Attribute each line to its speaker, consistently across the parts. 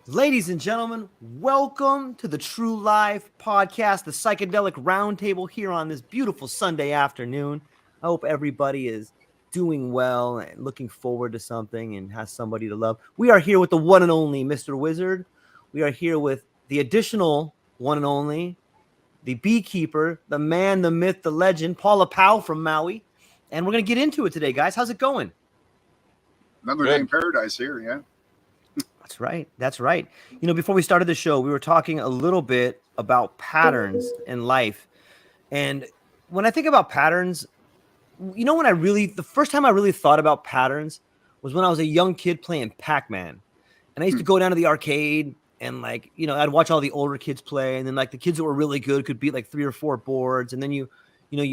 Speaker 1: Ladies and gentlemen, welcome to the True Life Podcast, the Psychedelic Roundtable here on this beautiful Sunday afternoon. I hope everybody is doing well and looking forward to something and has somebody to love. We are here with the one and only Mr. Wizard. We are here with the additional one and only, the beekeeper, the man, the myth, the legend, Paula Powell from Maui. And we're going to get into it today, guys. How's it going?
Speaker 2: Another day in paradise here, yeah.
Speaker 1: That's right. That's right. Before we started the show, we were talking a little bit about patterns in life. And when I think about patterns, the first time I really thought about patterns was when I was a young kid playing Pac-Man. And I used to go down to the arcade and I'd watch all the older kids play. And then the kids that were really good could beat like 3 or 4 boards. And then you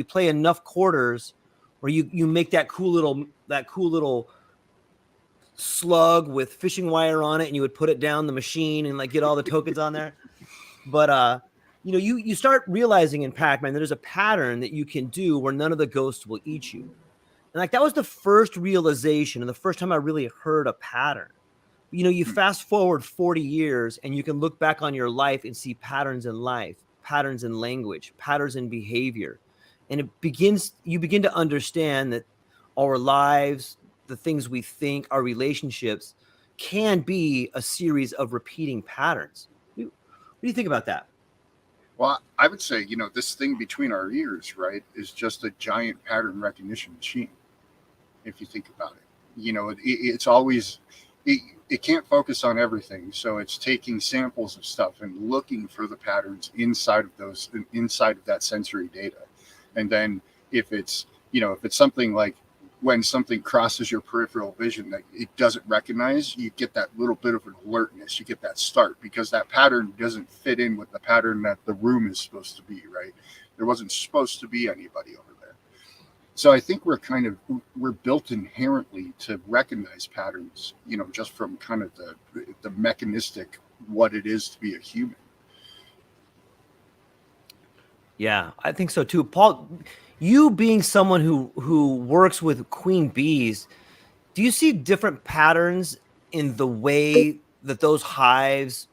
Speaker 1: play enough quarters where you make that cool little slug with fishing wire on it, and you would put it down the machine and get all the tokens on there. But you start realizing in Pac-Man that there's a pattern that you can do where none of the ghosts will eat you. And that was the first realization and the first time I really heard a pattern. You fast forward 40 years and you can look back on your life and see patterns in life, patterns in language, patterns in behavior. And you begin to understand that our lives, the things we think, our relationships can be a series of repeating patterns. What do you think about that?
Speaker 2: Well, I would say, this thing between our ears, right, is just a giant pattern recognition machine. If you think about it, it's always, it can't focus on everything. So it's taking samples of stuff and looking for the patterns inside of that sensory data. And then if it's something like, when something crosses your peripheral vision that it doesn't recognize, you get that little bit of an alertness. You get that start because that pattern doesn't fit in with the pattern that the room is supposed to be, right? There wasn't supposed to be anybody over there. So I think we're built inherently to recognize patterns, just from kind of the mechanistic, what it is to be a human.
Speaker 1: Yeah, I think so too. Paul, you being someone who works with queen bees, do you see different patterns in the way that those hives,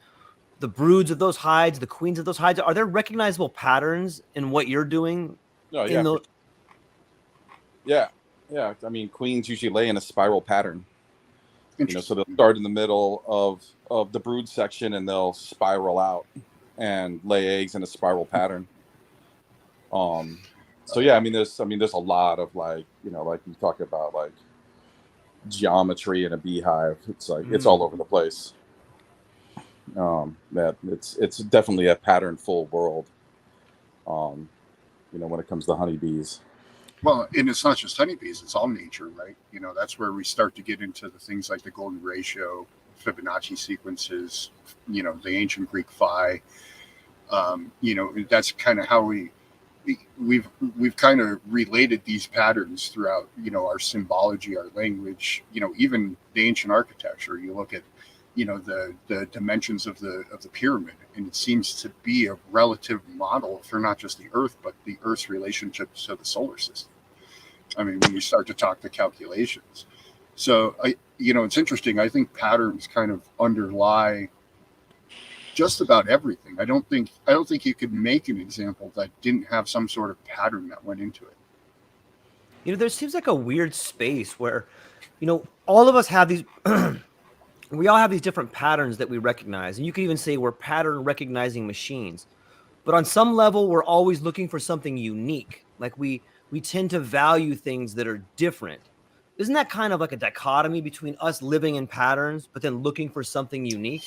Speaker 1: the broods of those hives, the queens of those hives, are there recognizable patterns in what you're doing?
Speaker 3: Oh, yeah. Yeah. I mean, queens usually lay in a spiral pattern. So they'll start in the middle of the brood section and they'll spiral out and lay eggs in a spiral pattern. So yeah, there's a lot of like you talk about like geometry in a beehive. It's it's all over the place. That it's definitely a patternful world. When it comes to honeybees.
Speaker 2: Well, and it's not just honeybees; it's all nature, right? That's where we start to get into the things like the golden ratio, Fibonacci sequences. The ancient Greek phi. That's kind of how we've kind of related these patterns throughout, our symbology, our language, even the ancient architecture. You look at, the dimensions of the pyramid, and it seems to be a relative model for not just the Earth, but the Earth's relationship to the solar system. When you start to talk the calculations. So it's interesting. I think patterns kind of underlie just about everything. I don't think you could make an example that didn't have some sort of pattern that went into it.
Speaker 1: There seems like a weird space where, all of us have these, we all have these different patterns that we recognize. And you could even say we're pattern recognizing machines. But on some level, we're always looking for something unique. Like we tend to value things that are different. Isn't that kind of like a dichotomy between us living in patterns, but then looking for something unique?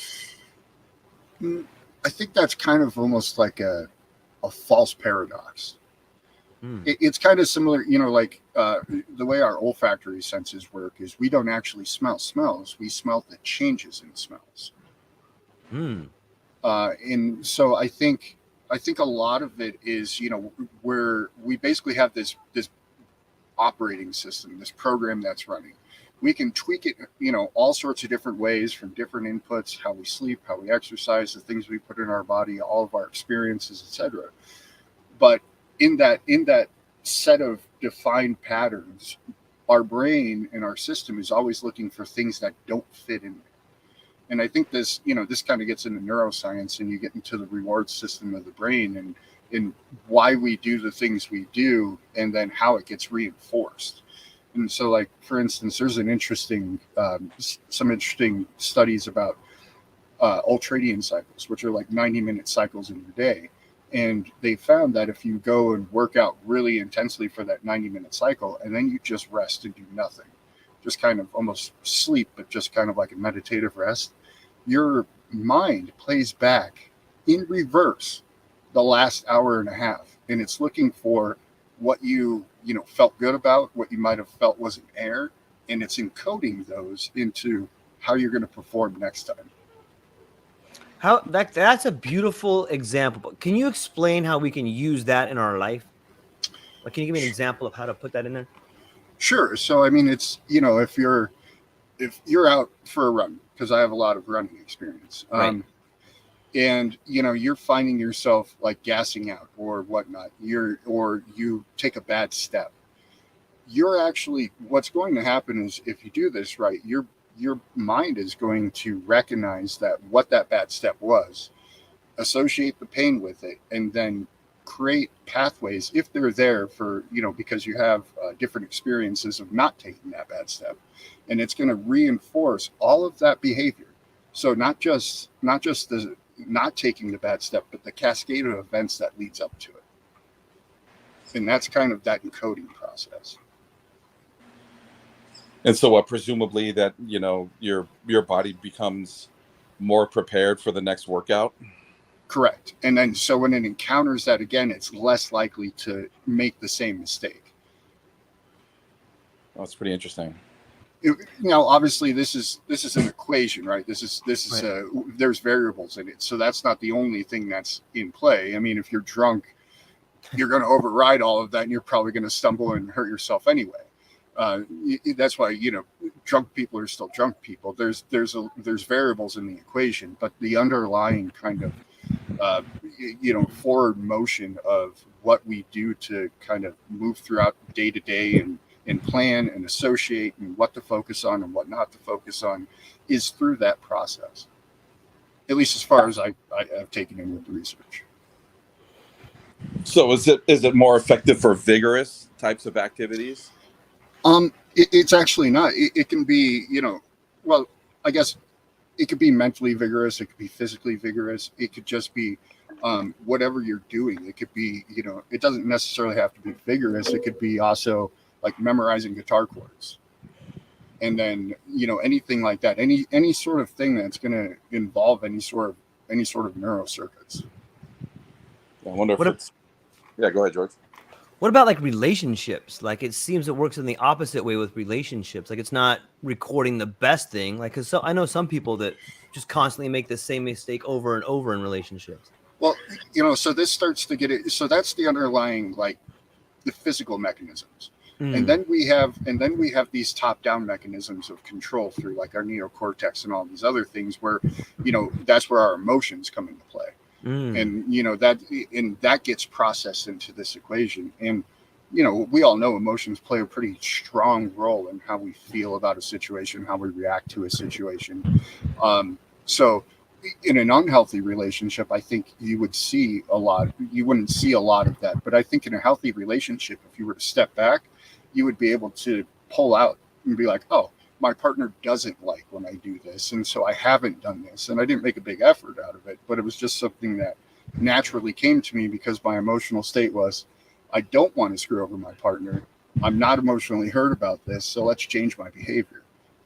Speaker 2: I think that's kind of almost like a false paradox. It's kind of similar, the way our olfactory senses work is we don't actually smell smells. We smell the changes in smells. And so I think a lot of it is, where we basically have this operating system, this program that's running. We can tweak it, all sorts of different ways from different inputs, how we sleep, how we exercise, the things we put in our body, all of our experiences, etc. But in that set of defined patterns, our brain and our system is always looking for things that don't fit in there. And I think this, this kind of gets into neuroscience, and you get into the reward system of the brain, and why we do the things we do, and then how it gets reinforced. And so, like, for instance, there's some interesting studies about ultradian cycles, which are like 90-minute cycles in your day. And they found that if you go and work out really intensely for that 90-minute cycle, and then you just rest and do nothing, just kind of almost sleep, but just kind of like a meditative rest, your mind plays back in reverse the last hour and a half. And it's looking for what you felt good about, what you might have felt wasn't air, and it's encoding those into how you're going to perform next time.
Speaker 1: That's a beautiful example. But can you explain how we can use that in our life? Like, can you give me an example of how to put that in there?
Speaker 2: Sure. So, I mean, it's, if you're out for a run, because I have a lot of running experience,
Speaker 1: right.
Speaker 2: And you're finding yourself like gassing out or whatnot, or you take a bad step, you're actually, what's going to happen is, if you do this right, your mind is going to recognize what that bad step was, associate the pain with it, and then create pathways, if they're there, for because you have different experiences of not taking that bad step, and it's going to reinforce all of that behavior. So not just the not taking the bad step, but the cascade of events that leads up to it. And that's kind of that encoding process.
Speaker 3: And so presumably that, your body becomes more prepared for the next workout?
Speaker 2: Correct. And then so when it encounters that again, it's less likely to make the same mistake.
Speaker 3: Oh, that's pretty interesting.
Speaker 2: Obviously this is an equation, right? This is
Speaker 1: right.
Speaker 2: There's variables in it. So that's not the only thing that's in play. I mean, if you're drunk, you're going to override all of that, and you're probably going to stumble and hurt yourself anyway. That's why, drunk people are still drunk people. There's variables in the equation, but the underlying kind of, forward motion of what we do to kind of move throughout day to day and plan and associate and what to focus on and what not to focus on is through that process. At least as far as I have taken in with the research.
Speaker 3: So is it more effective for vigorous types of activities?
Speaker 2: It's actually not. It can be, well, I guess it could be mentally vigorous. It could be physically vigorous. It could just be whatever you're doing. It could be, it doesn't necessarily have to be vigorous. It could be also like memorizing guitar chords. And then, anything like that, any sort of thing that's going to involve any sort of neurocircuits.
Speaker 3: I wonder if yeah, go ahead, George.
Speaker 1: What about like relationships? Like, it seems it works in the opposite way with relationships. Like, it's not recording the best thing. Like, cause I know some people that just constantly make the same mistake over and over in relationships.
Speaker 2: Well, so this starts to get it. So that's the underlying, like, the physical mechanisms. And then we have these top-down mechanisms of control through like our neocortex and all these other things where, that's where our emotions come into play. And, that gets processed into this equation. And, we all know emotions play a pretty strong role in how we feel about a situation, how we react to a situation. So in an unhealthy relationship, I think you wouldn't see a lot of that. But I think in a healthy relationship, if you were to step back, you would be able to pull out and be like, oh, my partner doesn't like when I do this. And so I haven't done this. And I didn't make a big effort out of it, but it was just something that naturally came to me because my emotional state was, I don't want to screw over my partner. I'm not emotionally hurt about this. So let's change my behavior.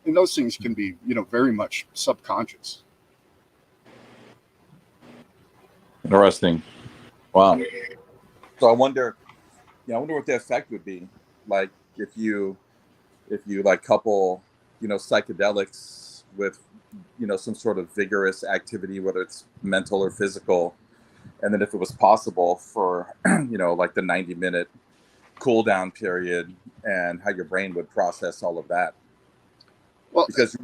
Speaker 2: And those things can be, very much subconscious.
Speaker 3: Interesting. Wow. So I wonder what the effect would be. Like if you like couple, psychedelics with, some sort of vigorous activity, whether it's mental or physical. And then if it was possible for, like the 90-minute cool down period and how your brain would process all of that. Well, because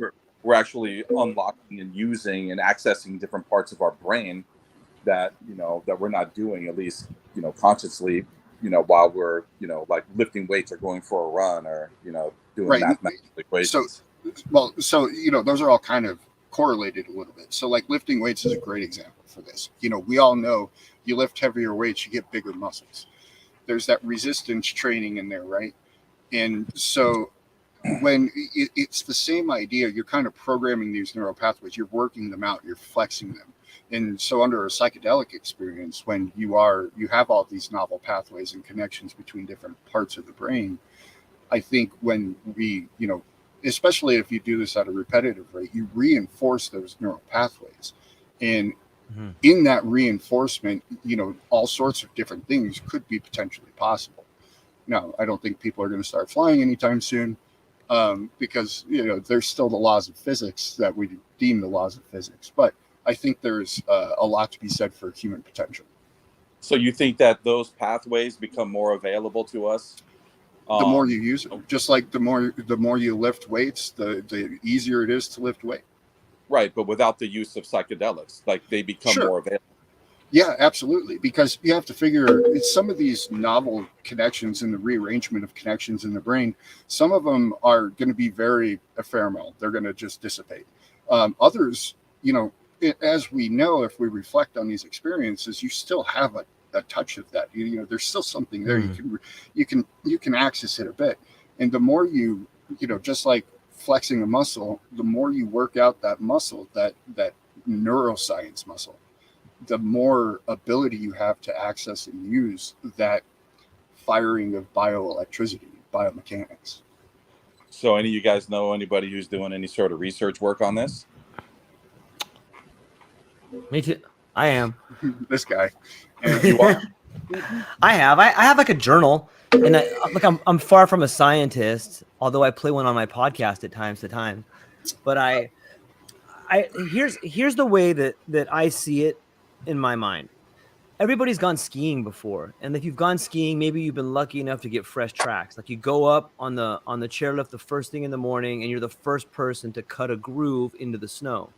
Speaker 3: we're actually unlocking and using and accessing different parts of our brain that, that we're not doing, at least, consciously, while we're, like lifting weights or going for a run or, doing mathematical equations.
Speaker 2: So, those are all kind of correlated a little bit. So like lifting weights is a great example for this. We all know you lift heavier weights, you get bigger muscles. There's that resistance training in there, right? And so when it's the same idea, you're kind of programming these neural pathways, you're working them out, you're flexing them. And so under a psychedelic experience, when you have all these novel pathways and connections between different parts of the brain, I think when we, especially if you do this at a repetitive rate, you reinforce those neural pathways. And in that reinforcement, all sorts of different things could be potentially possible. Now, I don't think people are going to start flying anytime soon, because, there's still the laws of physics that we deem the laws of physics. But I think there's a lot to be said for human potential.
Speaker 3: So you think that those pathways become more available to us?
Speaker 2: The more you use it, just like the more you lift weights, the easier it is to lift weight.
Speaker 3: Right, but without the use of psychedelics, like they become more available.
Speaker 2: Yeah, absolutely. Because you have to figure some of these novel connections and the rearrangement of connections in the brain, some of them are going to be very ephemeral. They're going to just dissipate. Others, as we know, if we reflect on these experiences, you still have a touch of that. There's still something there. You can access it a bit. And the more you just like flexing a muscle, the more you work out that muscle, that neuroscience muscle, the more ability you have to access and use that firing of bioelectricity, biomechanics.
Speaker 3: So any of you guys know anybody who's doing any sort of research work on this?
Speaker 1: Me too. I am.
Speaker 2: This guy.
Speaker 3: And you are?
Speaker 1: I have like a journal, and I'm far from a scientist, although I play one on my podcast at times to time. But here's the way that I see it in my mind. Everybody's gone skiing before, and if you've gone skiing, maybe you've been lucky enough to get fresh tracks. Like you go up on the chairlift the first thing in the morning, and you're the first person to cut a groove into the snow.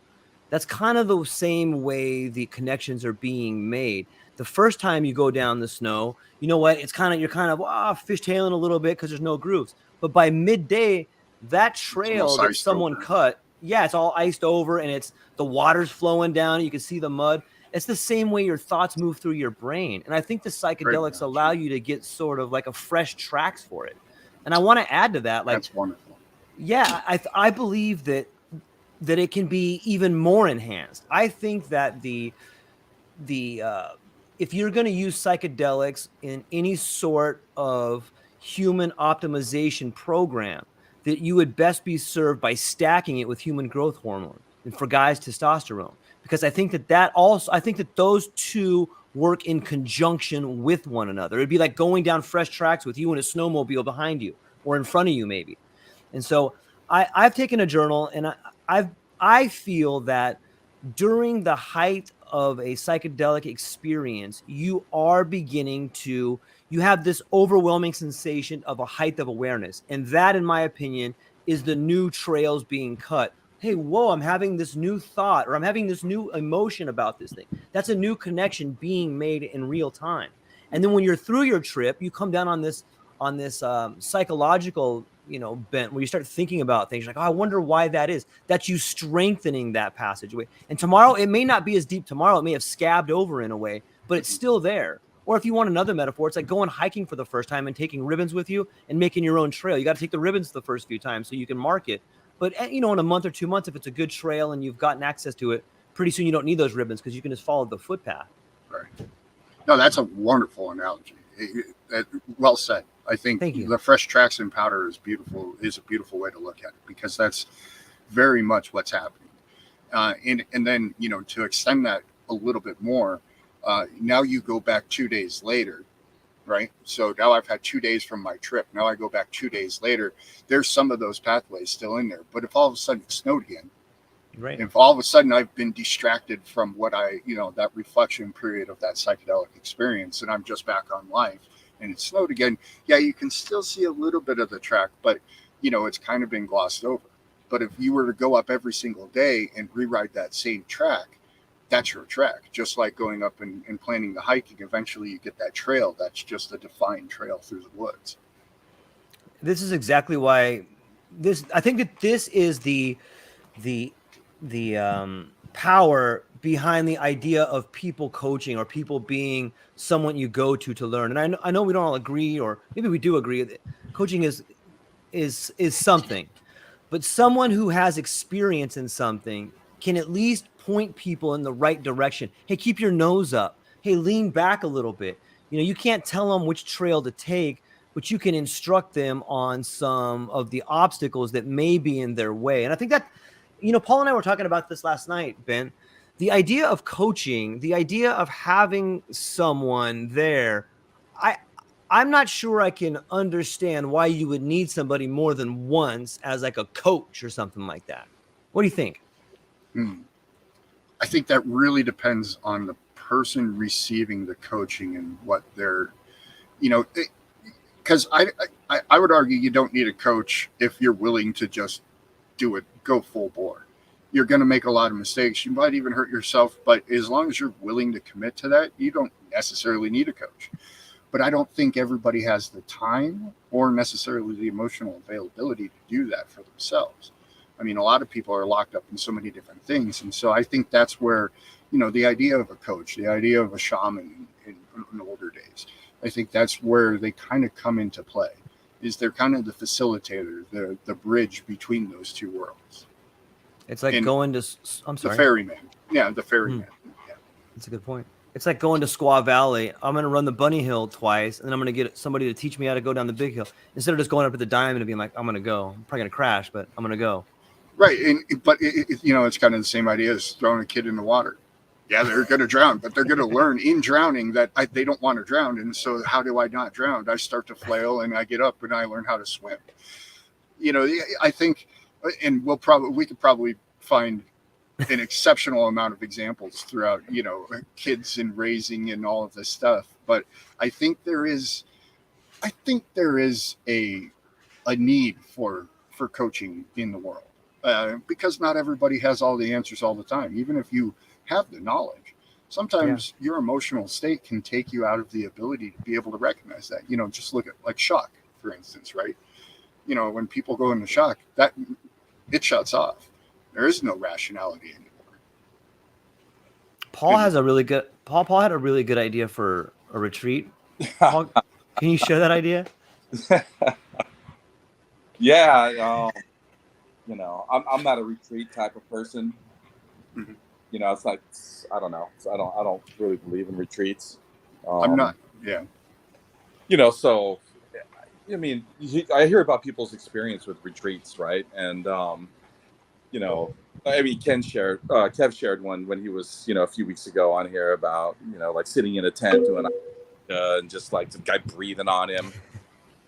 Speaker 1: That's kind of the same way the connections are being made. The first time you go down the snow, you know what? You're kind of fishtailing a little bit because there's no grooves. But by midday, that trail that someone cut, it's all iced over, and the water's flowing down. You can see the mud. It's the same way your thoughts move through your brain. And I think the psychedelics allow you to get sort of like a fresh tracks for it. And I want to add to that. Like,
Speaker 2: that's wonderful.
Speaker 1: Yeah, I believe that it can be even more enhanced. I think that if you're going to use psychedelics in any sort of human optimization program, that you would best be served by stacking it with human growth hormone, and for guys, testosterone, because I think that those two work in conjunction with one another. It'd be like going down fresh tracks with you and a snowmobile behind you or in front of you, maybe. And so I've taken a journal, and I feel that during the height of a psychedelic experience, you have this overwhelming sensation of a height of awareness. And that, in my opinion, is the new trails being cut. Hey, whoa, I'm having this new thought, or I'm having this new emotion about this thing. That's a new connection being made in real time. And then when you're through your trip, you come down on this psychological bent where you start thinking about things. You're like, oh, I wonder why that is. That's you strengthening that passageway. And tomorrow, it may not be as deep tomorrow. It may have scabbed over in a way, but it's still there. Or if you want another metaphor, it's like going hiking for the first time and taking ribbons with you and making your own trail. You got to take the ribbons the first few times so you can mark it. But, in a month or 2 months, if it's a good trail and you've gotten access to it, pretty soon you don't need those ribbons because you can just follow the footpath.
Speaker 2: Right. No, that's a wonderful analogy. Well said. I think the fresh tracks in powder is a beautiful way to look at it, because that's very much what's happening. And then, to extend that a little bit more, now you go back 2 days later, right? So now I've had 2 days from my trip. Now I go back 2 days later. There's some of those pathways still in there. But if all of a sudden it snowed again,
Speaker 1: right?
Speaker 2: If all of a sudden I've been distracted from what that reflection period of that psychedelic experience, and I'm just back on life, and it snowed again, you can still see a little bit of the track, but it's kind of been glossed over. But if you were to go up every single day and rewrite that same track, that's your track. Just like going up and planning the hiking, eventually you get that trail that's just a defined trail through the woods.
Speaker 1: This is exactly why I think that this is the power behind the idea of people coaching or people being someone you go to learn. And I know we don't all agree, or maybe we do agree that coaching is something, but someone who has experience in something can at least point people in the right direction. Hey, keep your nose up. Hey, lean back a little bit. You can't tell them which trail to take, but you can instruct them on some of the obstacles that may be in their way. And I think that, Paul and I were talking about this last night, Ben. The idea of coaching, the idea of having someone there, I'm not sure I can understand why you would need somebody more than once as like a coach or something like that. What do you think?
Speaker 2: I think that really depends on the person receiving the coaching and what they're, because I would argue you don't need a coach if you're willing to just do it, go full bore. You're going to make a lot of mistakes. You might even hurt yourself, but as long as you're willing to commit to that, you don't necessarily need a coach. But I don't think everybody has the time or necessarily the emotional availability to do that for themselves. I mean, a lot of people are locked up in so many different things. And so I think that's where, the idea of a coach, the idea of a shaman in older days, I think that's where they kind of come into play, is they're kind of the facilitator, the bridge between those two worlds.
Speaker 1: It's like going to, I'm sorry.
Speaker 2: The ferryman. Yeah, the ferryman. Yeah.
Speaker 1: That's a good point. It's like going to Squaw Valley. I'm going to run the bunny hill twice, and then I'm going to get somebody to teach me how to go down the big hill. Instead of just going up at the diamond and being like, I'm going to go. I'm probably going to crash, but I'm going to go.
Speaker 2: Right. But it's kind of the same idea as throwing a kid in the water. Yeah, they're going to drown, but they're going to learn in drowning that they don't want to drown. And so how do I not drown? I start to flail and I get up and I learn how to swim. I think, and we could probably find an exceptional amount of examples throughout, kids and raising and all of this stuff. But I think there is a need for coaching in the world, because not everybody has all the answers all the time. Even if you have the knowledge, sometimes your emotional state can take you out of the ability to be able to recognize that. Just look at like shock, for instance, right? When people go into shock, that it shuts off. There is no rationality anymore.
Speaker 1: Paul had a really good idea for a retreat. Paul, can you share that idea?
Speaker 3: Yeah, I'm not a retreat type of person.
Speaker 2: Mm-hmm.
Speaker 3: It's like, I don't know. So I don't really believe in retreats.
Speaker 2: I'm not. Yeah.
Speaker 3: So I mean, I hear about people's experience with retreats, right? And Kev shared one when he was, a few weeks ago on here about, like sitting in a tent doing and just like some guy breathing on him,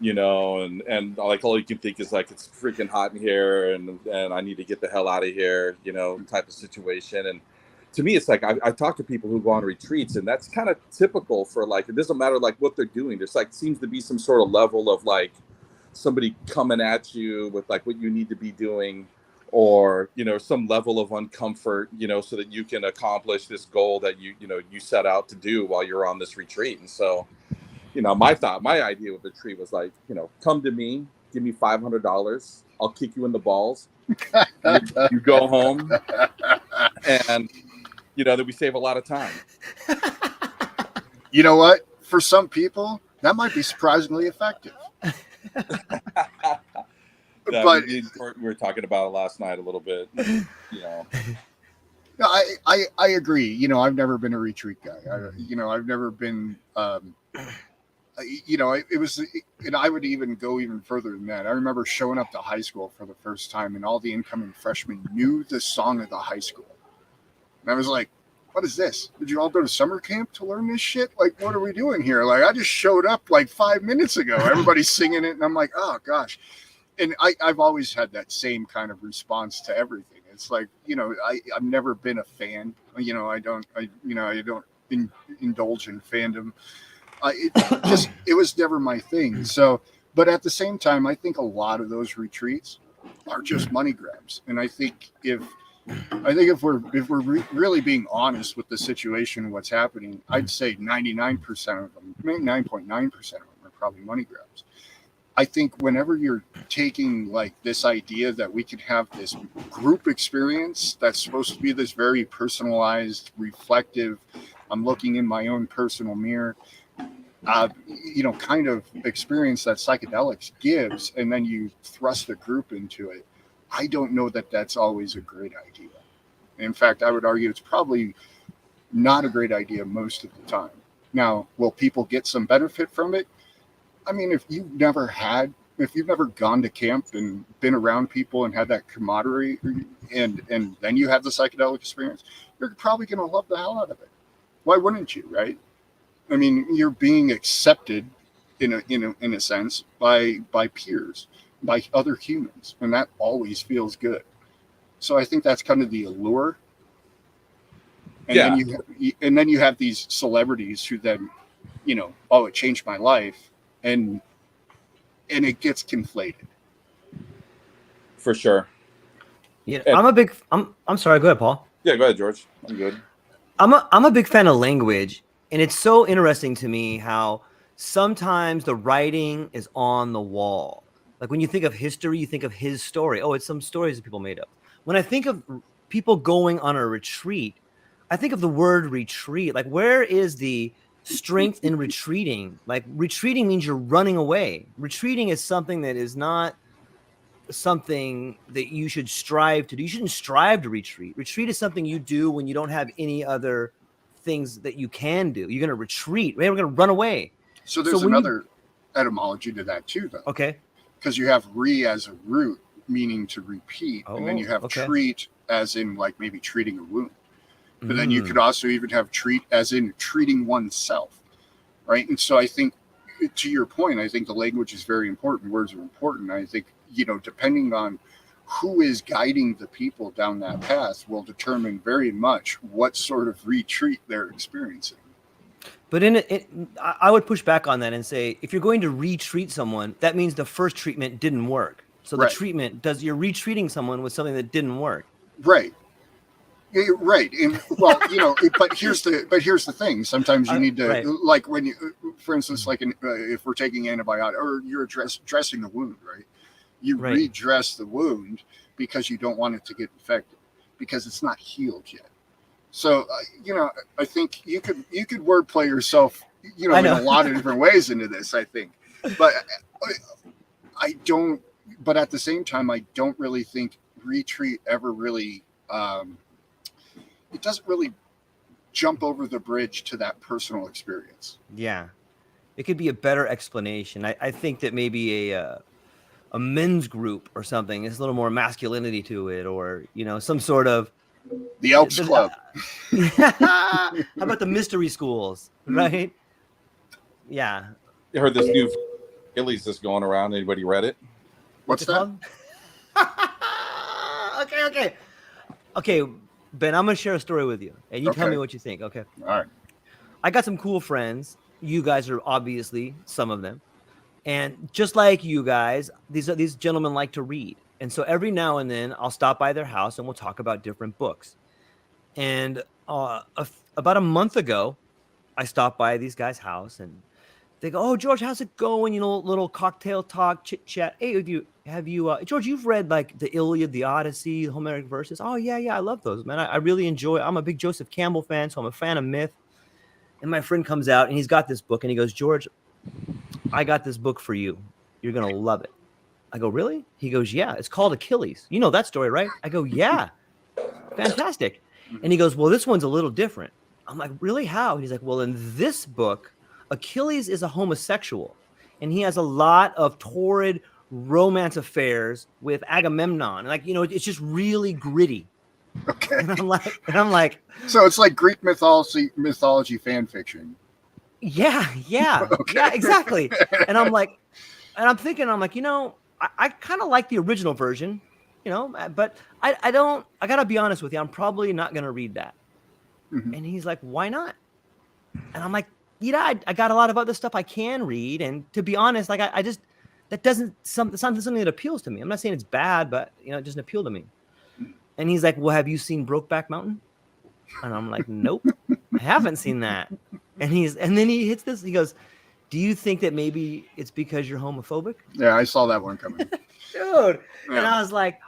Speaker 3: and like all you can think is like, it's freaking hot in here and I need to get the hell out of here, type of situation. And to me, it's like, I talk to people who go on retreats, and that's kind of typical for like, it doesn't matter like what they're doing. There's like, seems to be some sort of level of like somebody coming at you with like what you need to be doing, or, some level of uncomfort, so that you can accomplish this goal that you set out to do while you're on this retreat. And so, my idea with the retreat was like, come to me, give me $500. I'll kick you in the balls. You go home and, that we save a lot of time.
Speaker 2: You know what? For some people, that might be surprisingly effective.
Speaker 3: But we were talking about it last night a little bit.
Speaker 2: No, I agree. I've never been a retreat guy. I've never been. It was, and I would even go even further than that. I remember showing up to high school for the first time, and all the incoming freshmen knew the song of the high school. And I was like, what is this? Did you all go to summer camp to learn this shit? Like, what are we doing here? Like, I just showed up like 5 minutes ago. Everybody's singing it, and I'm like, oh gosh. And I've always had that same kind of response to everything. It's like, I've never been a fan. I don't indulge in fandom. It was never my thing. So, but at the same time, I think a lot of those retreats are just money grabs. And I think if we're really being honest with the situation, what's happening, I'd say 99% of them, maybe 9.9% of them are probably money grabs. I think whenever you're taking like this idea that we can have this group experience that's supposed to be this very personalized, reflective, I'm looking in my own personal mirror, kind of experience that psychedelics gives, and then you thrust a group into it. I don't know that that's always a great idea. In fact, I would argue it's probably not a great idea most of the time. Now, will people get some benefit from it? I mean, if you've never gone to camp and been around people and had that camaraderie, and then you have the psychedelic experience, you're probably going to love the hell out of it. Why wouldn't you, right? I mean, you're being accepted in a sense by peers, by other humans, and that always feels good. So I think that's kind of the allure. And then you have these celebrities who then, it changed my life. And it gets conflated.
Speaker 3: For sure.
Speaker 1: Yeah, I'm sorry, go ahead, Paul.
Speaker 3: Yeah, go ahead, George. I'm good.
Speaker 1: I'm a big fan of language, and it's so interesting to me how sometimes the writing is on the wall. Like when you think of history, you think of his story. Oh, it's some stories that people made up. When I think of people going on a retreat, I think of the word retreat. Like, where is the strength in retreating? Like, retreating means you're running away. Retreating is something that is not something that you should strive to do. You shouldn't strive to retreat. Retreat is something you do when you don't have any other things that you can do. You're going to retreat. We're going to run away.
Speaker 2: So there's another etymology to that too, though.
Speaker 1: Okay.
Speaker 2: Because you have re as a root, meaning to repeat, and then you have treat as in like maybe treating a wound. But then you could also even have treat as in treating oneself, right? And so I think, to your point, I think the language is very important. Words are important. I think, depending on who is guiding the people down that path will determine very much what sort of retreat they're experiencing.
Speaker 1: But I would push back on that and say, if you're going to retreat someone, that means the first treatment didn't work. So the treatment you're retreating someone with something that didn't work.
Speaker 2: Right. Yeah, right. And well, but here's the thing. Sometimes you need to, like when you, for instance, like if we're taking antibiotic or you're dressing the wound, right? You redress the wound because you don't want it to get infected because it's not healed yet. So, I think you could wordplay yourself, in a lot of different ways into this, I think, but but at the same time, I don't really think retreat ever really, it doesn't really jump over the bridge to that personal experience.
Speaker 1: Yeah. It could be a better explanation. I think that maybe a men's group or something is a little more masculinity to it, or, some sort of
Speaker 2: the Elks Club.
Speaker 1: How about the mystery schools, right? Yeah.
Speaker 3: You heard this new Achilles that's going around. Anybody read it?
Speaker 2: What's that?
Speaker 1: Okay, Ben, I'm going to share a story with you, and you tell me what you think, okay?
Speaker 2: All right.
Speaker 1: I got some cool friends. You guys are obviously some of them. And just like you guys, these gentlemen like to read. And so every now and then I'll stop by their house and we'll talk about different books. And about a month ago, I stopped by these guys' house and they go, "Oh, George, how's it going? Little cocktail talk, chit chat. Hey, have you George, you've read like the Iliad, the Odyssey, the Homeric verses?" "Oh, yeah, I love those, man. I really enjoy it. I'm a big Joseph Campbell fan, so I'm a fan of myth." And my friend comes out and he's got this book and he goes, "George, I got this book for you. You're going to love it." I go, "Really?" He goes, "Yeah, it's called Achilles. You know that story, right?" I go, "Yeah, fantastic." And he goes, "Well, this one's a little different." I'm like, "Really? How?" And he's like, "Well, in this book, Achilles is a homosexual, and he has a lot of torrid romance affairs with Agamemnon. Like, it's just really gritty."
Speaker 2: Okay.
Speaker 1: And I'm like,
Speaker 2: so it's like Greek mythology fan fiction.
Speaker 1: Yeah,
Speaker 2: Okay.
Speaker 1: yeah, exactly. And I'm like, I kind of like the original version, but I gotta be honest with you, I'm probably not gonna read that.
Speaker 2: Mm-hmm.
Speaker 1: And he's like, "Why not?" And I'm like, I got a lot of other stuff I can read, and to be honest, like I just that doesn't something that appeals to me. I'm not saying it's bad, but it doesn't appeal to me. And he's like, "Well, have you seen Brokeback Mountain?" And I'm like, "Nope, I haven't seen that." And then he hits this. He goes, Do you think that maybe it's because you're homophobic?
Speaker 2: Yeah, I saw that one coming.
Speaker 1: Dude. And
Speaker 2: Yeah.
Speaker 1: I was like,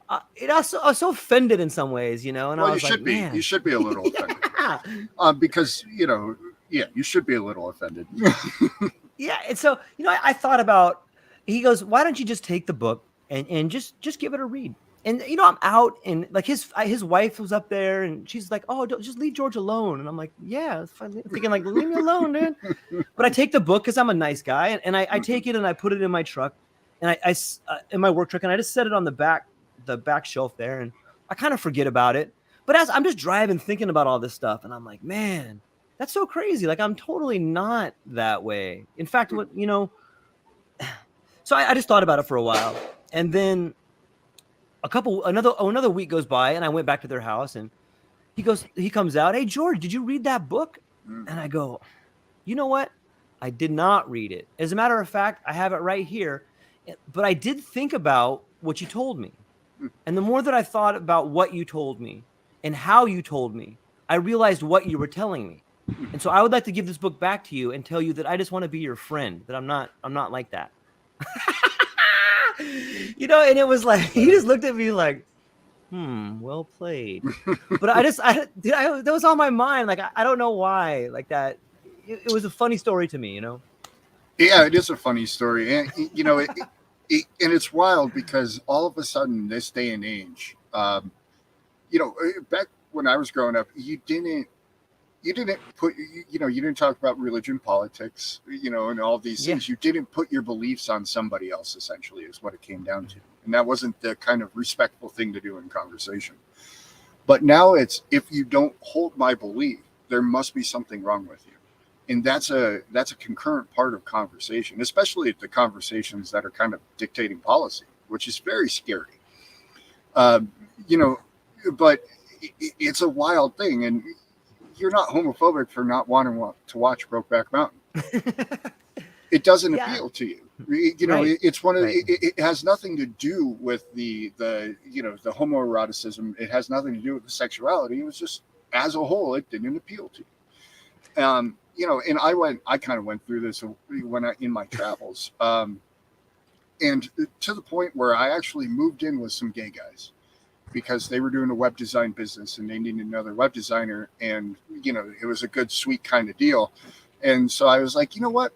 Speaker 1: I was so offended in some ways, you know, and
Speaker 2: Well,
Speaker 1: I
Speaker 2: you
Speaker 1: was like,
Speaker 2: should be. You
Speaker 1: man,
Speaker 2: should be a little offended.
Speaker 1: yeah,
Speaker 2: Because, yeah, you should be a little offended.
Speaker 1: yeah. And so, you know, I thought about, he goes, why don't you just take the book and just give it a read? And, you know, I'm out and like his wife was up there and she's like, oh, don't, just leave George alone. And I'm like, yeah, it's fine. Thinking like, leave me alone, dude. But I take the book because I'm a nice guy. And I take it and I put it in my truck and in my work truck. And I just set it on the back shelf there. And I kind of forget about it. But as I'm just driving, thinking about all this stuff, and I'm like, man, that's so crazy. Like, I'm totally not that way. In fact, what, you know, so I just thought about it for a while. And then another week goes by and I went back to their house and he comes out, hey, George, did you read that book? And I go, you know what? I did not read it. As a matter of fact, I have it right here. But I did think about what you told me. And the more that I thought about what you told me and how you told me, I realized what you were telling me. And so I would like to give this book back to you and tell you that I just want to be your friend, that I'm not like that. You know, and it was like, he just looked at me like, well played. But that was on my mind. Like, I don't know why, like that. It was a funny story to me, you know?
Speaker 2: Yeah, it is a funny story. And, you know, and it's wild because all of a sudden, this day and age, you know, back when I was growing up, you didn't put, you know, you didn't talk about religion, politics, you know, and all these things. You didn't put your beliefs on somebody else, essentially, is what it came down to. And that wasn't the kind of respectful thing to do in conversation. But now it's, if you don't hold my belief, there must be something wrong with you. And that's a concurrent part of conversation, especially the conversations that are kind of dictating policy, which is very scary. You know, but it's a wild thing. And you're not homophobic for not wanting to watch Brokeback Mountain. It doesn't appeal to you. You know, it's one of it has nothing to do with the you know, the homoeroticism. It has nothing to do with the sexuality. It was just, as a whole, it didn't appeal to you. You know, and I kind of went through this in my travels, and to the point where I actually moved in with some gay guys because they were doing a web design business and they needed another web designer, and you know, it was a good, sweet kind of deal. And so I was like, you know what?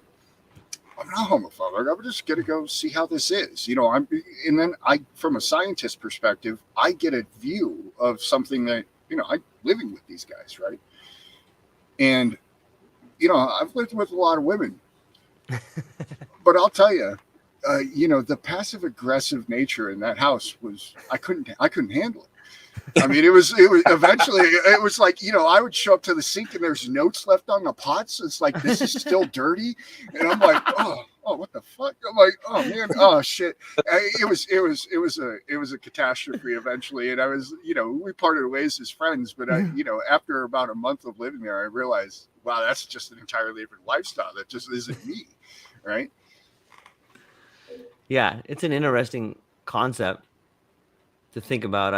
Speaker 2: I'm not homophobic. I'm just gonna go see how this is. You know, and then from a scientist perspective, I get a view of something that, you know, I'm living with these guys, right? And you know, I've lived with a lot of women, but I'll tell you, you know, the passive aggressive nature in that house was, I couldn't handle it. I mean, it was eventually, it was like, you know, I would show up to the sink and there's notes left on the pots. It's like, this is still dirty. And I'm like, oh, what the fuck? I'm like, oh man, oh shit. It was a catastrophe eventually. And I was, you know, we parted ways as friends, but you know, after about a month of living there, I realized, wow, that's just an entirely different lifestyle. That just isn't me. Right.
Speaker 1: Yeah. It's an interesting concept to think about.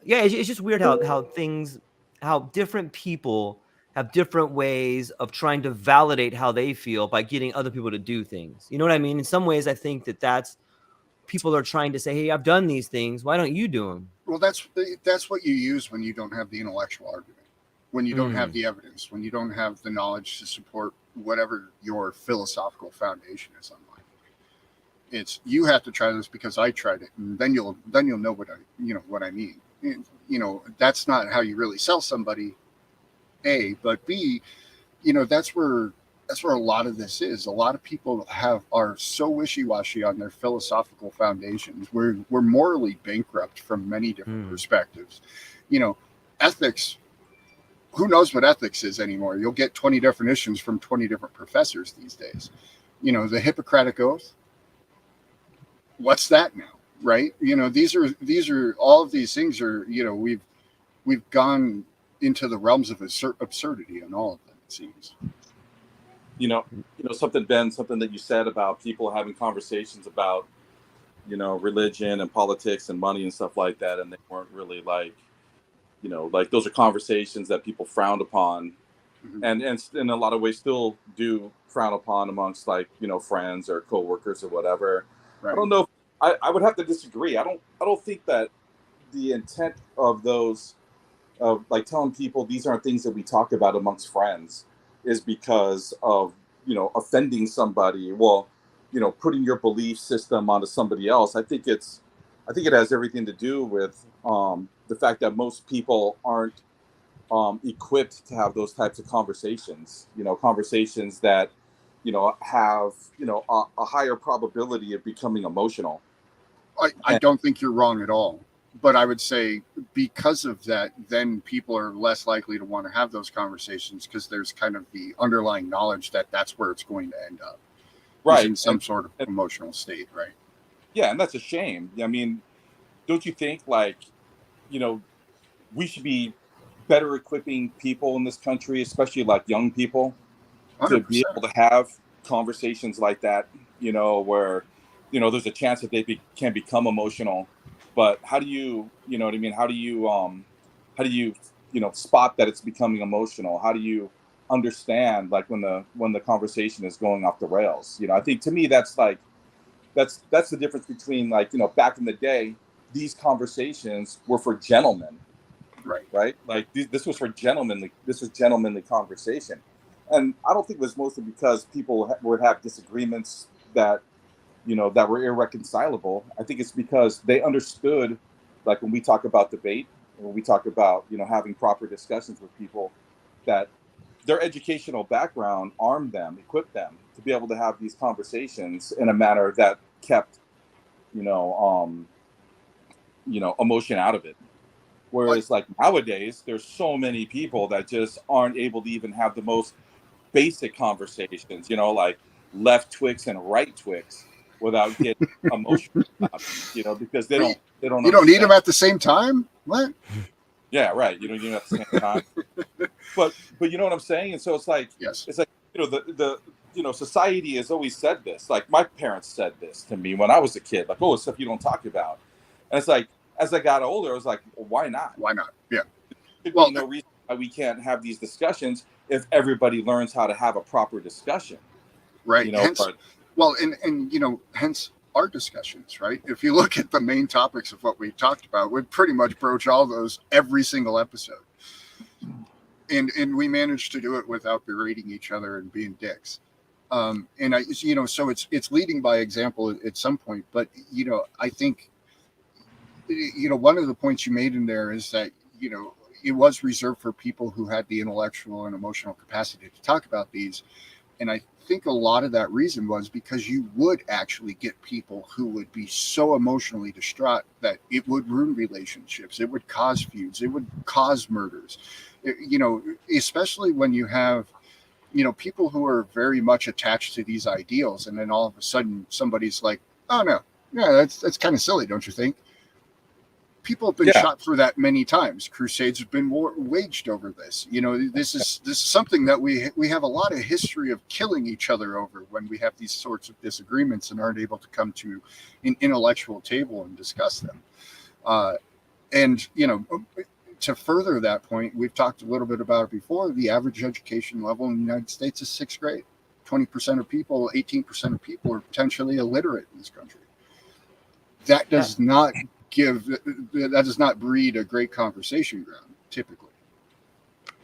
Speaker 1: It's just weird how different people have different ways of trying to validate how they feel by getting other people to do things. You know what I mean? In some ways, I think that's people are trying to say, hey, I've done these things. Why don't you do them?
Speaker 2: Well, that's what you use when you don't have the intellectual argument, when you don't have the evidence, when you don't have the knowledge to support whatever your philosophical foundation is on life. It's, you have to try this because I tried it, and then you'll know what I mean. And, you know, that's not how you really sell somebody, A, but B, you know, that's where a lot of this is. A lot of people are so wishy-washy on their philosophical foundations. We're morally bankrupt from many different perspectives. You know, ethics, who knows what ethics is anymore? You'll get 20 definitions from 20 different professors these days. You know, the Hippocratic Oath, what's that now? Right? You know, these are all of these things are, you know, we've gone into the realms of absurdity on all of them, it seems.
Speaker 3: You know, something, Ben, something that you said about people having conversations about, you know, religion and politics and money and stuff like that, and they weren't really like, you know, like those are conversations that people frowned upon
Speaker 2: Mhm.
Speaker 3: and in a lot of ways still do frown upon amongst, like, friends or coworkers or whatever. I
Speaker 2: Right.
Speaker 3: don't know. I would have to disagree. I don't think that the intent of those, of like telling people these aren't things that we talk about amongst friends, is because of offending somebody. Well, putting your belief system onto somebody else. I think it has everything to do with the fact that most people aren't equipped to have those types of conversations. Conversations that have a higher probability of becoming emotional.
Speaker 2: I
Speaker 3: And
Speaker 2: don't think you're wrong at all. But I would say because of that, then people are less likely to want to have those conversations because there's kind of the underlying knowledge that that's where it's going to end up, is
Speaker 3: right,
Speaker 2: in some sort of
Speaker 3: and
Speaker 2: emotional state, right?
Speaker 3: yeah, and that's a shame. I mean, don't you think, like, you know we should be better equipping people in this country, especially like young people, to be
Speaker 2: 100%.
Speaker 3: able to have conversations like that, where, there's a chance that can become emotional. But how do you know what I mean? How do you, spot that it's becoming emotional? How do you understand, like, when the conversation is going off the rails? I think, to me, that's the difference between, like, back in the day, these conversations were for gentlemen,
Speaker 2: Right.
Speaker 3: right? Like, this was for gentlemanly. This was gentlemanly conversation, and I don't think it was mostly because people would have disagreements that were irreconcilable. I think it's because they understood, like, when we talk about debate, when we talk about having proper discussions with people, that their educational background armed them, equipped them to be able to have these conversations in a manner that kept you know emotion out of it.
Speaker 2: But
Speaker 3: Whereas, like, nowadays, there's so many people that just aren't able to even have the most basic conversations, like left Twix and right Twix, without getting emotional about it, because they
Speaker 2: wait,
Speaker 3: don't
Speaker 2: you don't need them
Speaker 3: understand.
Speaker 2: at the same time? What?
Speaker 3: Yeah, right. You don't even at the same time. But you know what I'm saying? And so
Speaker 2: Yes.
Speaker 3: it's like, the society has always said this. Like, my parents said this to me when I was a kid, like, oh, it's stuff you don't talk about. And it's like, as I got older, I was like, well, why not?
Speaker 2: Why not? Yeah.
Speaker 3: Should be
Speaker 2: Well,
Speaker 3: no reason why we can't have these discussions if everybody learns how to have a proper discussion.
Speaker 2: right. Hence,
Speaker 3: But
Speaker 2: well, and hence our discussions, right? If you look at the main topics of what we talked about, we pretty much broach all those every single episode. And we managed to do it without berating each other and being dicks. And so it's leading by example at some point. But I think one of the points you made in there is that it was reserved for people who had the intellectual and emotional capacity to talk about these. And I think a lot of that reason was because you would actually get people who would be so emotionally distraught that it would ruin relationships, it would cause feuds, it would cause murders. Especially when you have people who are very much attached to these ideals, and then all of a sudden somebody's like, oh no, yeah, that's kind of silly, don't you think? People have been
Speaker 3: yeah,
Speaker 2: shot for that many times. Crusades have been waged over this. This is something that we have a lot of history of killing each other over when we have these sorts of disagreements and aren't able to come to an intellectual table and discuss them. And to further that point, we've talked a little bit about it before. The average education level in the United States is sixth grade. 20% of people, 18% of people are potentially illiterate in this country. That does not breed a great conversation ground typically.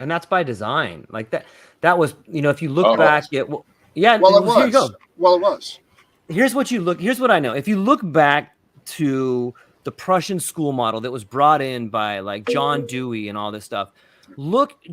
Speaker 1: And that's by design. Like that was, if you look
Speaker 3: oh,
Speaker 1: back at, yeah,
Speaker 2: Well, it
Speaker 1: here you
Speaker 2: was.
Speaker 1: go.
Speaker 2: Well, it was.
Speaker 1: Here's what I know. If you look back to the Prussian school model that was brought in by, like, John Dewey and all this stuff,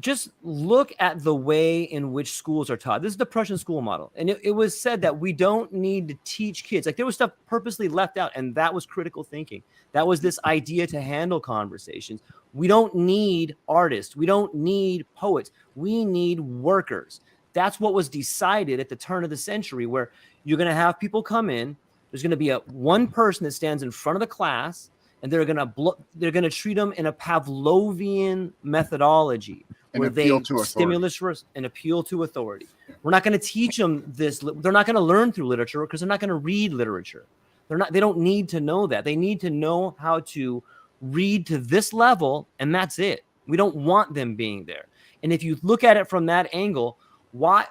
Speaker 1: just look at the way in which schools are taught. This is the Prussian school model. And it was said that we don't need to teach kids. Like, there was stuff purposely left out, and that was critical thinking. That was this idea to handle conversations. We don't need artists. We don't need poets. We need workers. That's what was decided at the turn of the century, where you're going to have people come in. There's going to be one person that stands in front of the class, and they're going to treat them in a Pavlovian methodology,
Speaker 2: An
Speaker 1: where
Speaker 2: appeal
Speaker 1: they
Speaker 2: to authority.
Speaker 1: stimulus first and appeal to authority. We're not going to teach them this. They're not going to learn through literature because they're not going to read literature. They don't need to know that. They need to know how to read to this level, and that's it. We don't want them being there. And if you look at it from that angle, why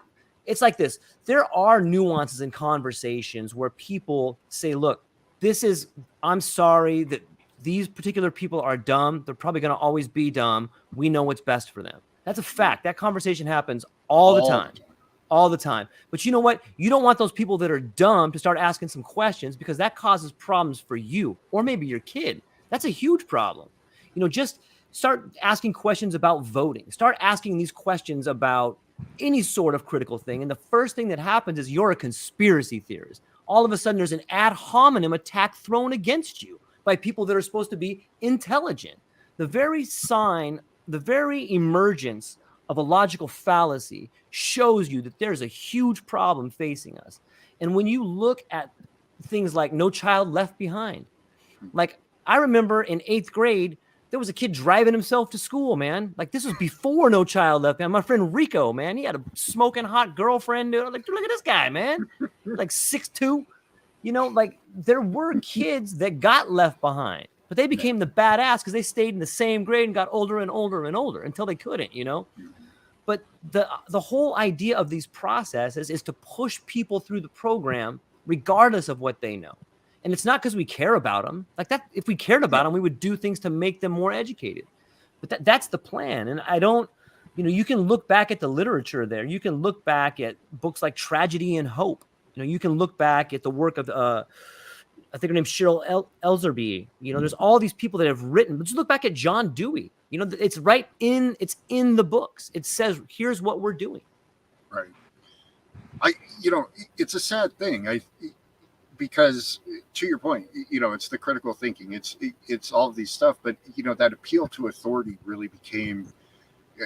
Speaker 1: it's like this. There are nuances in conversations where people say, look, I'm sorry that these particular people are dumb. They're probably going to always be dumb. We know what's best for them. That's a fact. That conversation happens all the time. All the time. But you know what? You don't want those people that are dumb to start asking some questions, because that causes problems for you or maybe your kid. That's a huge problem. Just start asking questions about voting. Start asking these questions about any sort of critical thing. And the first thing that happens is you're a conspiracy theorist. All of a sudden, there's an ad hominem attack thrown against you by people that are supposed to be intelligent. The very emergence of a logical fallacy shows you that there's a huge problem facing us. And when you look at things like No Child Left Behind, like I remember in 8th grade, there was a kid driving himself to school, man. Like this was before No Child Left Behind. My friend Rico, man, he had a smoking hot girlfriend. Dude. Like, look at this guy, man. Like 6'2". Like there were kids that got left behind, but they became the badass because they stayed in the same grade and got older and older and older until they couldn't, But the whole idea of these processes is to push people through the program regardless of what they know. And it's not because we care about them. Like that, if we cared about them, we would do things to make them more educated. But that's the plan. And I don't, you can look back at the literature there. You can look back at books like Tragedy and Hope. You can look back at the work of, I think her name's Cheryl Elzerby. There's all these people that have written, but just look back at John Dewey. It's it's in the books. It says, here's what we're doing.
Speaker 2: Right. It's a sad thing. Because to your point, it's the critical thinking. It's all of these stuff, but that appeal to authority really became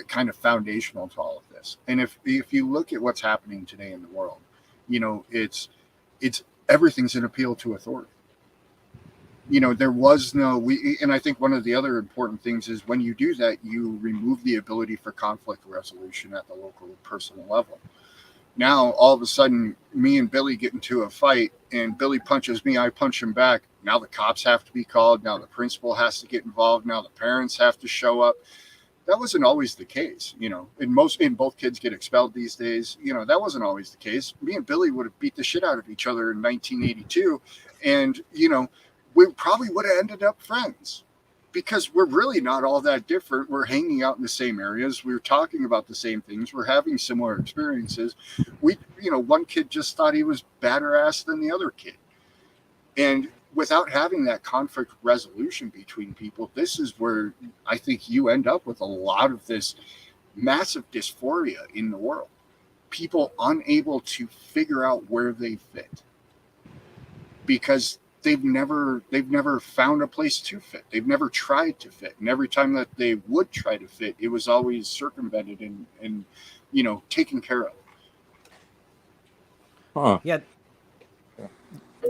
Speaker 2: kind of foundational to all of this. And if you look at what's happening today in the world, it's everything's an appeal to authority. There was and I think one of the other important things is when you do that, you remove the ability for conflict resolution at the local personal level. Now, all of a sudden, me and Billy get into a fight and Billy punches me, I punch him back. Now the cops have to be called. Now the principal has to get involved. Now the parents have to show up. That wasn't always the case. And both kids get expelled these days. That wasn't always the case. Me and Billy would have beat the shit out of each other in 1982. And, we probably would have ended up friends because we're really not all that different. We're hanging out in the same areas. We're talking about the same things. We're having similar experiences. One kid just thought he was badder ass than the other kid. And without having that conflict resolution between people, this is where I think you end up with a lot of this massive dysphoria in the world. People unable to figure out where they fit because they've never found a place to fit. They've never tried to fit. And every time that they would try to fit, it was always circumvented and taken care of.
Speaker 3: Huh.
Speaker 1: Yeah.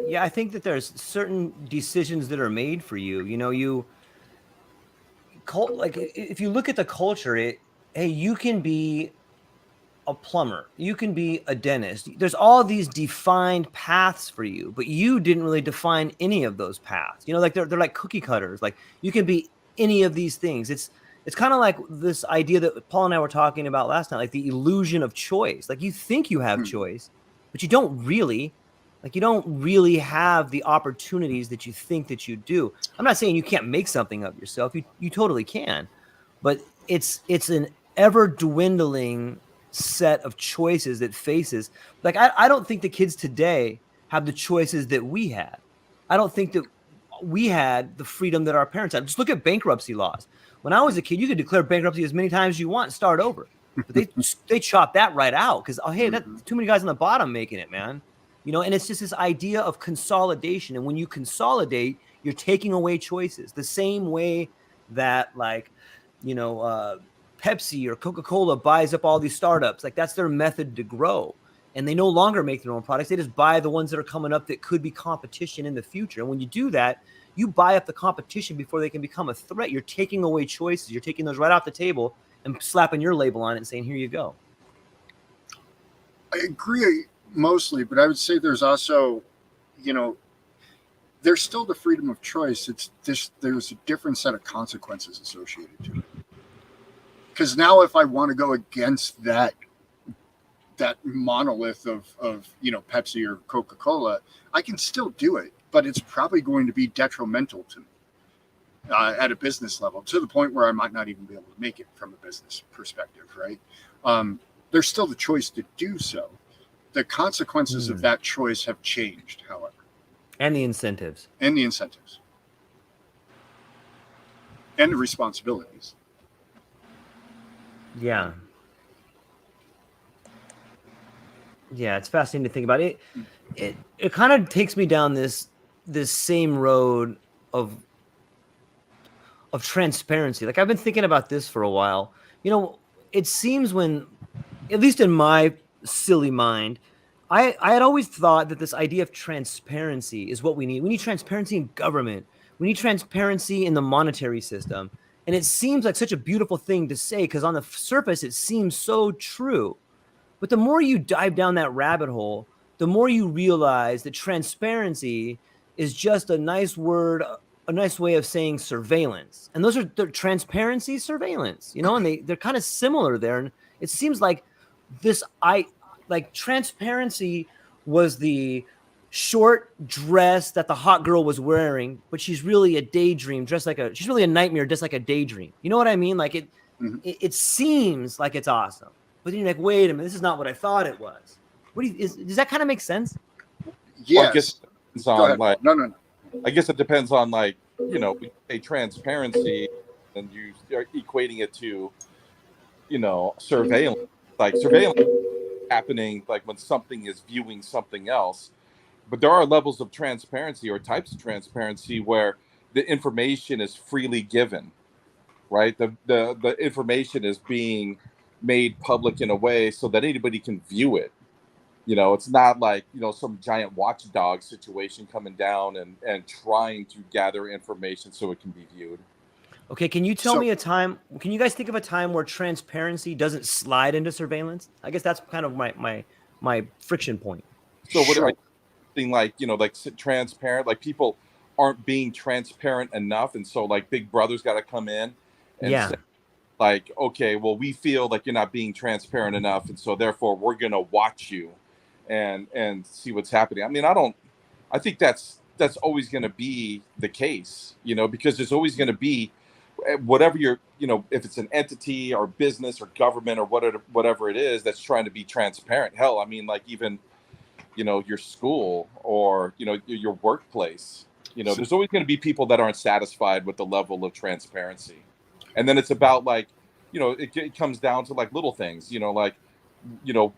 Speaker 1: Yeah, I think that there's certain decisions that are made for you. Like if you look at the culture, hey, you can be a plumber, you can be a dentist. There's all these defined paths for you, but you didn't really define any of those paths. Like they're like cookie cutters. Like you can be any of these things. It's kind of like this idea that Paul and I were talking about last night, like the illusion of choice. Like you think you have choice, but you don't really. Like you don't really have the opportunities that you think that you do. I'm not saying you can't make something of yourself. You totally can, but it's an ever dwindling set of choices that faces. Like I don't think the kids today have the choices that we had. I don't think that we had the freedom that our parents had. Just look at bankruptcy laws. When I was a kid, you could declare bankruptcy as many times as you want and start over. But they chopped that right out because that's too many guys on the bottom making it, man. And it's just this idea of consolidation. And when you consolidate, you're taking away choices. The same way that Pepsi or Coca-Cola buys up all these startups. Like that's their method to grow. And they no longer make their own products. They just buy the ones that are coming up that could be competition in the future. And when you do that, you buy up the competition before they can become a threat. You're taking away choices. You're taking those right off the table and slapping your label on it and saying, here you go.
Speaker 2: I agree mostly, but I would say there's also, there's still the freedom of choice. It's just, there's a different set of consequences associated to it. Because now if I want to go against that monolith of Pepsi or Coca-Cola, I can still do it, but it's probably going to be detrimental to me at a business level, to the point where I might not even be able to make it from a business perspective, right? There's still the choice to do so. The consequences of that choice have changed, however.
Speaker 1: And the incentives.
Speaker 2: And the incentives. And the responsibilities.
Speaker 1: Yeah. Yeah, it's fascinating to think about it. It kind of takes me down this same road of transparency. Like, I've been thinking about this for a while. It seems when, at least in my silly mind, I had always thought that this idea of transparency is what we need. We need transparency in government. We need transparency in the monetary system. And it seems like such a beautiful thing to say, because on the surface, it seems so true. But the more you dive down that rabbit hole, the more you realize that transparency is just a nice word, a nice way of saying surveillance. And those are the transparency, surveillance, and they're kind of similar there. And it seems like transparency was the short dress that the hot girl was wearing, but she's really a daydream, she's really a nightmare, just like a daydream. You know what I mean? Like it seems like it's awesome, but then you're like, wait a minute, this is not what I thought it was. Does that kind of make sense?
Speaker 2: Yes.
Speaker 3: Well, I guess it depends on, like,
Speaker 2: no.
Speaker 3: I guess it depends on, like, a transparency, and you are equating it to, surveillance. Like, surveillance happening like when something is viewing something else. But there are levels of transparency or types of transparency where the information is freely given, right? The information is being made public in a way so that anybody can view it. It's not like, some giant watchdog situation coming down and trying to gather information so it can be viewed.
Speaker 1: Okay, can you tell me a time? Can you guys think of a time where transparency doesn't slide into surveillance? I guess that's kind of my friction point.
Speaker 3: So what are you think, like, like transparent, like people aren't being transparent enough, and so like Big Brother's got to come in and say, like, okay, well, we feel like you're not being transparent enough, and so therefore we're gonna watch you and see what's happening. I mean, I think that's always going to be the case, because there's always going to be whatever you're, if it's an entity or business or government or whatever it is that's trying to be transparent. Hell, I mean, like even, your school or, your workplace, there's always going to be people that aren't satisfied with the level of transparency. And then it's about, like, it comes down to like little things, like,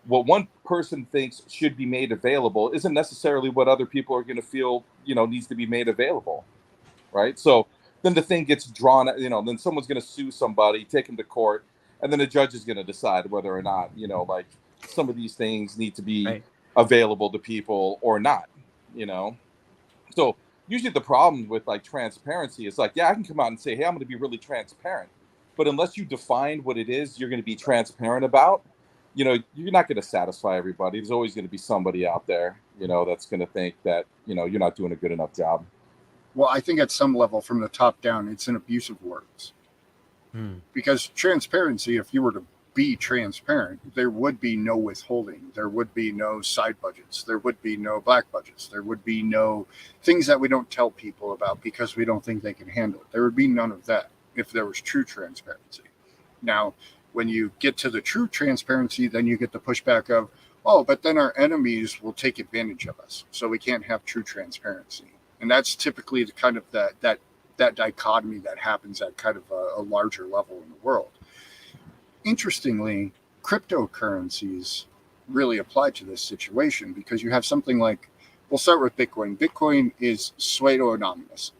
Speaker 3: what one person thinks should be made available isn't necessarily what other people are going to feel, needs to be made available. Right. So then the thing gets drawn, then someone's going to sue somebody, take them to court, and then the judge is going to decide whether or not, like some of these things need to be available to people or not, So usually the problem with like transparency is like, yeah, I can come out and say, hey, I'm going to be really transparent. But unless you define what it is you're going to be transparent about, you're not going to satisfy everybody. There's always going to be somebody out there, that's going to think that, you're not doing a good enough job.
Speaker 2: Well, I think at some level from the top down, it's an abuse of words. Because transparency, if you were to be transparent, there would be no withholding. There would be no side budgets. There would be no black budgets. There would be no things that we don't tell people about because we don't think they can handle it. There would be none of that if there was true transparency. Now, when you get to the true transparency, then you get the pushback of, oh, but then our enemies will take advantage of us. So we can't have true transparency. And that's typically the kind of that dichotomy that happens at kind of a larger level in the world. Interestingly, cryptocurrencies really apply to this because you have something like, we'll start with Bitcoin. Bitcoin is pseudo-anonymous.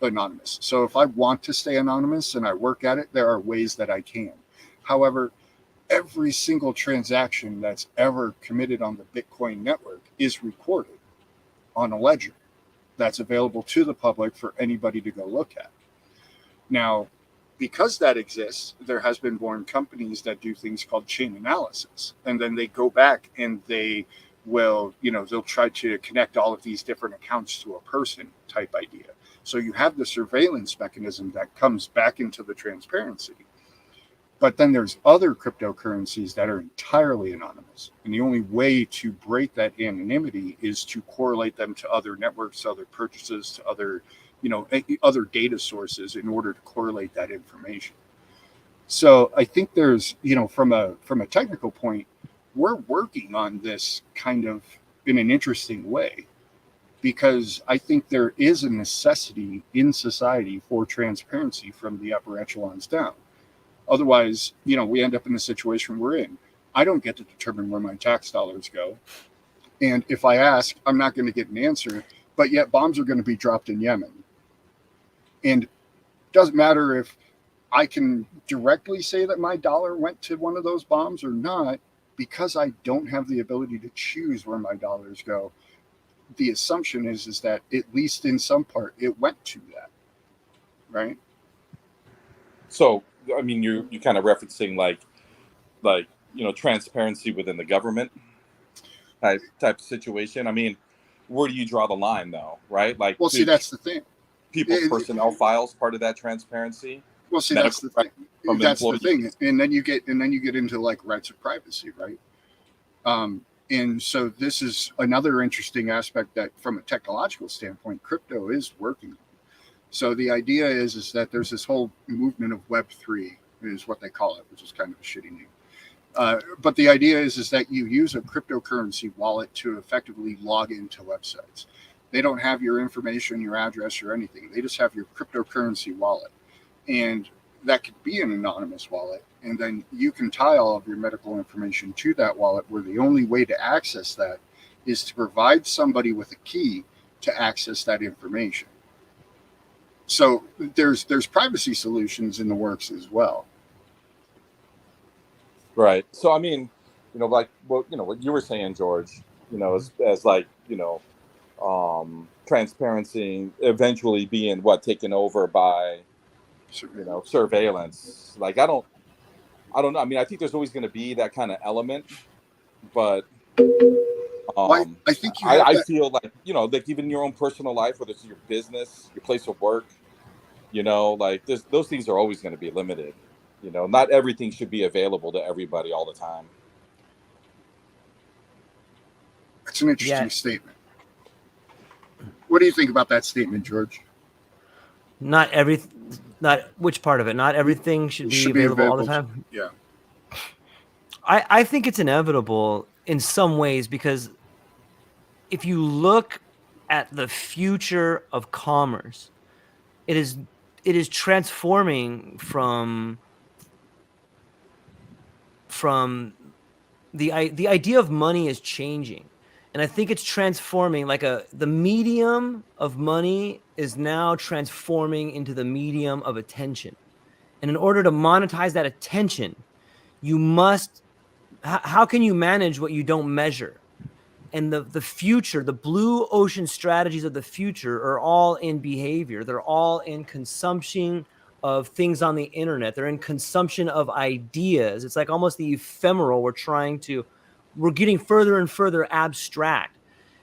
Speaker 2: So if I want to stay anonymous and I work at it, there are ways that I can. However, every single transaction that's ever committed on the Bitcoin network is recorded on a ledger that's available to the public for anybody to go look at. Now, because that exists, there has been born companies that do things called chain analysis. And then they go back and they will, they'll try to connect all of these different accounts to a person type idea. So you have the surveillance mechanism that comes back into the transparency. But then there's other cryptocurrencies that are entirely anonymous. And the only way to break that anonymity is to correlate them to other networks, other purchases, to other, other data sources in order to correlate that information. So I think there's, from a technical point, we're working on this kind of in an interesting way, because I think there is a necessity in society for transparency from the upper echelons down. Otherwise, we end up in the situation we're in. I don't get to determine where my tax dollars go. And if I ask, I'm not going to get an answer, but yet bombs are going to be dropped in Yemen. And it doesn't matter if I can directly say that my dollar went to one of those bombs or not, because I don't have the ability to choose where my dollars go. The assumption is that at least in some part, it went to that, right?
Speaker 3: So, I mean, you're kind of referencing like transparency within the government type of situation. I mean, where do you draw the line though, right? Like,
Speaker 2: well, see, that's the thing.
Speaker 3: People's personnel files, part of that transparency.
Speaker 2: Well, see, that's the thing. That's the thing, and then you get into like rights of privacy, right? And so this is another interesting aspect that, from a technological standpoint, crypto is working on. So the idea is that there's this whole movement of Web3, is what they call it, which is kind of a shitty name. But the idea is that you use a cryptocurrency wallet to effectively log into websites. They don't have your information, your address, or anything. They just have your cryptocurrency wallet. And that could be an anonymous wallet. And then you can tie all of your medical information to that wallet, where the only way to access that is to provide somebody with a key to access that information. So there's privacy solutions in the works as well.
Speaker 3: Right. So, I mean, like, well, what you were saying, George, as like, transparency eventually being taken over by, surveillance. Like, I don't know. I mean, I think there's always going to be that kind of element, but
Speaker 2: I think
Speaker 3: I feel like, like even your own personal life, whether it's your business, your place of work, like those things are always going to be limited. Not everything should be available to everybody all the time.
Speaker 2: That's an interesting statement. What do you think about that statement, George?
Speaker 1: Not which part of it? Not everything should be available all the time.
Speaker 2: Yeah.
Speaker 1: I think it's inevitable in some ways, because if you look at the future of commerce, it is transforming from the idea of money is changing. And I think it's transforming, like the medium of money is now transforming into the medium of attention. And in order to monetize that attention, you must, how can you manage what you don't measure? And the future, the blue ocean strategies of the future are all in behavior. They're all in consumption of things on the internet. They're in consumption of ideas. It's like almost the ephemeral. We're getting further and further abstract.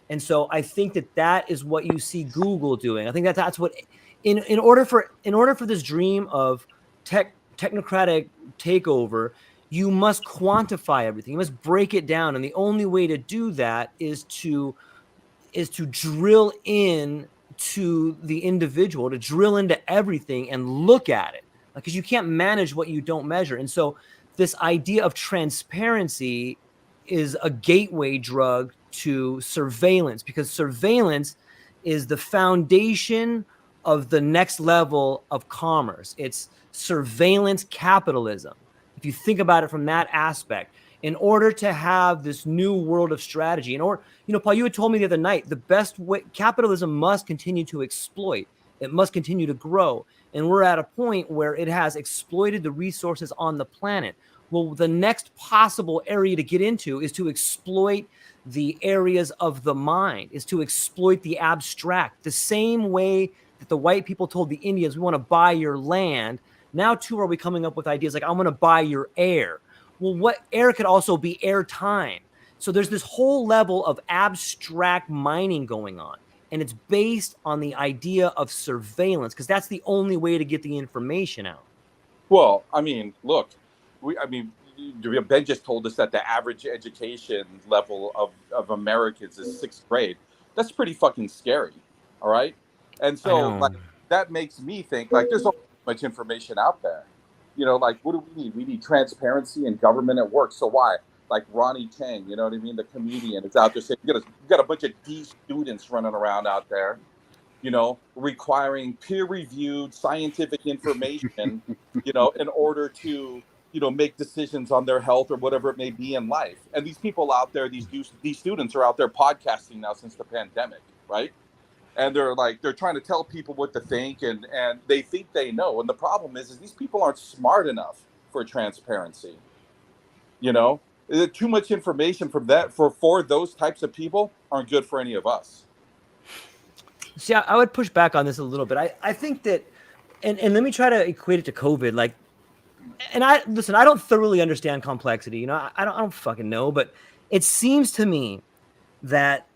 Speaker 1: And so I think that is what you see Google doing. I think that's what, in order for this dream of technocratic takeover, you must quantify everything. You must break it down. And the only way to do that is to drill in to the individual, to drill into everything and look at it. Because you can't manage what you don't measure. And so this idea of transparency is a gateway drug to surveillance, because surveillance is the foundation of the next level of commerce. It's surveillance capitalism. If you think about it from that aspect, in order to have this new world of strategy, Paul, you had told me the other night, the best way, capitalism must continue to exploit. It must continue to grow. And we're at a point where it has exploited the resources on the planet. Well, the next possible area to get into is to exploit the areas of the mind, is to exploit the abstract. The same way that the white people told the Indians, we want to buy your land. Now, too, are we coming up with ideas like, I'm going to buy your air. Well, what air could also be airtime. So there's this whole level of abstract mining going on. And it's based on the idea of surveillance, because that's the only way to get the information out.
Speaker 3: Well, I mean, look, I mean, Ben just told us that the average education level of Americans is 6th grade. That's pretty fucking scary. All right. And
Speaker 1: I
Speaker 3: so like
Speaker 1: know.
Speaker 3: that makes me think like there's so much information out there. Like what do we need? We need transparency and government at work. So why? Like Ronnie Chang, you know what I mean? The comedian is out there saying you got a bunch of D students running around out there, requiring peer-reviewed scientific information, in order to, make decisions on their health or whatever it may be in life. And these people out there, these students are out there podcasting now since the pandemic, right? And they're trying to tell people what to think, and they think they know. And the problem is these people aren't smart enough for transparency. Too much information from that for those types of people aren't good for any of us.
Speaker 1: See, I would push back on this a little bit. I think that, and let me try to equate it to COVID. Like, and I don't thoroughly understand complexity. I don't fucking know, but it seems to me that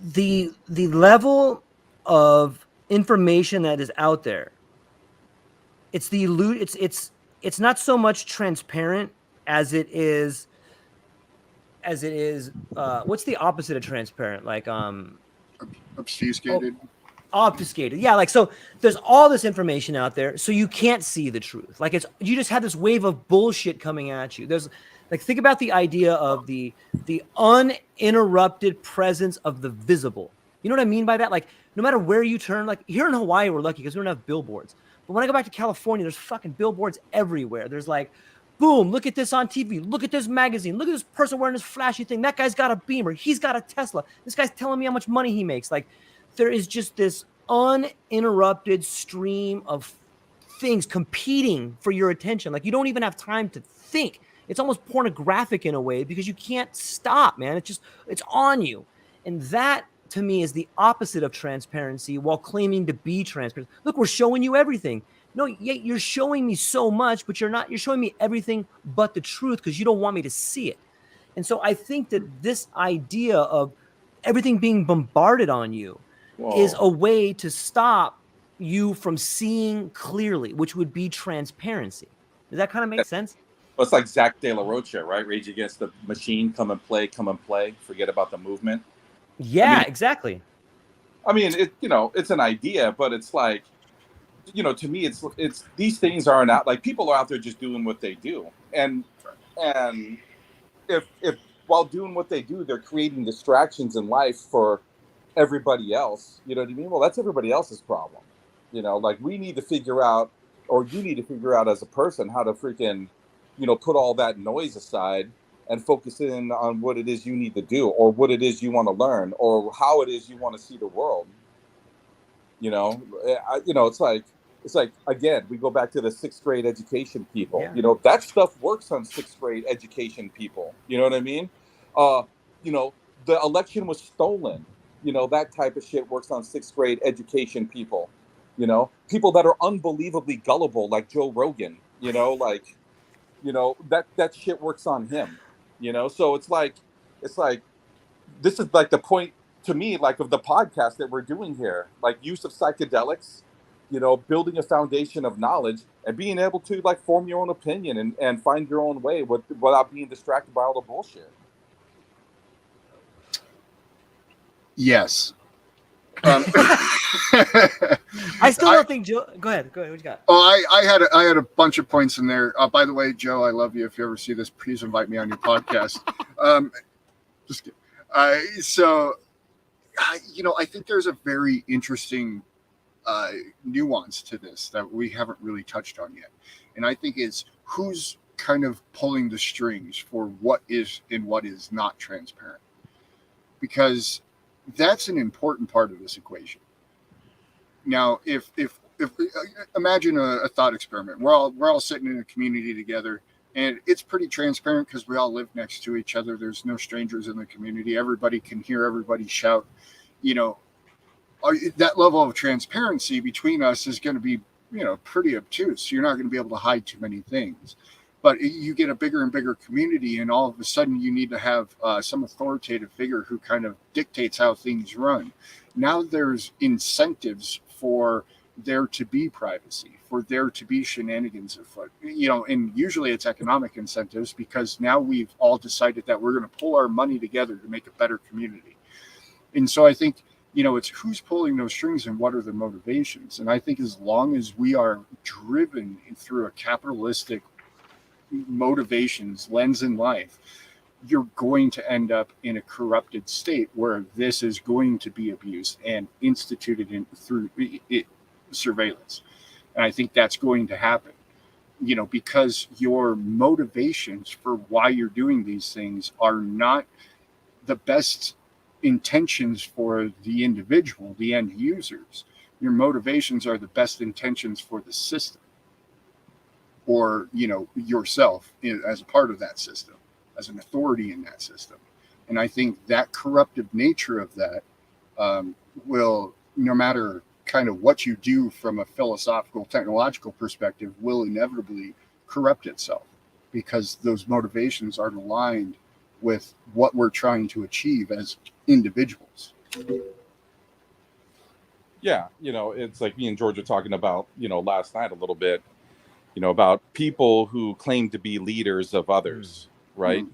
Speaker 1: the level of information that is out there, it's not so much transparent as it is what's the opposite of transparent? Like
Speaker 2: obfuscated.
Speaker 1: Obfuscated. Yeah, like, so there's all this information out there, so you can't see the truth. Like, you just have this wave of bullshit coming at you. There's like, think about the idea of the uninterrupted presence of the visible. You know what I mean by that? Like, no matter where you turn, like here in Hawaii, we're lucky because we don't have billboards. But when I go back to California, there's fucking billboards everywhere. There's like, boom, look at this on TV. Look at this magazine. Look at this person wearing this flashy thing. That guy's got a Beamer. He's got a Tesla. This guy's telling me how much money he makes. Like, there is just this uninterrupted stream of things competing for your attention. Like, you don't even have time to think. It's almost pornographic in a way because you can't stop, man. It's on you. And that, to me, is the opposite of transparency while claiming to be transparent. Look, we're showing you everything. No, you're showing me so much, but you're showing me everything but the truth because you don't want me to see it. And so I think that this idea of everything being bombarded on you is a way to stop you from seeing clearly, which would be transparency. Does that kind of make sense?
Speaker 3: Well, it's like Zach De La Rocha, right? Rage Against the Machine, come and play, forget about the movement.
Speaker 1: Yeah, exactly.
Speaker 3: I mean, it's an idea, but it's like, to me, it's these things aren't out, like, people are out there just doing what they do. And if while doing what they do, they're creating distractions in life for everybody else, you know what I mean? Well, that's everybody else's problem. Like, we need to figure out, or you need to figure out as a person how to freaking, put all that noise aside and focus in on what it is you need to do, or what it is you want to learn, or how it is you want to see the world. It's like, again, we go back to the 6th grade education people.
Speaker 1: Yeah.
Speaker 3: That stuff works on 6th grade education people. You know what I mean? The election was stolen. That type of shit works on 6th grade education people. People that are unbelievably gullible, like Joe Rogan. That shit works on him. So it's like this is like the point to me, like, of the podcast that we're doing here, like, use of psychedelics, building a foundation of knowledge and being able to, like, form your own opinion and find your own way without being distracted by all the bullshit.
Speaker 2: Yes.
Speaker 1: I still don't think Joe. Go ahead. What you got?
Speaker 2: Oh, I had a bunch of points in there. By the way, Joe, I love you. If you ever see this, please invite me on your podcast. Just kidding. I think there's a very interesting nuance to this that we haven't really touched on yet, and I think it's who's kind of pulling the strings for what is and what is not transparent, because that's an important part of this equation. Now, if imagine a thought experiment. We're all sitting in a community together, and it's pretty transparent because we all live next to each other. There's no strangers in the community. Everybody can hear everybody shout. That level of transparency between us is going to be, pretty obtuse. You're not going to be able to hide too many things. But you get a bigger and bigger community, and all of a sudden you need to have some authoritative figure who kind of dictates how things run. Now there's incentives for there to be privacy, for there to be shenanigans afoot. And usually it's economic incentives, because now we've all decided that we're going to pull our money together to make a better community. And so I think, it's who's pulling those strings and what are the motivations. And I think as long as we are driven through a capitalistic motivations lens in life, you're going to end up in a corrupted state where this is going to be abused and instituted through surveillance. And I think that's going to happen, because your motivations for why you're doing these things are not the best intentions for the individual, the end users. Your motivations are the best intentions for the system, or yourself as a part of that system, as an authority in that system. And I think that corruptive nature of that will, no matter kind of what you do from a philosophical, technological perspective, will inevitably corrupt itself, because those motivations aren't aligned with what we're trying to achieve as individuals.
Speaker 3: Yeah, it's like me and George were talking about, last night a little bit, about people who claim to be leaders of others, right?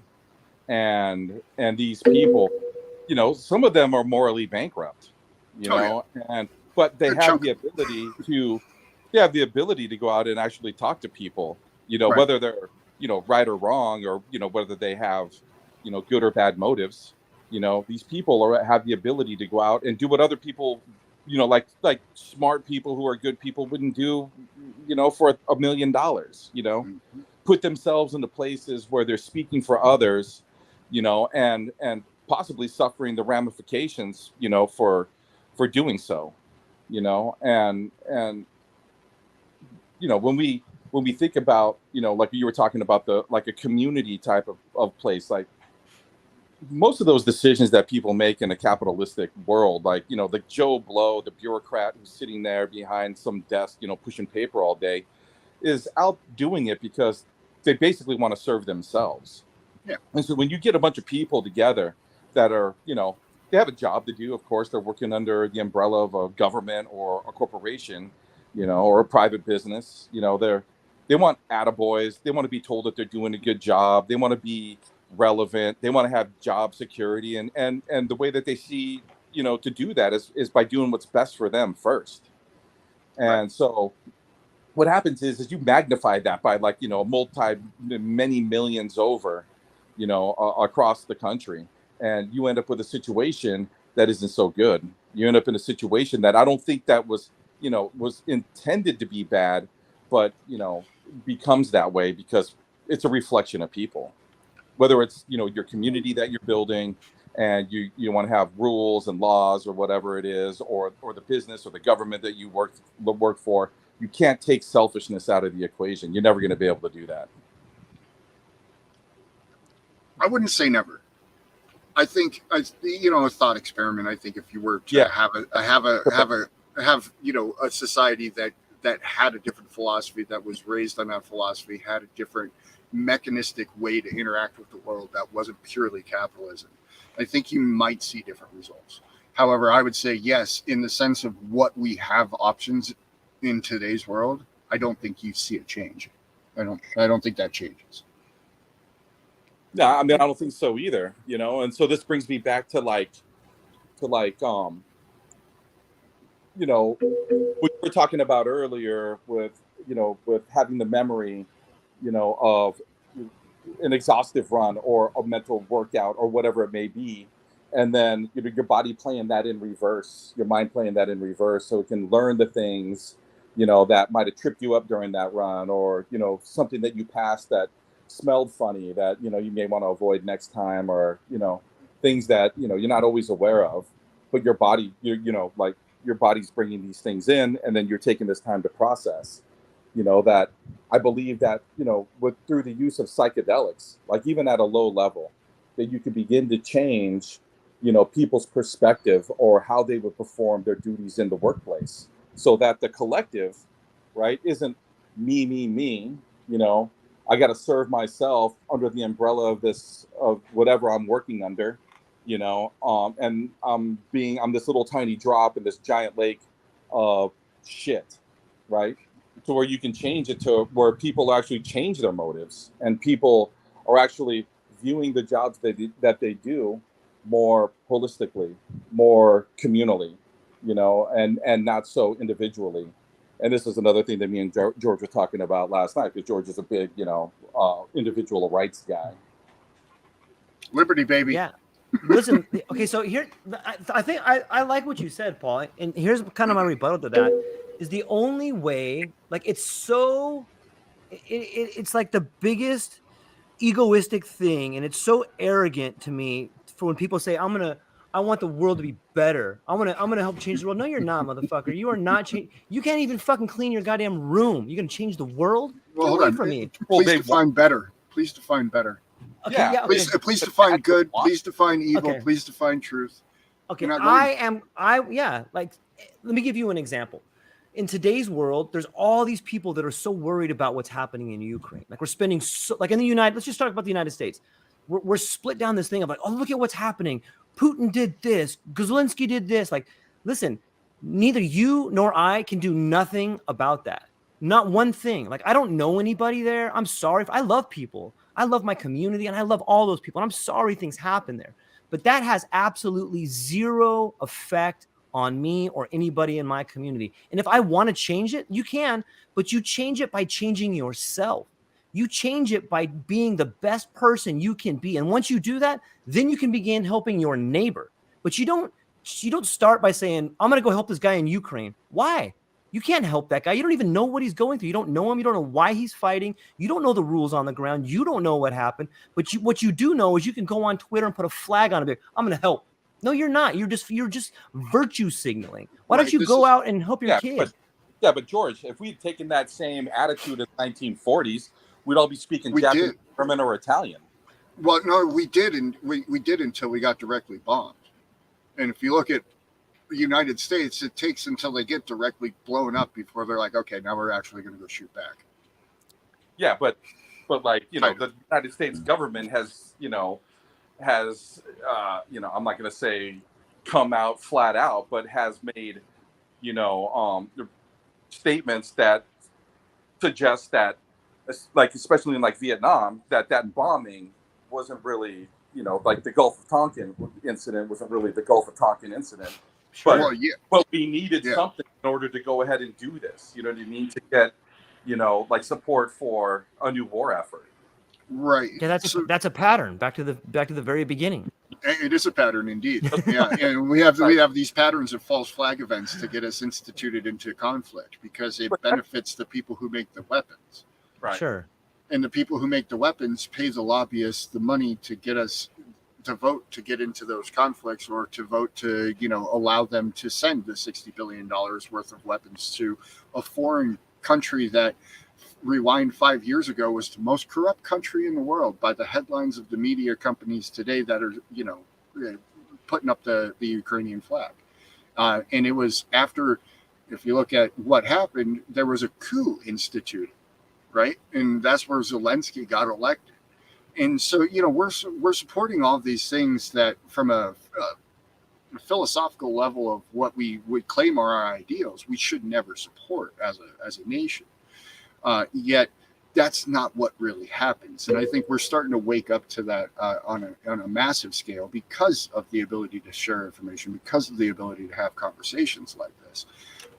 Speaker 3: And these people, some of them are morally bankrupt, but they have the ability to go out and actually talk to people,
Speaker 2: Right.
Speaker 3: whether they're, right or wrong, or, whether they have, good or bad motives. These people have the ability to go out and do what other people, like smart people who are good people wouldn't do, for $1 million, put themselves into places where they're speaking for others, and possibly suffering the ramifications, for doing so, and when we think about, like you were talking about like a community type of place, like most of those decisions that people make in a capitalistic world, like, the Joe Blow, the bureaucrat who's sitting there behind some desk, pushing paper all day, is out doing it because they basically want to serve themselves.
Speaker 2: Yeah.
Speaker 3: And so when you get a bunch of people together that are, they have a job to do, of course, they're working under the umbrella of a government or a corporation, or a private business, they want attaboys. They want to be told that they're doing a good job. They want to be relevant. They want to have job security. And the way that they see, to do that is by doing what's best for them first. And
Speaker 2: Right.
Speaker 3: So what happens is you magnify that by many millions over, across the country. And you end up with a situation that isn't so good. You end up in a situation that I don't think that was intended to be bad, but, becomes that way because it's a reflection of people, whether it's, your community that you're building and you want to have rules and laws or whatever it is, or the business or the government that you work for. You can't take selfishness out of the equation. You're never going to be able to do that.
Speaker 2: I wouldn't say never. I think, a thought experiment. I think if you were to
Speaker 3: Yeah.
Speaker 2: have a society that had a different philosophy, that was raised on that philosophy, had a different mechanistic way to interact with the world that wasn't purely capitalism, I think you might see different results. However, I would say yes, in the sense of what we have options in today's world, I don't think you see a change. I don't think that changes.
Speaker 3: No, I mean, I don't think so either, and so this brings me back to what we were talking about earlier with having the memory, of an exhaustive run or a mental workout or whatever it may be. And then your body playing that in reverse, your mind playing that in reverse, so it can learn the things, that might have tripped you up during that run, or, something that you passed that smelled funny that, you may want to avoid next time, or, things that, you're not always aware of, but your body, your body's bringing these things in, and then you're taking this time to process, that I believe that, through the use of psychedelics, like even at a low level, that you could begin to change, people's perspective or how they would perform their duties in the workplace, so that the collective, right, isn't me, I got to serve myself under the umbrella of whatever I'm working under, and I'm this little tiny drop in this giant lake of shit, right? To where you can change it to where people actually change their motives and people are actually viewing the jobs that they do more holistically, more communally, and not so individually. And this is another thing that me and George were talking about last night, because George is a big, individual rights guy.
Speaker 2: Liberty, baby.
Speaker 1: Yeah. Listen, okay, so here, I think I like what you said, Paul. And here's kind of my rebuttal to that is the only way, like, it's so, it's like the biggest egoistic thing. And it's so arrogant to me for when people say, I want the world to be better. I'm going to help change the world. No, you're not, motherfucker. You are not you can't even fucking clean your goddamn room. You're going to change the world?
Speaker 2: Well,
Speaker 1: Get
Speaker 2: hold
Speaker 1: away
Speaker 2: on.
Speaker 1: from me.
Speaker 2: Please define better. Please define better.
Speaker 1: Okay,
Speaker 3: Yeah.
Speaker 1: yeah, okay.
Speaker 2: Please define good. Please define evil.
Speaker 1: Okay.
Speaker 2: Please define truth.
Speaker 1: Okay,
Speaker 2: You're not going-
Speaker 1: like, let me give you an example. In today's world, there's all these people that are so worried about what's happening in Ukraine. Like, we're spending like in the let's just talk about the United States. We're split down this thing of like, oh, look at what's happening. Putin did this. Zelensky did this. Like, listen, neither you nor I can do nothing about that. Not one thing. Like, I don't know anybody there. I'm sorry. I love people. I love my community and I love all those people. And I'm sorry things happen there. But that has absolutely zero effect on me or anybody in my community. And if I want to change it, you can, but you change it by changing yourself. You change it by being the best person you can be. And once you do that, then you can begin helping your neighbor. But you don't start by saying, I'm going to go help this guy in Ukraine. Why? You can't help that guy. You don't even know what he's going through. You don't know him. You don't know why he's fighting. You don't know the rules on the ground. You don't know what happened. But what you do know is you can go on Twitter and put a flag on it. I'm going to help. No, you're not. You're just virtue signaling. Why don't you go out and help your kid?
Speaker 3: But George, if we'd taken that same attitude in the 1940s, we'd all be speaking Japanese, German, or Italian.
Speaker 2: Well, no, we did, and we did until we got directly bombed. And if you look at the United States, it takes until they get directly blown up before they're like, okay, now we're actually going to go shoot back.
Speaker 3: Yeah, but like, the United States government has, I'm not going to say come out flat out, but has made, statements that suggest that, like, especially in like Vietnam, that bombing wasn't really, like the Gulf of Tonkin incident wasn't really the Gulf of Tonkin incident. But, but we needed something in order to go ahead and do this. You know what I mean? To get, like support for a new war effort.
Speaker 2: Right.
Speaker 1: Yeah, that's a pattern. Back to the very beginning.
Speaker 2: It is a pattern indeed. Yeah, and we have these patterns of false flag events to get us instituted into conflict because it benefits the people who make the weapons.
Speaker 3: Right.
Speaker 1: Sure.
Speaker 2: And the people who make the weapons pay the lobbyists the money to get us to vote to get into those conflicts, or to vote to, allow them to send the $60 billion worth of weapons to a foreign country that, rewind 5 years ago, was the most corrupt country in the world by the headlines of the media companies today that are, putting up the Ukrainian flag. And it was after, if you look at what happened, there was a coup instituted, right? And that's where Zelensky got elected. And so, we're supporting all these things that from a philosophical level of what we would claim are our ideals, we should never support as a nation. Yet that's not what really happens. And I think we're starting to wake up to that on a massive scale because of the ability to share information, because of the ability to have conversations like this.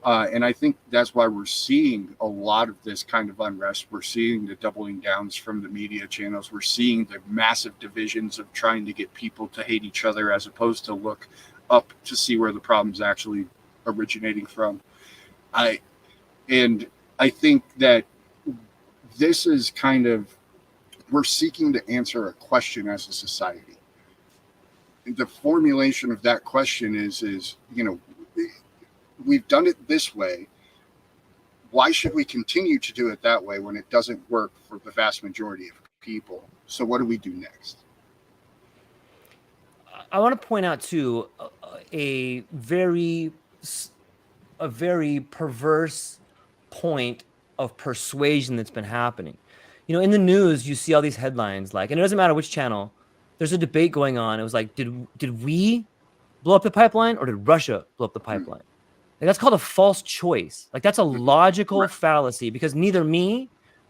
Speaker 2: And I think that's why we're seeing a lot of this kind of unrest. We're seeing the doubling downs from the media channels. We're seeing the massive divisions of trying to get people to hate each other as opposed to look up to see where the problem's actually originating from. I think that this is kind of, we're seeking to answer a question as a society. The formulation of that question is, we've done it this way. Why should we continue to do it that way when it doesn't work for the vast majority of people? So what do we do next?
Speaker 1: I want to point out too a very perverse point of persuasion that's been happening. In the news, you see all these headlines like, and it doesn't matter which channel, there's a debate going on. It was like, did we blow up the pipeline or did Russia blow up the pipeline? Like, that's called a false choice. Like, that's a logical fallacy, because neither me,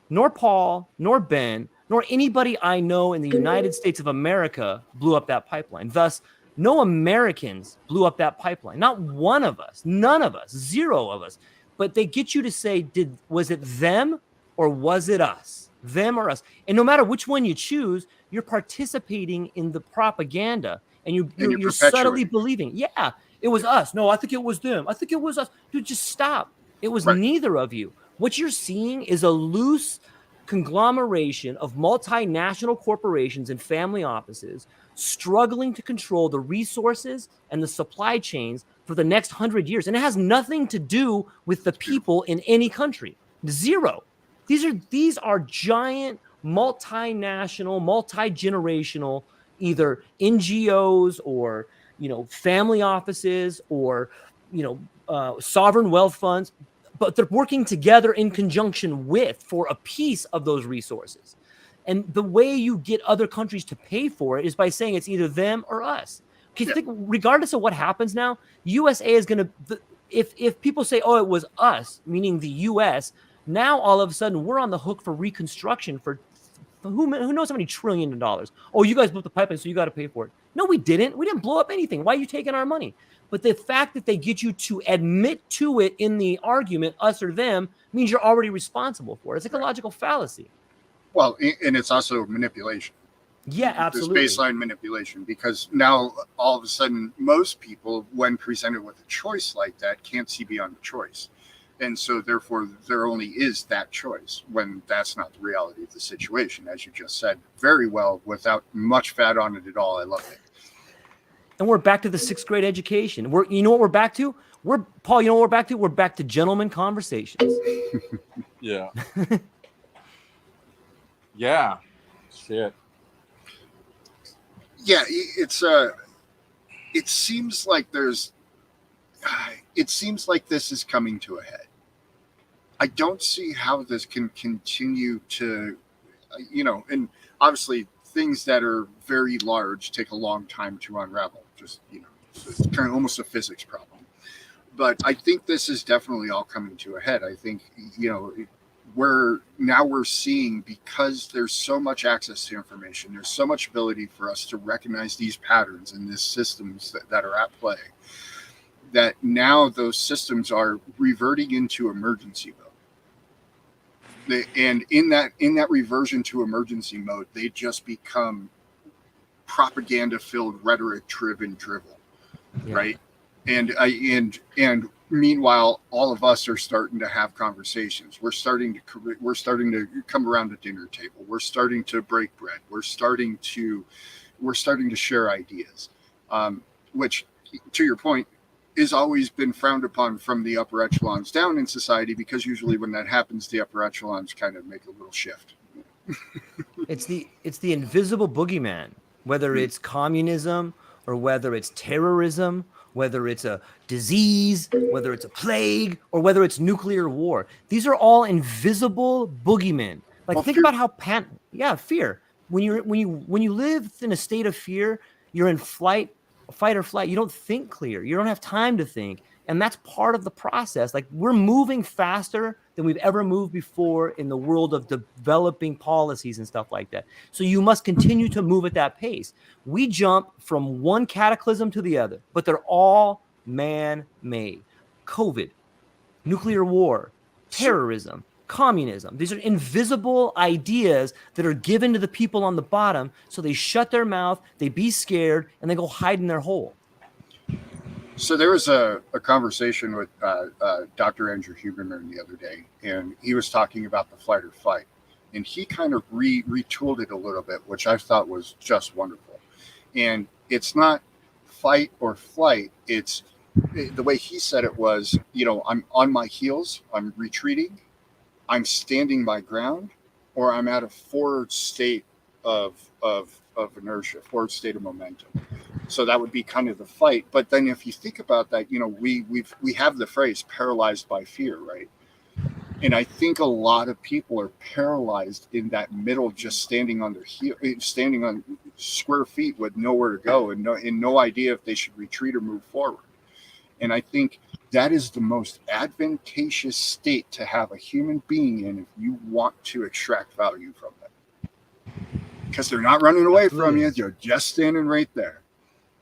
Speaker 1: nor Paul, nor Ben, nor anybody I know in the United States of America blew up that pipeline. Thus, no Americans blew up that pipeline. Not one of us, none of us, zero of us. But they get you to say, was it them or was it us? Them or us? And no matter which one you choose, you're participating in the propaganda, and you're subtly believing, yeah, it was us. No, I think it was them. I think it was us. Dude, just stop. It was neither of you. What you're seeing is a loose conglomeration of multinational corporations and family offices struggling to control the resources and the supply chains for the next 100 years. And it has nothing to do with the people in any country. Zero. These are giant multinational, multi-generational, either NGOs or, family offices or, sovereign wealth funds, but they're working together in conjunction for a piece of those resources. And the way you get other countries to pay for it is by saying it's either them or us. Because regardless of what happens now, USA is going to, if people say, oh, it was us, meaning the US, now all of a sudden we're on the hook for reconstruction for who knows how many trillions of dollars. Oh, you guys blew up the pipeline, so you got to pay for it. No, we didn't. We didn't blow up anything. Why are you taking our money? But the fact that they get you to admit to it in the argument, us or them, means you're already responsible for it. It's like a logical fallacy.
Speaker 2: Well, and it's also manipulation.
Speaker 1: Yeah, absolutely.
Speaker 2: It's baseline manipulation, because now all of a sudden, most people, when presented with a choice like that, can't see beyond the choice. And so therefore, there only is that choice, when that's not the reality of the situation, as you just said very well, without much fat on it at all. I love it.
Speaker 1: And we're back to the 6th grade education. You know what we're back to? Paul, you know what we're back to? We're back to gentleman conversations.
Speaker 3: Yeah. Yeah. Shit.
Speaker 2: Yeah, it seems like this is coming to a head. I don't see how this can continue to, and obviously things that are very large take a long time to unravel. Just, it's kind of almost a physics problem. But I think this is definitely all coming to a head. I think, we're seeing, because there's so much access to information, there's so much ability for us to recognize these patterns and these systems that are at play, that now those systems are reverting into emergency mode. And in that reversion to emergency mode, they just become propaganda-filled, rhetoric-driven drivel, right? And meanwhile, all of us are starting to have conversations. We're starting to come around a dinner table. We're starting to break bread. We're starting to share ideas, which, to your point, is always been frowned upon from the upper echelons down in society, because usually when that happens, the upper echelons kind of make a little shift.
Speaker 1: It's the invisible boogeyman, whether it's communism or whether it's terrorism, whether it's a disease, whether it's a plague, or whether it's nuclear war. These are all invisible boogeymen. Like, think about how fear. When you live in a state of fear, you're in fight or flight. You don't think clear. You don't have time to think. And that's part of the process. Like, we're moving faster than we've ever moved before in the world of developing policies and stuff like that. So you must continue to move at that pace. We jump from one cataclysm to the other, but they're all man-made. COVID, nuclear war, terrorism, communism. These are invisible ideas that are given to the people on the bottom, so they shut their mouth, they be scared, and they go hide in their hole.
Speaker 2: So there was a conversation with Dr. Andrew Huberman the other day, and he was talking about the flight or fight. And he kind of retooled it a little bit, which I thought was just wonderful. And it's not fight or flight. It's the way he said it was, I'm on my heels, I'm retreating, I'm standing my ground, or I'm at a forward state of inertia, forward state of momentum. So that would be kind of the fight. But then if you think about that, we have the phrase paralyzed by fear, right? And I think a lot of people are paralyzed in that middle, just standing on their heel, standing on square feet with nowhere to go and no idea if they should retreat or move forward. And I think that is the most advantageous state to have a human being in if you want to extract value from them. Because they're not running away from you. They're just standing right there.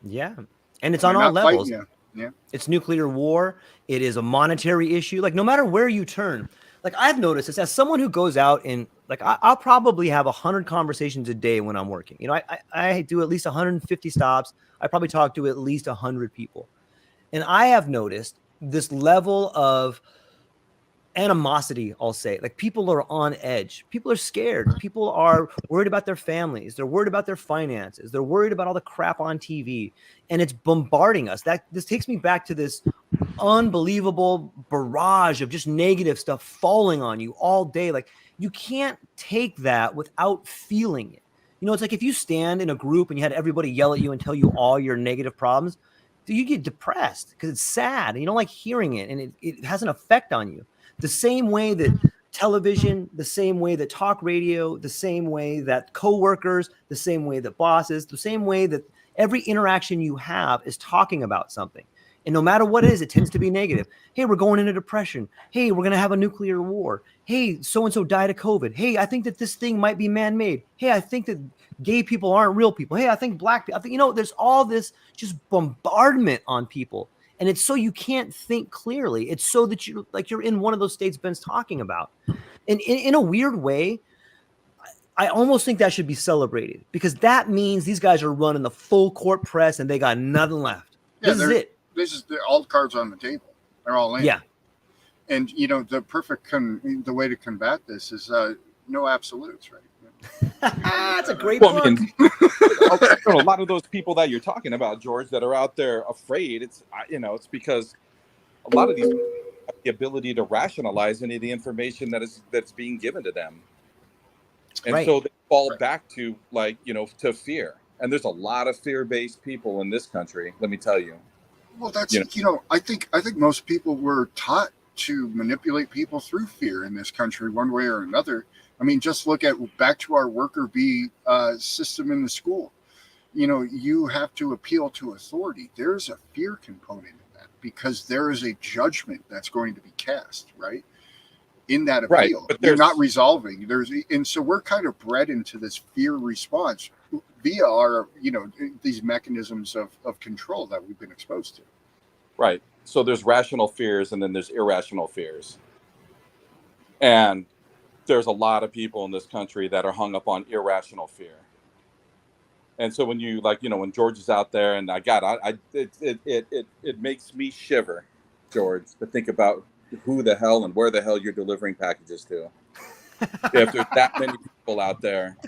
Speaker 1: Yeah. And it's on all levels.
Speaker 2: Yeah.
Speaker 1: It's nuclear war. It is a monetary issue. Like, no matter where you turn, like, I've noticed this as someone who goes out and, like, I'll probably have 100 conversations a day when I'm working. You know, I do at least 150 stops. I probably talk to at least 100 people. And I have noticed this level of animosity, I'll say. Like, people are on edge. People are scared. People are worried about their families. They're worried about their finances. They're worried about all the crap on TV. And it's bombarding us. This takes me back to this unbelievable barrage of just negative stuff falling on you all day. Like, you can't take that without feeling it. You know, it's like if you stand in a group and you had everybody yell at you and tell you all your negative problems, you get depressed because it's sad and you don't like hearing it, and it has an effect on you. The same way that television, the same way that talk radio, the same way that coworkers, the same way that bosses, the same way that every interaction you have is talking about something. And no matter what it is, it tends to be negative. Hey, we're going into depression. Hey, we're going to have a nuclear war. Hey, so-and-so died of COVID. Hey, I think that this thing might be man-made. Hey, I think that gay people aren't real people. Hey, I think black people, you know, there's all this just bombardment on people. And it's so you can't think clearly. It's so that you're in one of those states Ben's talking about. And in a weird way, I almost think that should be celebrated, because that means these guys are running the full court press and they got nothing left.
Speaker 2: Yeah,
Speaker 1: this is it.
Speaker 2: All the cards on the table. They're all in.
Speaker 1: Yeah.
Speaker 2: And, you know, the way to combat this is no absolutes, right?
Speaker 1: That's a great
Speaker 3: Well,
Speaker 1: book.
Speaker 3: I mean, a lot of those people that you're talking about, George, that are out there afraid, it's because a lot of these have the ability to rationalize any of the information that's being given to them. And so they fall back to, like, you know, to fear. And there's a lot of fear-based people in this country, let me tell you.
Speaker 2: Well, that's, I think most people were taught to manipulate people through fear in this country, one way or another. I mean, just look back to our worker bee system in the school. You know, you have to appeal to authority. There's a fear component in that, because there is a judgment that's going to be cast, right? In that appeal,
Speaker 3: right, but
Speaker 2: you're not resolving. And so we're kind of bred into this fear response via our, these mechanisms of control that we've been exposed to.
Speaker 3: Right. So there's rational fears and then there's irrational fears. And there's a lot of people in this country that are hung up on irrational fear. And so when you, like, when George is out there, and it makes me shiver, George, to think about who the hell and where the hell you're delivering packages to. If there's that many people out there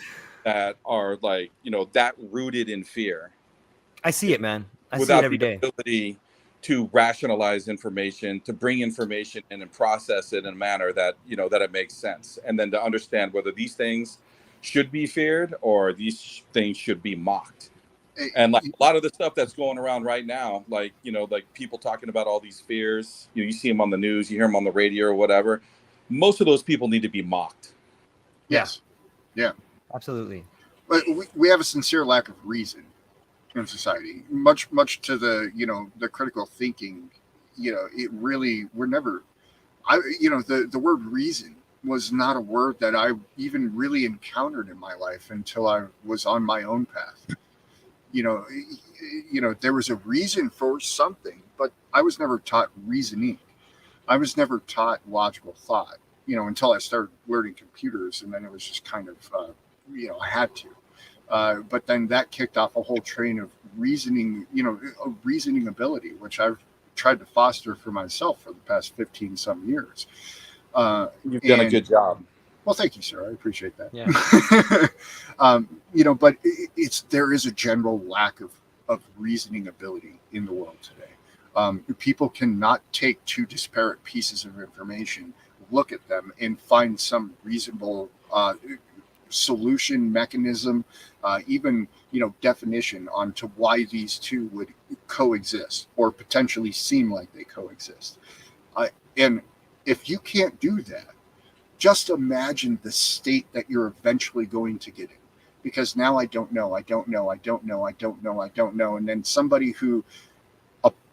Speaker 3: that are, like, that rooted in fear.
Speaker 1: I see it, man. I
Speaker 3: without
Speaker 1: see it every day.
Speaker 3: Ability to rationalize information, to bring information in and process it in a manner that, that it makes sense. And then to understand whether these things should be feared or these things should be mocked. And, like, a lot of the stuff that's going around right now, like, like people talking about all these fears, you see them on the news, you hear them on the radio or whatever. Most of those people need to be mocked.
Speaker 2: Yes. Yeah.
Speaker 1: Absolutely.
Speaker 2: But we have a sincere lack of reason in society, much to the, the critical thinking, it really, the word reason was not a word that I even really encountered in my life until I was on my own path. There was a reason for something, but I was never taught reasoning. I was never taught logical thought, until I started learning computers, and then it was just kind of, I had to. But then that kicked off a whole train of reasoning, a reasoning ability, which I've tried to foster for myself for the past 15 some years.
Speaker 3: You've done a good job.
Speaker 2: Well, thank you, sir. I appreciate that.
Speaker 1: Yeah.
Speaker 2: But there is a general lack of reasoning ability in the world today. People cannot take two disparate pieces of information, look at them, and find some reasonable solution mechanism, even definition onto why these two would coexist or potentially seem like they coexist. And if you can't do that, just imagine the state that you're eventually going to get in. Because now I don't know. And then somebody who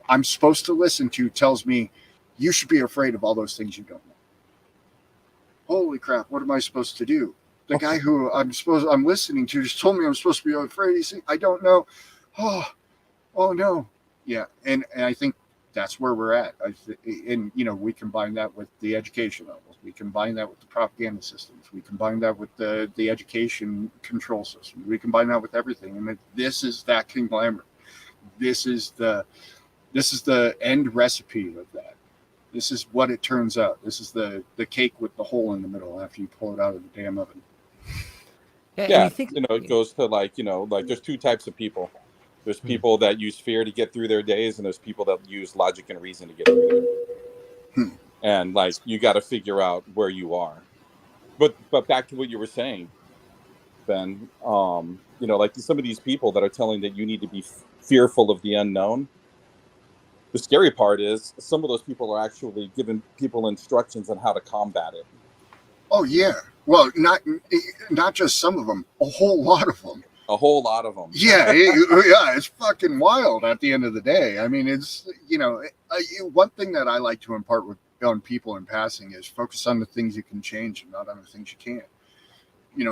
Speaker 2: I'm supposed to listen to tells me, You should be afraid of all those things you don't know. Holy crap, what am I supposed to do? The guy who I'm listening to just told me I'm supposed to be afraid. He's saying, I don't know. Oh no. Yeah. And I think that's where we're at. And, we combine that with the education levels. We combine that with the propaganda systems. We combine that with the education control system. We combine that with everything. And this is that conglomerate. This is the end recipe of that. This is what it turns out. This is the cake with the hole in the middle after you pull it out of the damn oven.
Speaker 3: Yeah, it goes to like there's two types of people. There's people that use fear to get through their days, and there's people that use logic and reason to get through it. And like, you got to figure out where you are. But back to what you were saying, Ben, like some of these people that are telling that you need to be fearful of the unknown. The scary part is some of those people are actually giving people instructions on how to combat it.
Speaker 2: Oh yeah. Well, not just some of them, a whole lot of them.
Speaker 3: A whole lot of them.
Speaker 2: Yeah, it's fucking wild at the end of the day. I mean, it's, one thing that I like to impart on people in passing is focus on the things you can change and not on the things you can't.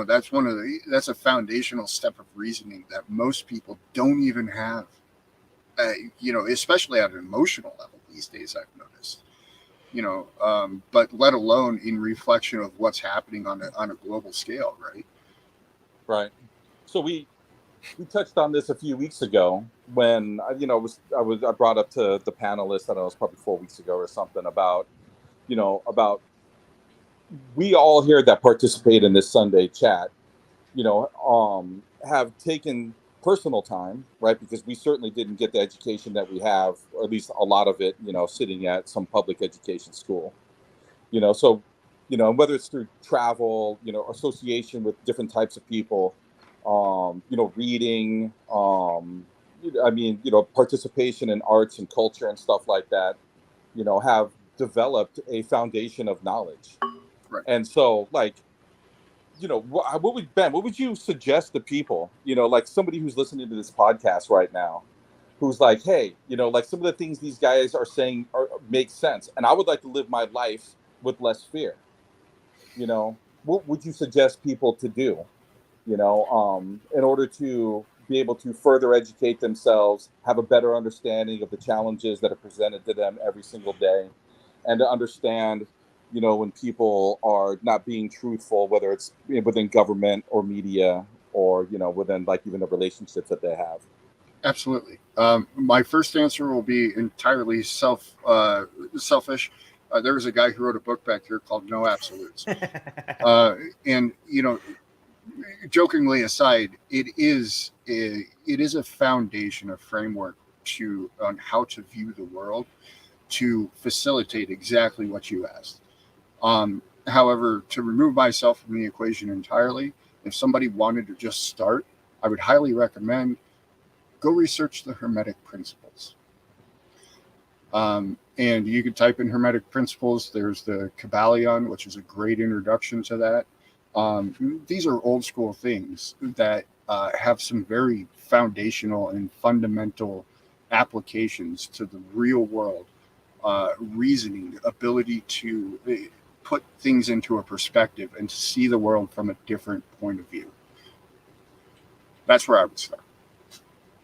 Speaker 2: That's a foundational step of reasoning that most people don't even have, especially at an emotional level these days, I've noticed. But let alone in reflection of what's happening on a global scale, right?
Speaker 3: Right. So we touched on this a few weeks ago when I brought up to the panelists, I don't know, it was probably 4 weeks ago or something, about we all here that participate in this Sunday chat, have taken personal time, right? Because we certainly didn't get the education that we have, or at least a lot of it, sitting at some public education school, so, whether it's through travel, association with different types of people, reading, participation in arts and culture and stuff like that, have developed a foundation of knowledge.
Speaker 2: Right.
Speaker 3: And so, like, what would you suggest to people, like somebody who's listening to this podcast right now, who's like, hey, like some of the things these guys are saying make sense, and I would like to live my life with less fear. What would you suggest people to do, in order to be able to further educate themselves, have a better understanding of the challenges that are presented to them every single day, and to understand, when people are not being truthful, whether it's within government or media or, within like even the relationships that they have?
Speaker 2: Absolutely. My first answer will be entirely selfish. There was a guy who wrote a book back here called No Absolutes. And, jokingly aside, it is a foundation, a framework on how to view the world to facilitate exactly what you asked. However, to remove myself from the equation entirely, if somebody wanted to just start, I would highly recommend go research the Hermetic principles. And you could type in Hermetic principles. There's the Kabbalion, which is a great introduction to that. These are old school things that have some very foundational and fundamental applications to the real world, reasoning, ability to put things into a perspective and to see the world from a different point of view. That's where I would start.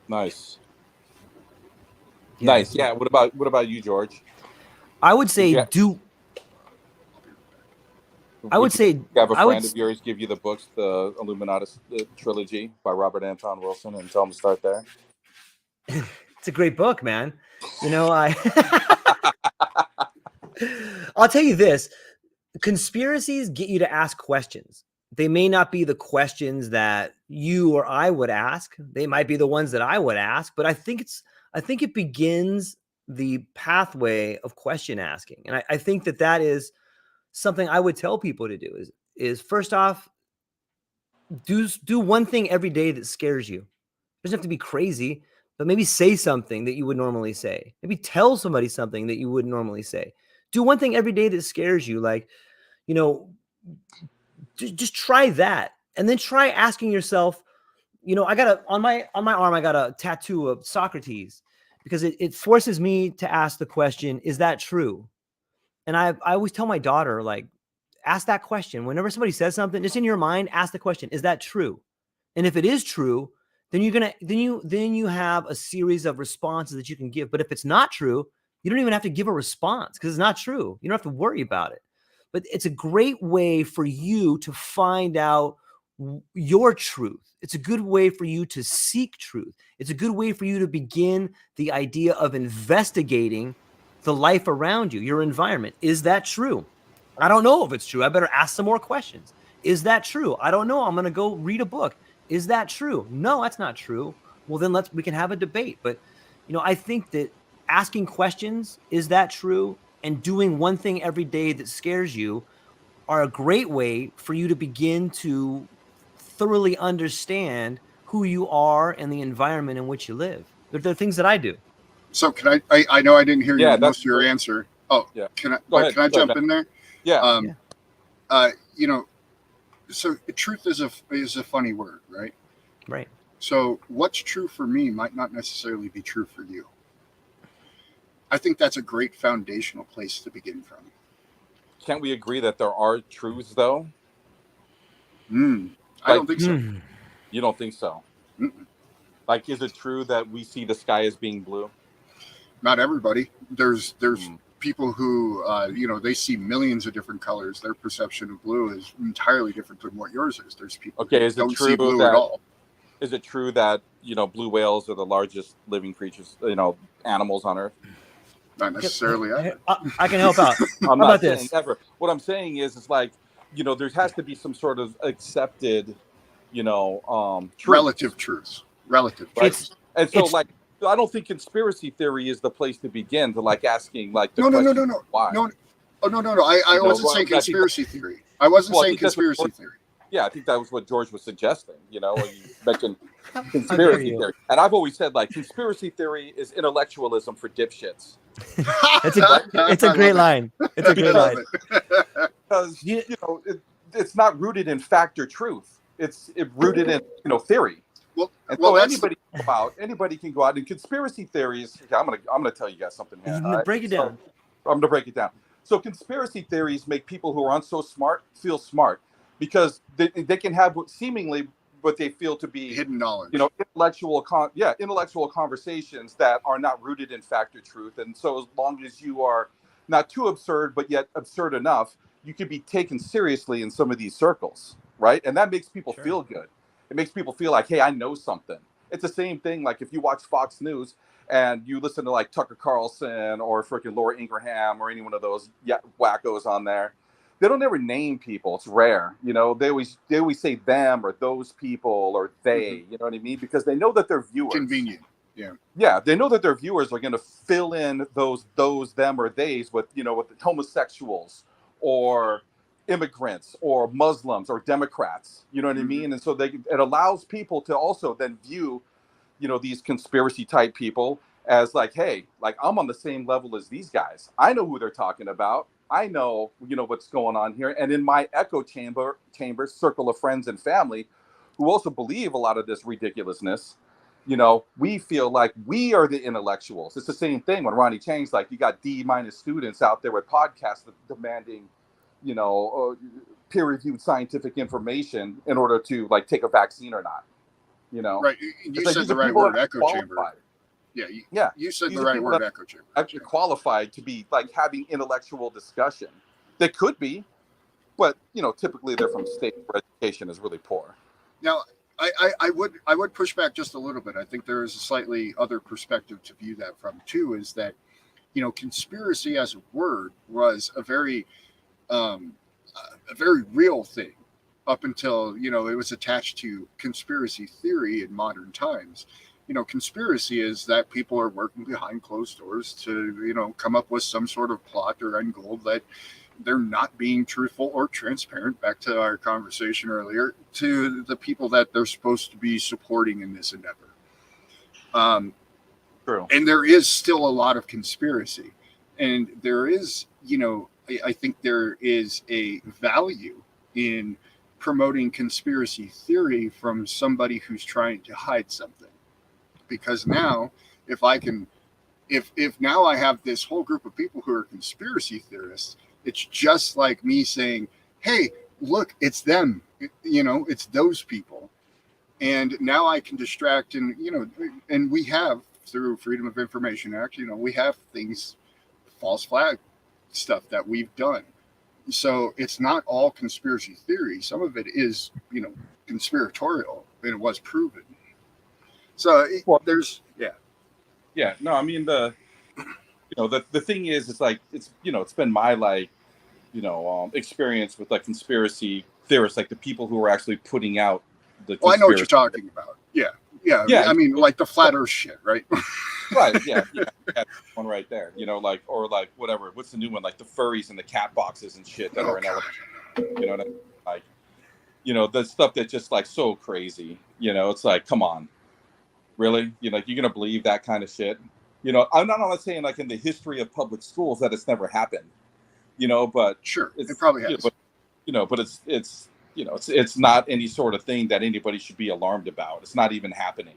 Speaker 3: Nice. Yeah. Nice. Yeah. What about you, George?
Speaker 1: I would say
Speaker 3: you have a friend of yours give you the books, the Illuminati trilogy by Robert Anton Wilson, and tell him to start there?
Speaker 1: It's a great book, man. I'll tell you this. Conspiracies get you to ask questions. They may not be the questions that you or I would ask. They might be the ones that I would ask, but I think it begins the pathway of question asking. And I think that is something I would tell people to do is first off, do one thing every day that scares you. It doesn't have to be crazy, but maybe say something that you would normally say. Maybe tell somebody something that you wouldn't normally say. Do one thing every day that scares you. Like, just try that. And then try asking yourself, I got on my arm, I got a tattoo of Socrates because it forces me to ask the question, is that true? And I always tell my daughter, like, ask that question. Whenever somebody says something, just in your mind, ask the question, is that true? And if it is true, then you have a series of responses that you can give. But if it's not true, you don't even have to give a response because it's not true. You don't have to worry about it. But it's a great way for you to find out your truth. It's a good way for you to seek truth. It's a good way for you to begin the idea of investigating the life around you, your environment. Is that true? I don't know if it's true. I better ask some more questions. Is that true? I don't know. I'm going to go read a book. Is that true? No, that's not true. Well, then we can have a debate. But, I think that asking questions, is that true? And doing one thing every day that scares you are a great way for you to begin to thoroughly understand who you are and the environment in which you live. They're things that I do.
Speaker 2: So can I know I didn't hear most of your
Speaker 3: great.
Speaker 2: answer. Oh,
Speaker 3: yeah.
Speaker 2: Can I?
Speaker 3: Go ahead.
Speaker 2: Can I jump in there?
Speaker 3: Yeah.
Speaker 2: So truth is a funny word, right?
Speaker 1: Right.
Speaker 2: So what's true for me might not necessarily be true for you. I think that's a great foundational place to begin from.
Speaker 3: Can't we agree that there are truths, though?
Speaker 2: I don't think so.
Speaker 3: You don't think so?
Speaker 2: Mm-mm.
Speaker 3: Like, is it true that we see the sky as being blue?
Speaker 2: Not everybody. There's people who, they see millions of different colors. Their perception of blue is entirely different than what yours is. There's people who don't see blue at all.
Speaker 3: Is it true that, blue whales are the largest living creatures, animals on Earth?
Speaker 2: Not necessarily.
Speaker 1: I can help out.
Speaker 3: How about this? Ever. What I'm saying is like, there has to be some sort of accepted, truth.
Speaker 2: Relative truths. Relative.
Speaker 3: Right? And so, like, I don't think conspiracy theory is the place to begin to like asking like the
Speaker 2: question.
Speaker 3: Why?
Speaker 2: No. I wasn't saying conspiracy theory. I wasn't saying conspiracy theory.
Speaker 3: Yeah, I think that was what George was suggesting. When you mentioned conspiracy theory, and I've always said like conspiracy theory is intellectualism for dipshits.
Speaker 1: It's a great line. It's a great line.
Speaker 3: Because it's not rooted in fact or truth. It's rooted in theory. Anybody can go out and conspiracy theories. Okay, I'm gonna tell you guys something here.
Speaker 1: Break it down.
Speaker 3: I'm gonna break it down. So conspiracy theories make people who aren't so smart feel smart because they can have what they feel to be
Speaker 2: hidden knowledge.
Speaker 3: Intellectual conversations that are not rooted in fact or truth. And so as long as you are not too absurd, but yet absurd enough, you can be taken seriously in some of these circles, right? And that makes people feel good. It makes people feel like, hey, I know something. It's the same thing. Like if you watch Fox News and you listen to like Tucker Carlson or freaking Laura Ingraham or any one of those wackos on there, they don't ever name people. It's rare. They always say them or those people or they, you know what I mean? Because they know that their viewers.
Speaker 2: Convenient. Yeah.
Speaker 3: Yeah. They know that their viewers are going to fill in those, them or theys with, with the homosexuals or immigrants or Muslims or Democrats, you know what I mean? And so it allows people to also then view, these conspiracy type people as like, hey, like I'm on the same level as these guys. I know who they're talking about. I know, what's going on here. And in my echo chamber, circle of friends and family who also believe a lot of this ridiculousness, we feel like we are the intellectuals. It's the same thing when Ronnie Chang's like, you got D- students out there with podcasts demanding, peer-reviewed scientific information in order to like take a vaccine or not, Right.
Speaker 2: You said the right word, echo chamber. Yeah. You said the right word, echo chamber.
Speaker 3: Actually qualified to be like having intellectual discussion. They could be, but typically they're from states where education is really poor.
Speaker 2: Now, I would push back just a little bit. I think there is a slightly other perspective to view that from too. Is that conspiracy as a word was a very real thing up until it was attached to conspiracy theory in modern times. Conspiracy is that people are working behind closed doors to, come up with some sort of plot or end goal that they're not being truthful or transparent, back to our conversation earlier, to the people that they're supposed to be supporting in this endeavor.
Speaker 3: True.
Speaker 2: And there is still a lot of conspiracy. And there is, I think there is a value in promoting conspiracy theory from somebody who's trying to hide something. Because now, if I can if now I have this whole group of people who are conspiracy theorists, it's just like me saying, hey, look, it's them, it's those people. And now I can distract, and and we have, through Freedom of Information Act, we have things, false flag stuff that we've done. So it's not all conspiracy theory. Some of it is, conspiratorial, and it was proven. So there's,
Speaker 3: yeah. No, I mean the thing is, it's like it's been my experience with conspiracy theorists, like the people who are actually putting out the.
Speaker 2: Well, I know what you're talking about. Yeah. I mean, like the flat Earth shit, right?
Speaker 3: Right. Yeah. One right there. Or whatever. What's the new one? Like the furries and the cat boxes and shit that are in LA. You know what I mean? Like, the stuff that's just so crazy. It's like, come on, really? You're gonna believe that kind of shit? I'm not saying in the history of public schools that it's never happened. But
Speaker 2: sure, it probably has.
Speaker 3: But it's not any sort of thing that anybody should be alarmed about. It's not even happening.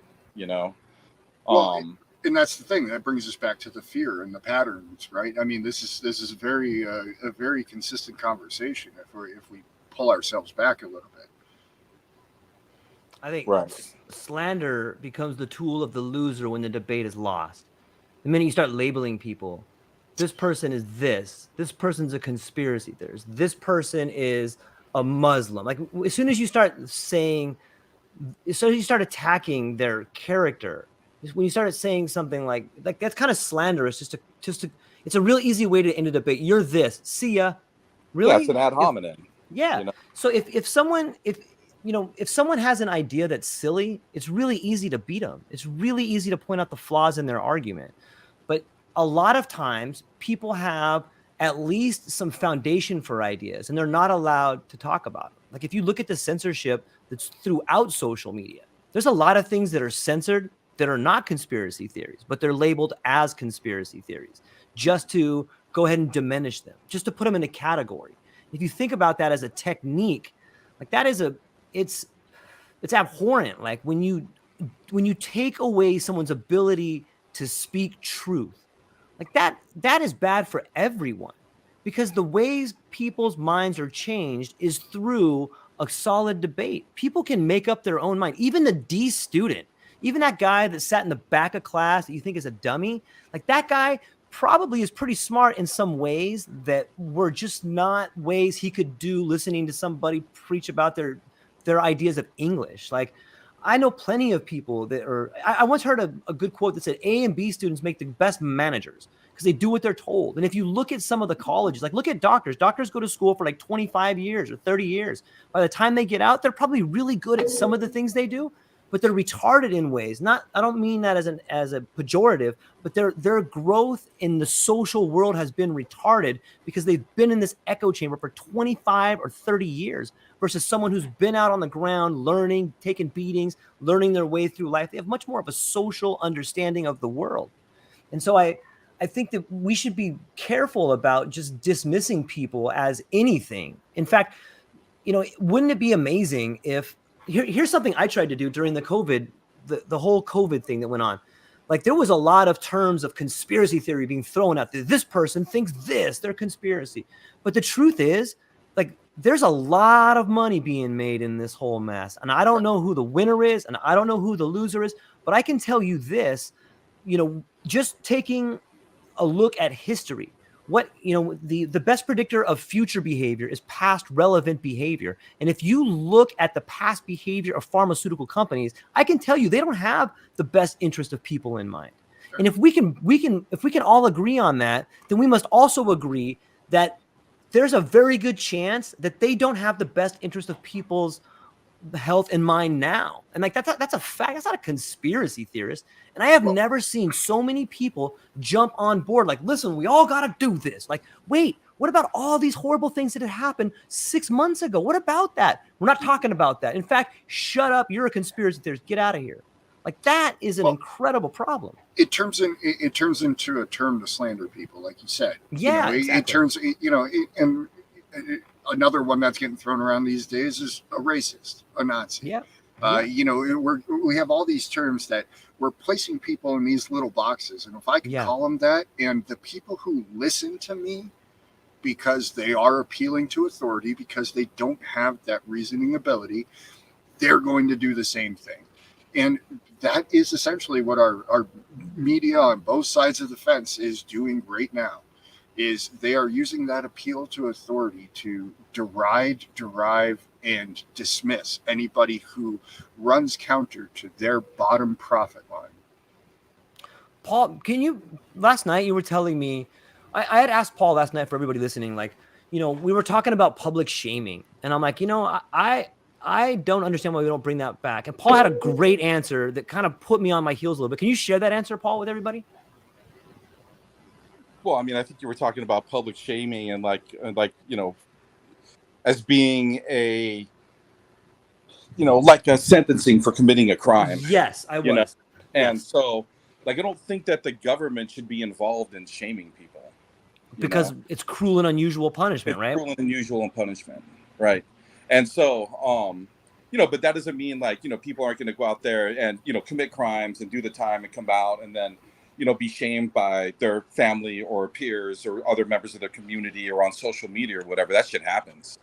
Speaker 2: Well, and that's the thing that brings us back to the fear and the patterns, right? I mean, this is very a very consistent conversation if we pull ourselves back a little bit.
Speaker 1: I think
Speaker 3: right.
Speaker 1: Slander becomes the tool of the loser when the debate is lost. The minute you start labeling people, this person is this person's a conspiracy theorist, this person is a Muslim. Like, as soon as you start attacking their character, when you start saying something like that's kind of slanderous. It's a real easy way to end a debate. You're this. See ya. Really?
Speaker 3: That's an ad hominem.
Speaker 1: Yeah. So if someone has an idea that's silly, it's really easy to beat them. It's really easy to point out the flaws in their argument. But a lot of times people have at least some foundation for ideas, and they're not allowed to talk about them. Like, if you look at the censorship that's throughout social media, there's a lot of things that are censored that are not conspiracy theories, but they're labeled as conspiracy theories just to go ahead and diminish them, just to put them in a category. If you think about that as a technique, like that is it's abhorrent. Like when you take away someone's ability to speak truth, like that is bad for everyone, because the ways people's minds are changed is through a solid debate. People can make up their own mind. Even the D student, even that guy that sat in the back of class that you think is a dummy, like that guy probably is pretty smart in some ways that were just not ways he could do listening to somebody preach about their ideas of English. Like, I know plenty of people that are, I once heard a good quote that said A and B students make the best managers because they do what they're told. And if you look at some of the colleges, like look at doctors go to school for like 25 years or 30 years. By the time they get out, they're probably really good at some of the things they do, but they're retarded in ways. I don't mean that as a pejorative, but their growth in the social world has been retarded because they've been in this echo chamber for 25 or 30 years versus someone who's been out on the ground learning, taking beatings, learning their way through life. They have much more of a social understanding of the world. And so I think that we should be careful about just dismissing people as anything. In fact, wouldn't it be amazing if, here's something I tried to do during the COVID, the whole COVID thing that went on. Like, there was a lot of terms of conspiracy theory being thrown out there. This person thinks this, they're conspiracy. But the truth is, like, there's a lot of money being made in this whole mess. And I don't know who the winner is, and I don't know who the loser is, but I can tell you this, just taking a look at history, the best predictor of future behavior is past relevant behavior. And if you look at the past behavior of pharmaceutical companies, I can tell you they don't have the best interest of people in mind. And if we can all agree on that, then we must also agree that there's a very good chance that they don't have the best interest of people's health in mind now. And like that's a fact. That's not a conspiracy theorist. And I have never seen so many people jump on board. Like, listen, we all got to do this. Like, wait, what about all these horrible things that had happened 6 months ago? What about that? We're not talking about that. In fact, shut up. You're a conspiracy theorist. Get out of here. Like, that is an incredible problem.
Speaker 2: It turns into a term to slander people, like you said.
Speaker 1: Yeah, exactly.
Speaker 2: It turns, and another one that's getting thrown around these days is a racist, a Nazi.
Speaker 1: Yeah.
Speaker 2: You know, we have all these terms that we're placing people in these little boxes. And if I could call them that, and the people who listen to me because they are appealing to authority, because they don't have that reasoning ability, they're going to do the same thing. And that is essentially what our media on both sides of the fence is doing right now, is they are using that appeal to authority to deride, derive, and dismiss anybody who runs counter to their bottom profit line.
Speaker 1: Paul, last night you were telling me, I had asked Paul last night, for everybody listening, like, you know, we were talking about public shaming, and I'm like, you know, I don't understand why we don't bring that back. And Paul had a great answer that kind of put me on my heels a little bit. Can you share that answer, Paul, with everybody?
Speaker 3: Well, I mean, I think you were talking about public shaming and like, you know, as being a, you know, like a sentencing for committing a crime.
Speaker 1: Yes, I was.
Speaker 3: You know? And so, like, I don't think that the government should be involved in shaming people.
Speaker 1: Because it's cruel and unusual punishment, right?
Speaker 3: Cruel and unusual punishment, right? And so, you know, but that doesn't mean like, you know, people aren't going to go out there and, you know, commit crimes and do the time and come out and then, you know, be shamed by their family or peers or other members of their community or on social media or whatever. That shit happens.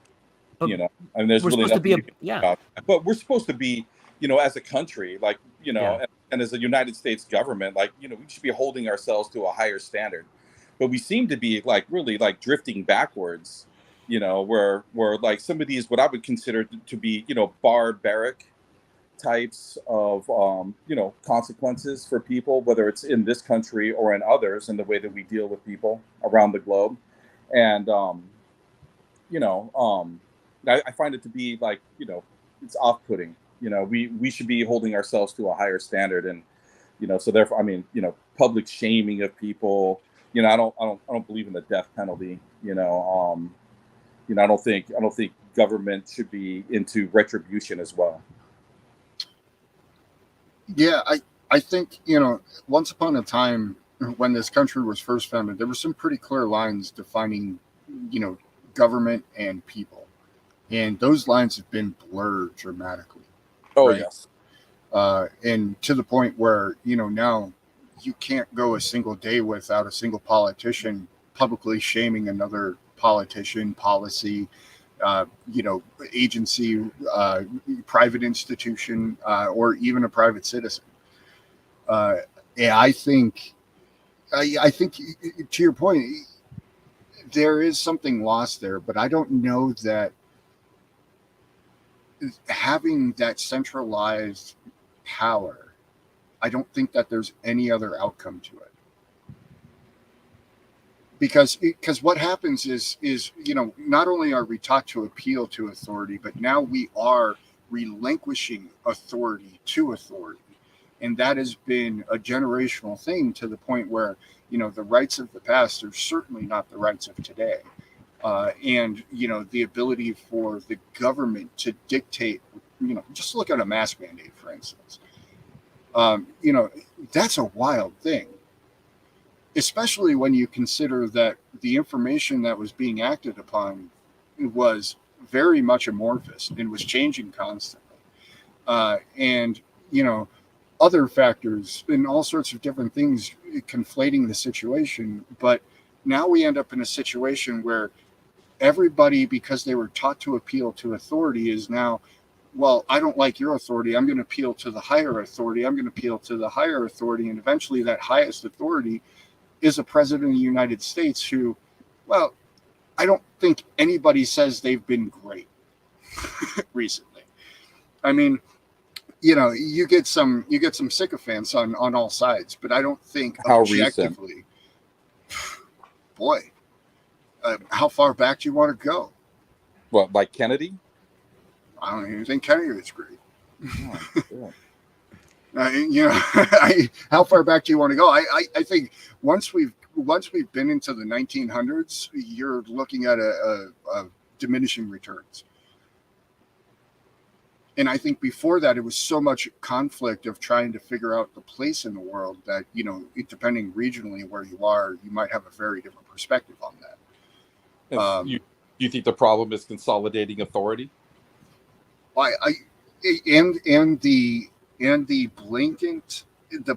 Speaker 3: But, you know, I mean, there's really nothing about it. But we're supposed to be, you know, as a country, like, you know, and as a United States government, like, you know, we should be holding ourselves to a higher standard. But we seem to be like really like drifting backwards, you know, where like some of these, what I would consider to be, you know, barbaric types of, you know, consequences for people, whether it's in this country or in others, and the way that we deal with people around the globe. And, you know, I find it to be like, you know, it's off-putting. You know, we should be holding ourselves to a higher standard. And, you know, so therefore, I mean, you know, public shaming of people, you know, I don't believe in the death penalty. You know, I don't think government should be into retribution as well.
Speaker 2: Yeah, I think, you know, once upon a time when this country was first founded, there were some pretty clear lines defining, you know, government and people, and those lines have been blurred dramatically.
Speaker 3: Oh, right? Yes.
Speaker 2: And to the point where, you know, now you can't go a single day without a single politician publicly shaming another politician, policy, you know, agency, private institution, or even a private citizen. Yeah, I think to your point, there is something lost there, but I don't know that having that centralized power, I don't think that there's any other outcome to it. Because what happens is, you know, not only are we taught to appeal to authority, but now we are relinquishing authority to authority. And that has been a generational thing, to the point where, you know, the rights of the past are certainly not the rights of today. And, you know, the ability for the government to dictate, you know, just look at a mask mandate, for instance. You know, that's a wild thing, especially when you consider that the information that was being acted upon was very much amorphous and was changing constantly. And, you know, other factors and all sorts of different things conflating the situation. But now we end up in a situation where everybody, because they were taught to appeal to authority, is now, well, I don't like your authority, I'm going to appeal to the higher authority, I'm going to appeal to the higher authority. And eventually that highest authority is a president of the United States who, well, I don't think anybody says they've been great recently. I mean, you know, you get some sycophants on all sides, but I don't think objectively, boy, how far back do you want to go?
Speaker 3: What, like Kennedy?
Speaker 2: I don't even think Kennedy was great.
Speaker 3: Oh,
Speaker 2: you know, how far back do you want to go? I think once we've been into the 1900s, you're looking at a diminishing returns. And I think before that, it was so much conflict of trying to figure out the place in the world that, you know, depending regionally where you are, you might have a very different perspective on that.
Speaker 3: You think the problem is consolidating authority?
Speaker 2: And the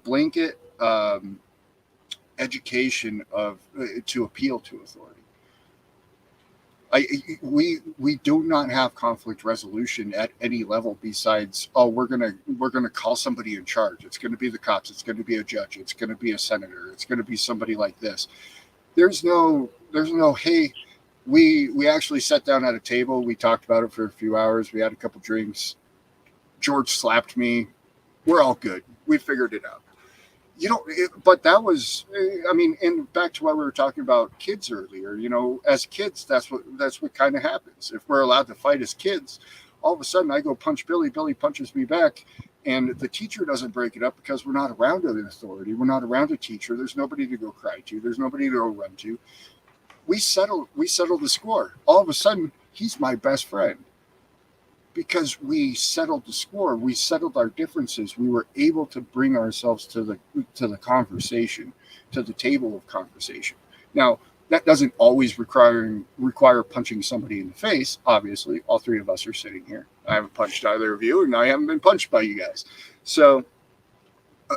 Speaker 2: blanket education of to appeal to authority. We do not have conflict resolution at any level besides, oh, we're gonna call somebody in charge. It's gonna be the cops. It's gonna be a judge. It's gonna be a senator. It's gonna be somebody like this. There's no hey, we actually sat down at a table. We talked about it for a few hours. We had a couple drinks. George slapped me. We're all good. We figured it out. But that was, I mean, and back to what we were talking about kids earlier, as kids, that's what kind of happens. If we're allowed to fight as kids, all of a sudden I go punch Billy, Billy punches me back, and the teacher doesn't break it up because we're not around an authority. We're not around a teacher. There's nobody to go cry to. There's nobody to go run to. We settle the score. All of a sudden, he's my best friend. Because we settled the score, we settled our differences. We were able to bring ourselves to the conversation, to the table of conversation. Now, that doesn't always require punching somebody in the face. Obviously, all three of us are sitting here. I haven't punched either of you, and I haven't been punched by you guys. So,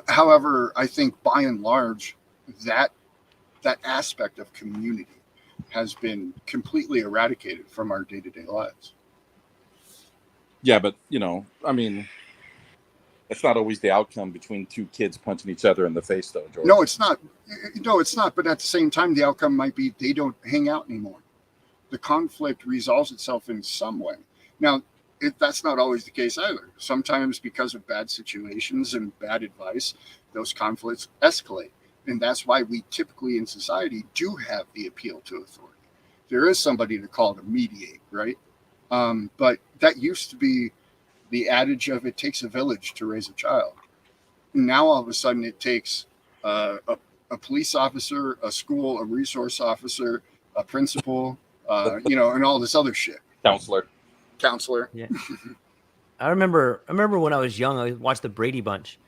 Speaker 2: however, I think by and large, that aspect of community has been completely eradicated from our day-to-day lives.
Speaker 3: Yeah, but I mean, it's not always the outcome between two kids punching each other in the face, though, George.
Speaker 2: No, it's not. But at the same time, the outcome might be they don't hang out anymore. The conflict resolves itself in some way. Now, that's not always the case either. Sometimes, because of bad situations and bad advice, those conflicts escalate, and that's why we typically in society do have the appeal to authority. There is somebody to call to mediate, right? But that used to be the adage of it takes a village to raise a child. Now, all of a sudden, it takes a police officer, a school, a resource officer, a principal, and all this other shit. Counselor.
Speaker 1: Yeah. I remember when I was young, I watched the Brady Bunch.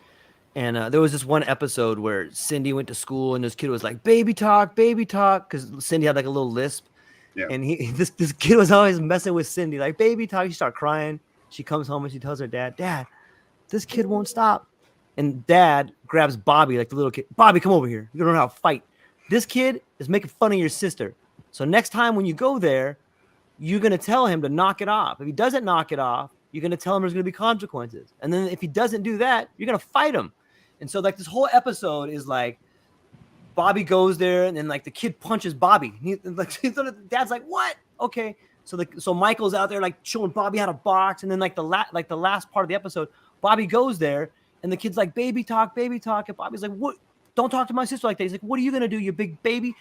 Speaker 1: And there was this one episode where Cindy went to school and this kid was like, baby talk, because Cindy had like a little lisp. Yeah. And this kid was always messing with Cindy, like baby talk. She started crying. She comes home and she tells her dad, this kid won't stop. And dad grabs Bobby, like the little kid. Bobby, come over here. You don't know how to fight. This kid is making fun of your sister. So next time when you go there, you're going to tell him to knock it off. If he doesn't knock it off, you're going to tell him there's going to be consequences. And then if he doesn't do that, you're going to fight him. And so like this whole episode is like, Bobby goes there, and then like the kid punches Bobby. Dad's like, "What? Okay." So Michael's out there like showing Bobby how to box, and then like the last part of the episode, Bobby goes there, and the kid's like, "Baby talk," and Bobby's like, "What? Don't talk to my sister like that." He's like, "What are you gonna do, you big baby?"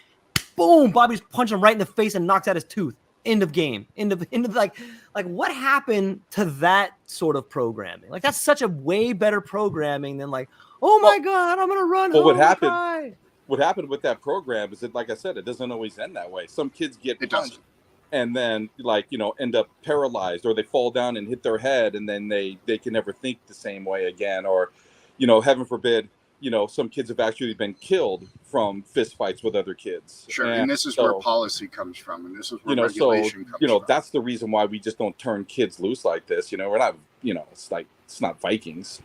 Speaker 1: Boom! Bobby's punching him right in the face and knocks out his tooth. End of game. End of like what happened to that sort of programming? Like that's such a way better programming than like, oh my God, I'm gonna run home.
Speaker 3: What happened with that program is that, like I said, it doesn't always end that way. Some kids get punched and then end up paralyzed, or they fall down and hit their head, and then they can never think the same way again. Or, heaven forbid, some kids have actually been killed from fist fights with other kids.
Speaker 2: Sure, and this is where policy comes from, and this is where regulation comes from.
Speaker 3: That's the reason why we just don't turn kids loose like this. We're not, it's not Vikings.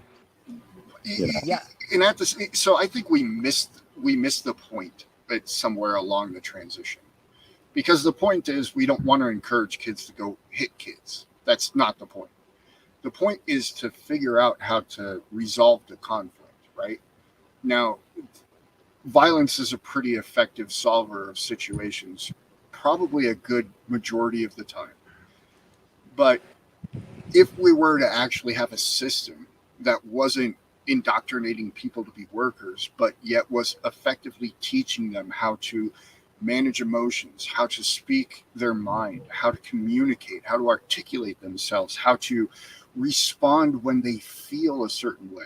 Speaker 2: Yeah, and so I think we missed the point somewhere along the transition, because the point is we don't want to encourage kids to go hit kids. That's not the point. The point is to figure out how to resolve the conflict, right? Now, violence is a pretty effective solver of situations, probably a good majority of the time. But if we were to actually have a system that wasn't indoctrinating people to be workers, but yet was effectively teaching them how to manage emotions, how to speak their mind, how to communicate, how to articulate themselves, how to respond when they feel a certain way.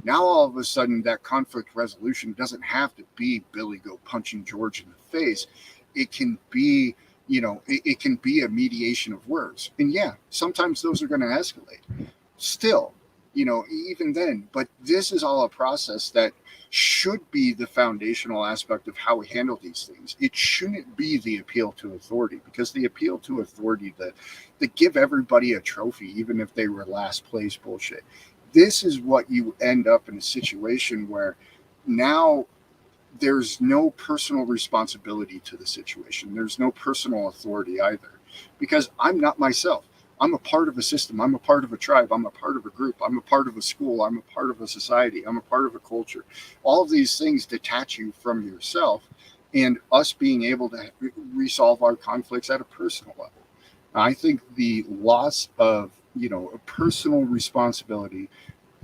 Speaker 2: Now, all of a sudden, that conflict resolution doesn't have to be Billy go punching George in the face. It can be, it can be a mediation of words. And yeah, sometimes those are going to escalate. Still, even then. But this is all a process that should be the foundational aspect of how we handle these things. It shouldn't be the appeal to authority, because the appeal to authority, that give everybody a trophy, even if they were last place bullshit. This is what you end up in a situation where now there's no personal responsibility to the situation. There's no personal authority either, because I'm not myself. I'm a part of a system. I'm a part of a tribe. I'm a part of a group. I'm a part of a school. I'm a part of a society. I'm a part of a culture. All of these things detach you from yourself, and us being able to resolve our conflicts at a personal level. I think the loss of, a personal responsibility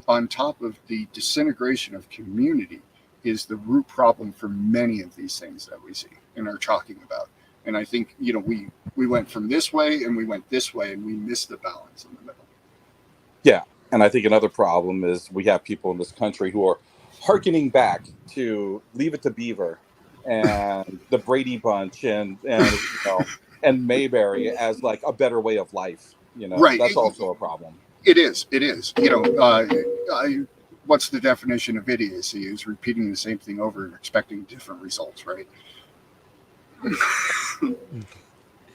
Speaker 2: on top of the disintegration of community is the root problem for many of these things that we see and are talking about. And I think, we went from this way and we went this way, and we missed the balance in the middle.
Speaker 3: Yeah. And I think another problem is we have people in this country who are hearkening back to Leave It to Beaver and the Brady Bunch and and Mayberry as like a better way of life.
Speaker 2: Right.
Speaker 3: That's also a problem.
Speaker 2: It is. What's the definition of idiocy? Is repeating the same thing over and expecting different results, right?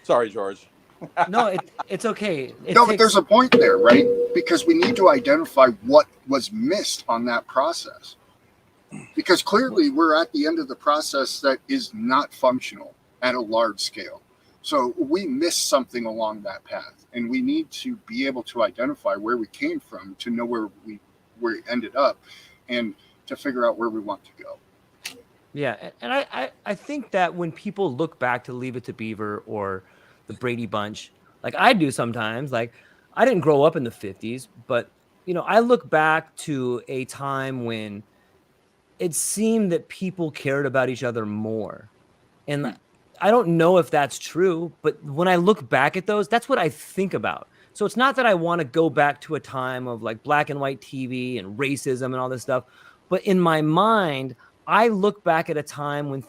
Speaker 3: Sorry, George.
Speaker 1: No, it's okay.
Speaker 2: But there's a point there, right? Because we need to identify what was missed on that process. Because clearly we're at the end of the process that is not functional at a large scale. So we missed something along that path, and we need to be able to identify where we came from to know where we ended up, and to figure out where we want to go.
Speaker 1: Yeah, and I think that when people look back to Leave It to Beaver or the Brady Bunch, like I do sometimes, like I didn't grow up in the 50s, but I look back to a time when it seemed that people cared about each other more. And I don't know if that's true, but when I look back at those, that's what I think about. So it's not that I want to go back to a time of like black and white TV and racism and all this stuff, but in my mind, I look back at a time when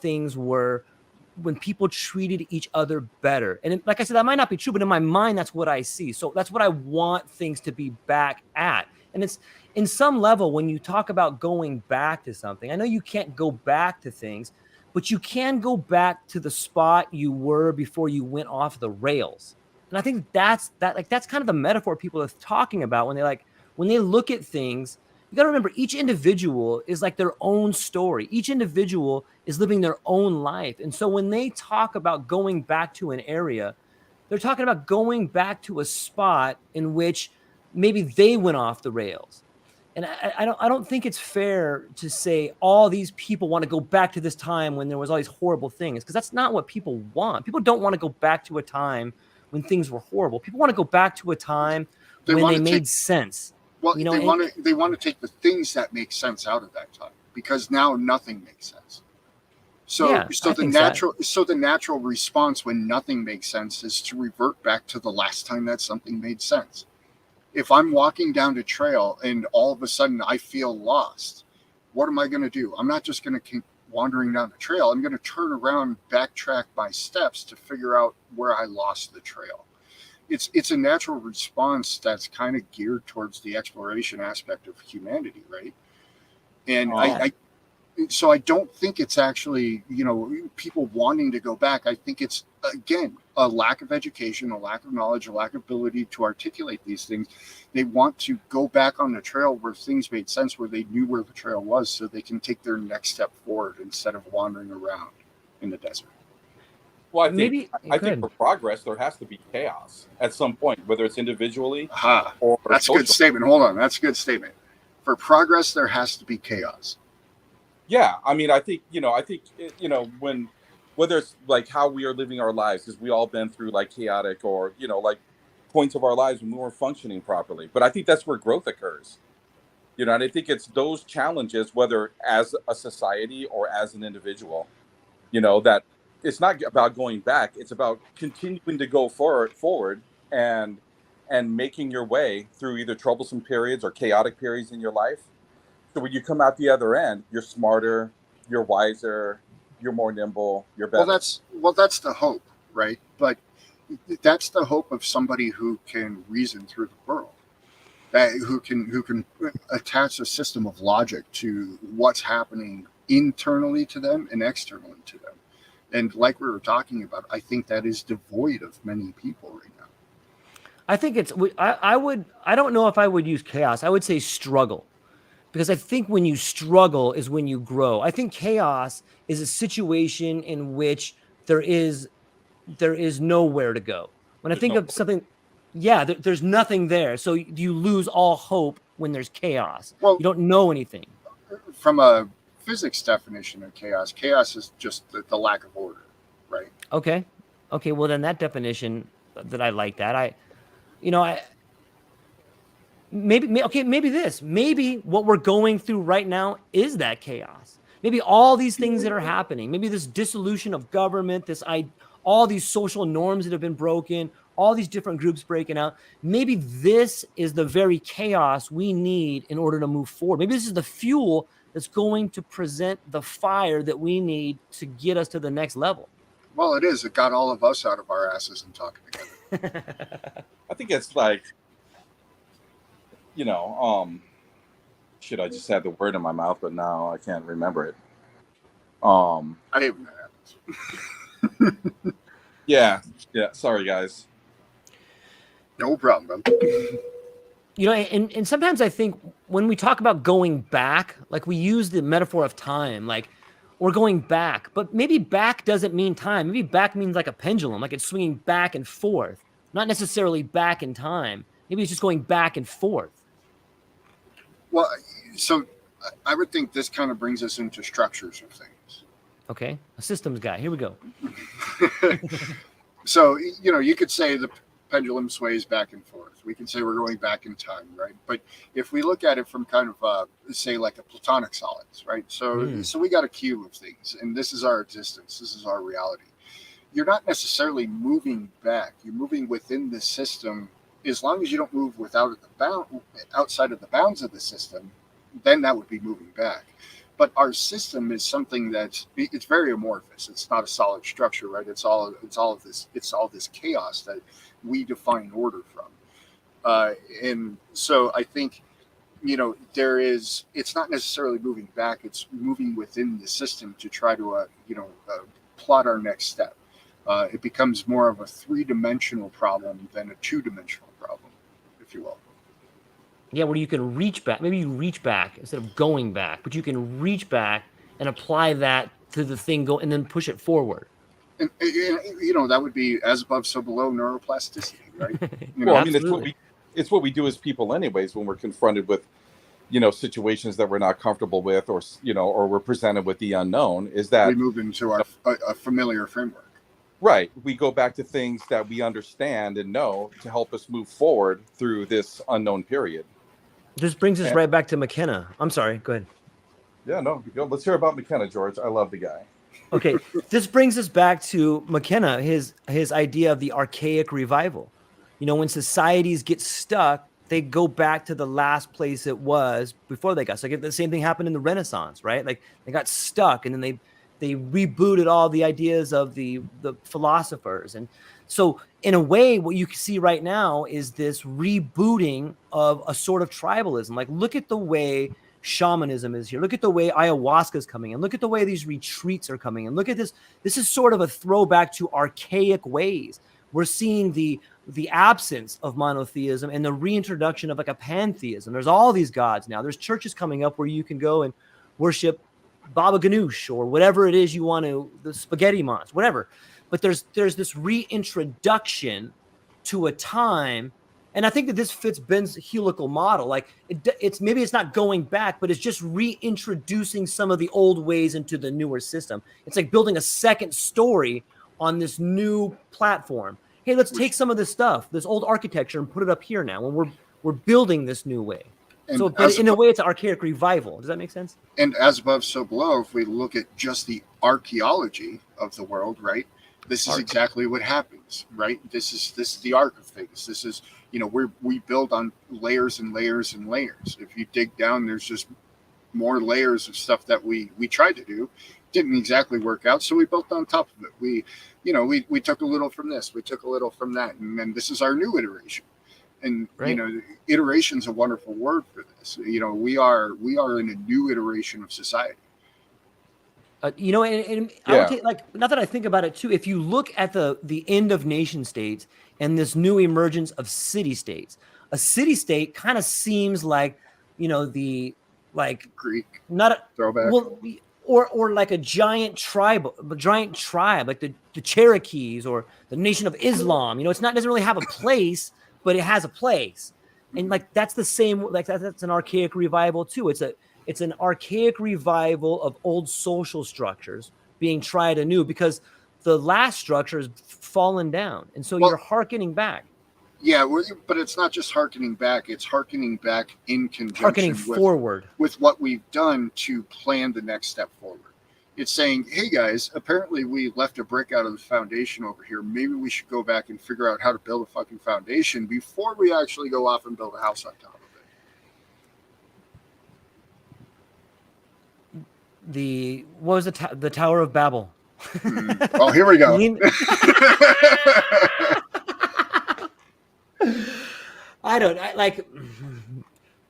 Speaker 1: when people treated each other better. And like I said, that might not be true, but in my mind, that's what I see. So that's what I want things to be back at. And it's in some level, when you talk about going back to something, I know you can't go back to things, but you can go back to the spot you were before you went off the rails. And I think that's kind of the metaphor people are talking about when they look at things. You got to remember, each individual is like their own story. Each individual is living their own life. And so when they talk about going back to an area, they're talking about going back to a spot in which maybe they went off the rails. And I don't think it's fair to say all these people want to go back to this time when there was all these horrible things, because that's not what people want. People don't want to go back to a time when things were horrible. People want to go back to a time when they made sense.
Speaker 2: Well, they want to take the things that make sense out of that time, because now nothing makes sense. So the natural response when nothing makes sense is to revert back to the last time that something made sense. If I'm walking down the trail and all of a sudden I feel lost, what am I going to do? I'm not just going to keep wandering down the trail. I'm going to turn around, backtrack my steps to figure out where I lost the trail. It's a natural response that's kind of geared towards the exploration aspect of humanity, right? And so I don't think it's actually, people wanting to go back. I think it's, again, a lack of education, a lack of knowledge, a lack of ability to articulate these things. They want to go back on the trail where things made sense, where they knew where the trail was, so they can take their next step forward instead of wandering around in the desert.
Speaker 3: Well, I think for progress, there has to be chaos at some point, whether it's individually or
Speaker 2: that's social. A good statement. Hold on. That's a good statement. For progress, there has to be chaos.
Speaker 3: Yeah. I mean, I think, whether it's like how we are living our lives, because we all been through like chaotic or, like points of our lives when we weren't functioning properly. But I think that's where growth occurs. And I think it's those challenges, whether as a society or as an individual, that it's not about going back. It's about continuing to go forward and making your way through either troublesome periods or chaotic periods in your life. So when you come out the other end, you're smarter, you're wiser, you're more nimble, you're better.
Speaker 2: Well, that's the hope, right? But that's the hope of somebody who can reason through the world. who can attach a system of logic to what's happening internally to them and externally to them. And like we were talking about, I think that is devoid of many people right now.
Speaker 1: I think I don't know if I would use chaos. I would say struggle. Because I think when you struggle is when you grow. I think chaos is a situation in which there is nowhere to go. When I think of something, there's nothing there. So you lose all hope when there's chaos.
Speaker 2: Well,
Speaker 1: you don't know anything.
Speaker 2: From a physics definition of chaos is just the lack of order, right?
Speaker 1: Okay. Well, then that definition that I like that maybe what we're going through right now is that chaos. Maybe all these things that are happening, maybe this dissolution of government, all these social norms that have been broken, all these different groups breaking out, maybe this is the very chaos we need in order to move forward. Maybe this is the fuel that's going to present the fire that we need to get us to the next level.
Speaker 2: Well, it is. It got all of us out of our asses and talking together.
Speaker 3: I think it's like, shit, I just had the word in my mouth, but now I can't remember it.
Speaker 2: I hate when that happens.
Speaker 3: Yeah. Sorry, guys.
Speaker 2: No problem, man.
Speaker 1: And sometimes I think when we talk about going back, like we use the metaphor of time, like we're going back, but maybe back doesn't mean time. Maybe back means like a pendulum, like it's swinging back and forth, not necessarily back in time. Maybe it's just going back and forth.
Speaker 2: Well, so I would think this kind of brings us into structures of things.
Speaker 1: Okay, a systems guy. Here we go.
Speaker 2: So, you could say the pendulum sways back and forth. We can say we're going back in time, right? But if we look at it from kind of, say, like a platonic solids, right? So we got a cube of things, and this is our existence. This is our reality. You're not necessarily moving back. You're moving within the system. As long as you don't move outside of the bounds of the system, then that would be moving back. But our system is something it's very amorphous. It's not a solid structure, right? It's all this chaos that we define order from. And so I think, it's not necessarily moving back. It's moving within the system to try to, plot our next step. It becomes more of a three-dimensional problem than a two-dimensional problem, if you will.
Speaker 1: Yeah, where you can reach back. Maybe you reach back instead of going back, but you can reach back and apply that to the thing, and then push it forward.
Speaker 2: And that would be as above, so below neuroplasticity, right?
Speaker 3: Well, I mean, it's what we do as people anyways when we're confronted with, situations that we're not comfortable with, or we're presented with the unknown, is that
Speaker 2: we move into our a familiar framework.
Speaker 3: Right. We go back to things that we understand and know to help us move forward through this unknown period.
Speaker 1: This brings us right back to McKenna. I'm sorry. Go ahead.
Speaker 3: Yeah, no. Let's hear about McKenna, George. I love the guy.
Speaker 1: Okay. This brings us back to McKenna, his idea of the archaic revival. When societies get stuck, they go back to the last place it was before they got stuck. The same thing happened in the Renaissance, right? Like they got stuck, and then they rebooted all the ideas of the philosophers. And so in a way, what you can see right now is this rebooting of a sort of tribalism. Like, look at the way shamanism is here. Look at the way ayahuasca is coming in. Look at the way these retreats are coming in. Look at this. This is sort of a throwback to archaic ways. We're seeing the absence of monotheism and the reintroduction of like a pantheism. There's all these gods now. There's churches coming up where you can go and worship Baba Ganoush or whatever it is you want to, the spaghetti monster, whatever. But there's this reintroduction to a time, and I think that this fits Ben's helical model. Like it's maybe it's not going back, but it's just reintroducing some of the old ways into the newer system. It's like building a second story on this new platform. Hey, let's take some of this stuff, this old architecture, and put it up here now. When we're building this new way. So, but in a way, it's an archaic revival. Does that make sense?
Speaker 2: And as above, so below, if we look at just the archaeology of the world, right? This is exactly what happens, right? This is the arc of things. This is, we build on layers and layers and layers. If you dig down, there's just more layers of stuff that we tried to do. Didn't exactly work out, so we built on top of it. We took a little from this, we took a little from that, and then this is our new iteration. And
Speaker 1: Right.
Speaker 2: iteration is a wonderful word for this. We are in a new iteration of society.
Speaker 1: And I would take, like, not that I think about it too. If you look at the end of nation states and this new emergence of city states, a city state kind of seems like, the like
Speaker 2: Greek
Speaker 1: not a
Speaker 2: throwback.
Speaker 1: well, or like a giant tribe, like the Cherokees or the Nation of Islam. It doesn't really have a place, but it has a place, and like that's the same. Like that's an archaic revival too. It's an archaic revival of old social structures being tried anew because the last structure has fallen down. And so you're hearkening back.
Speaker 2: Yeah, but it's not just hearkening back. It's hearkening back in conjunction with what we've done to plan the next step forward. It's saying, hey guys, apparently we left a brick out of the foundation over here. Maybe we should go back and figure out how to build a fucking foundation before we actually go off and build a house on top of it.
Speaker 1: What was the Tower of Babel?
Speaker 2: Oh, here we go.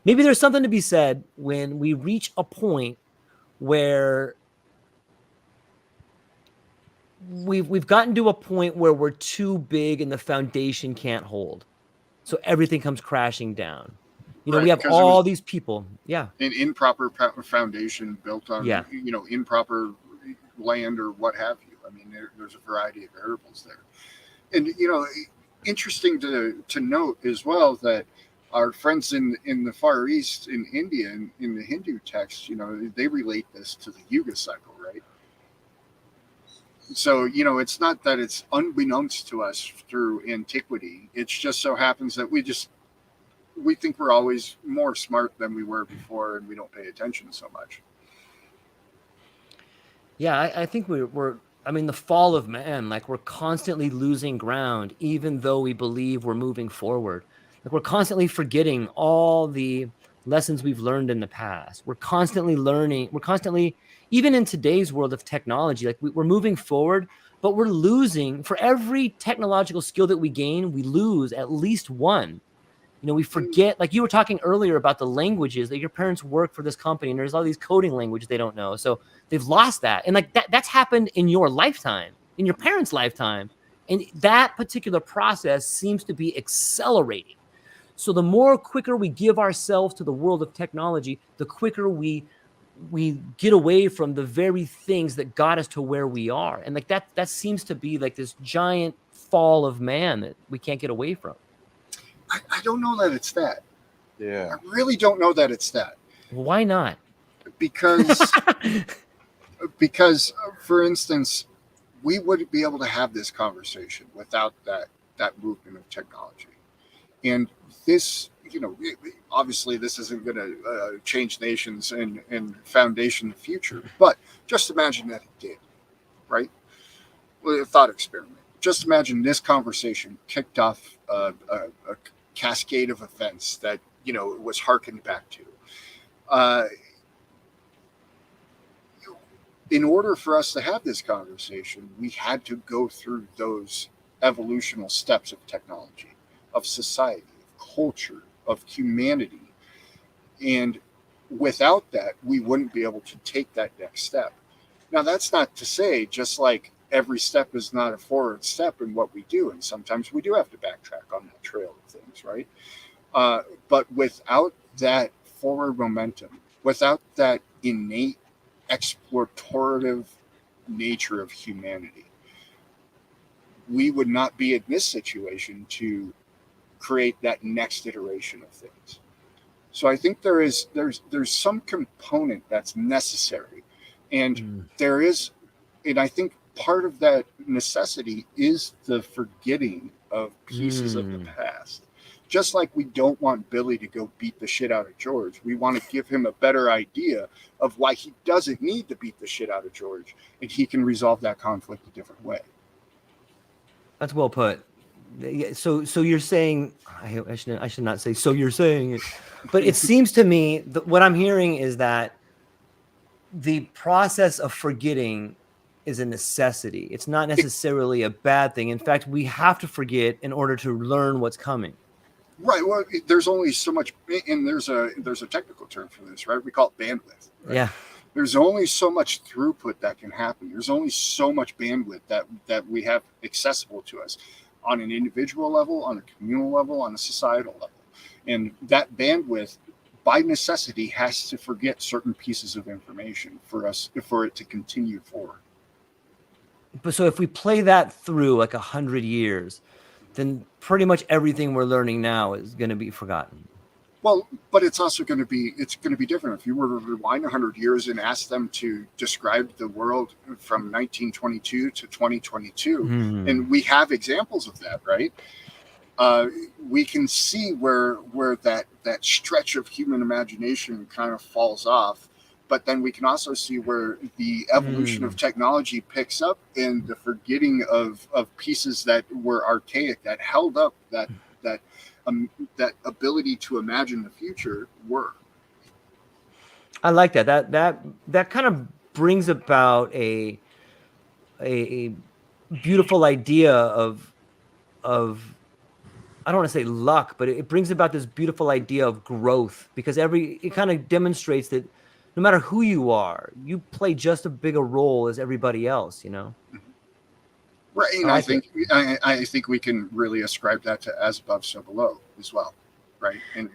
Speaker 1: Maybe there's something to be said when we reach a point where we've gotten to a point where we're too big and the foundation can't hold. So everything comes crashing down.
Speaker 2: Right,
Speaker 1: we have all these people. Yeah.
Speaker 2: An improper foundation built on, improper land or what have you. I mean, there's a variety of variables there. And, interesting to note as well that our friends in the Far East, in India, in the Hindu text, they relate this to the Yuga cycle, right? So, it's not that it's unbeknownst to us through antiquity. It just so happens that we think we're always more smart than we were before, and we don't pay attention so much.
Speaker 1: Yeah, I think the fall of man, like we're constantly losing ground, even though we believe we're moving forward. Like we're constantly forgetting all the lessons we've learned in the past. We're constantly learning. We're constantly, even in today's world of technology, like we're moving forward, but we're losing. For every technological skill that we gain, we lose at least one. We forget, like you were talking earlier about the languages that your parents work for this company, and there's all these coding languages they don't know. So they've lost that. And like that's happened in your lifetime, in your parents' lifetime. And that particular process seems to be accelerating. So the more quicker we give ourselves to the world of technology, the quicker we get away from the very things that got us to where we are. And like that seems to be like this giant fall of man that we can't get away from.
Speaker 2: I don't know that it's that.
Speaker 3: Yeah.
Speaker 2: I really don't know that it's that.
Speaker 1: Why not?
Speaker 2: Because, for instance, we wouldn't be able to have this conversation without that movement of technology. And this, obviously this isn't going to change nations and foundation the future. But just imagine that it did, right? A thought experiment. Just imagine this conversation kicked off a cascade of events that it was harkened back to. In order for us to have this conversation, we had to go through those evolutional steps of technology, of society, of culture, of humanity, and without that, we wouldn't be able to take that next step. Now, that's not to say just like every step is not a forward step in what we do. And sometimes we do have to backtrack on that trail of things, right? But without that forward momentum, without that innate explorative nature of humanity, we would not be in this situation to create that next iteration of things. So I think there's some component that's necessary. And there is, and I think part of that necessity is the forgetting of pieces of the past. Just like we don't want Billy to go beat the shit out of George, we want to give him a better idea of why he doesn't need to beat the shit out of George, and he can resolve that conflict a different way.
Speaker 1: That's well put. So you're saying, I should not say so you're saying it, but it seems to me that what I'm hearing is that the process of forgetting is a necessity. It's not necessarily a bad thing. In fact, we have to forget in order to learn what's coming.
Speaker 2: Right. Well, there's only so much, and there's a technical term for this, right? We call it bandwidth. Right?
Speaker 1: Yeah.
Speaker 2: There's only so much throughput that can happen. There's only so much bandwidth that we have accessible to us on an individual level, on a communal level, on a societal level, and that bandwidth, by necessity, has to forget certain pieces of information for it to continue forward.
Speaker 1: But so if we play that through like 100 years, then pretty much everything we're learning now is going to be forgotten.
Speaker 2: Well, but it's also going to be different. If you were to rewind 100 years and ask them to describe the world from 1922 to 2022, and we have examples of that, right? We can see where that stretch of human imagination kind of falls off. But then we can also see where the evolution of technology picks up, and the forgetting of pieces that were archaic, that held up that ability to imagine the future were.
Speaker 1: I like that. That kind of brings about a beautiful idea of I don't want to say luck, but it brings about this beautiful idea of growth, because it kind of demonstrates that no matter who you are, you play just as big a role as everybody else, you know?
Speaker 2: Right. And I think we can really ascribe that to as above, so below as well. Right. And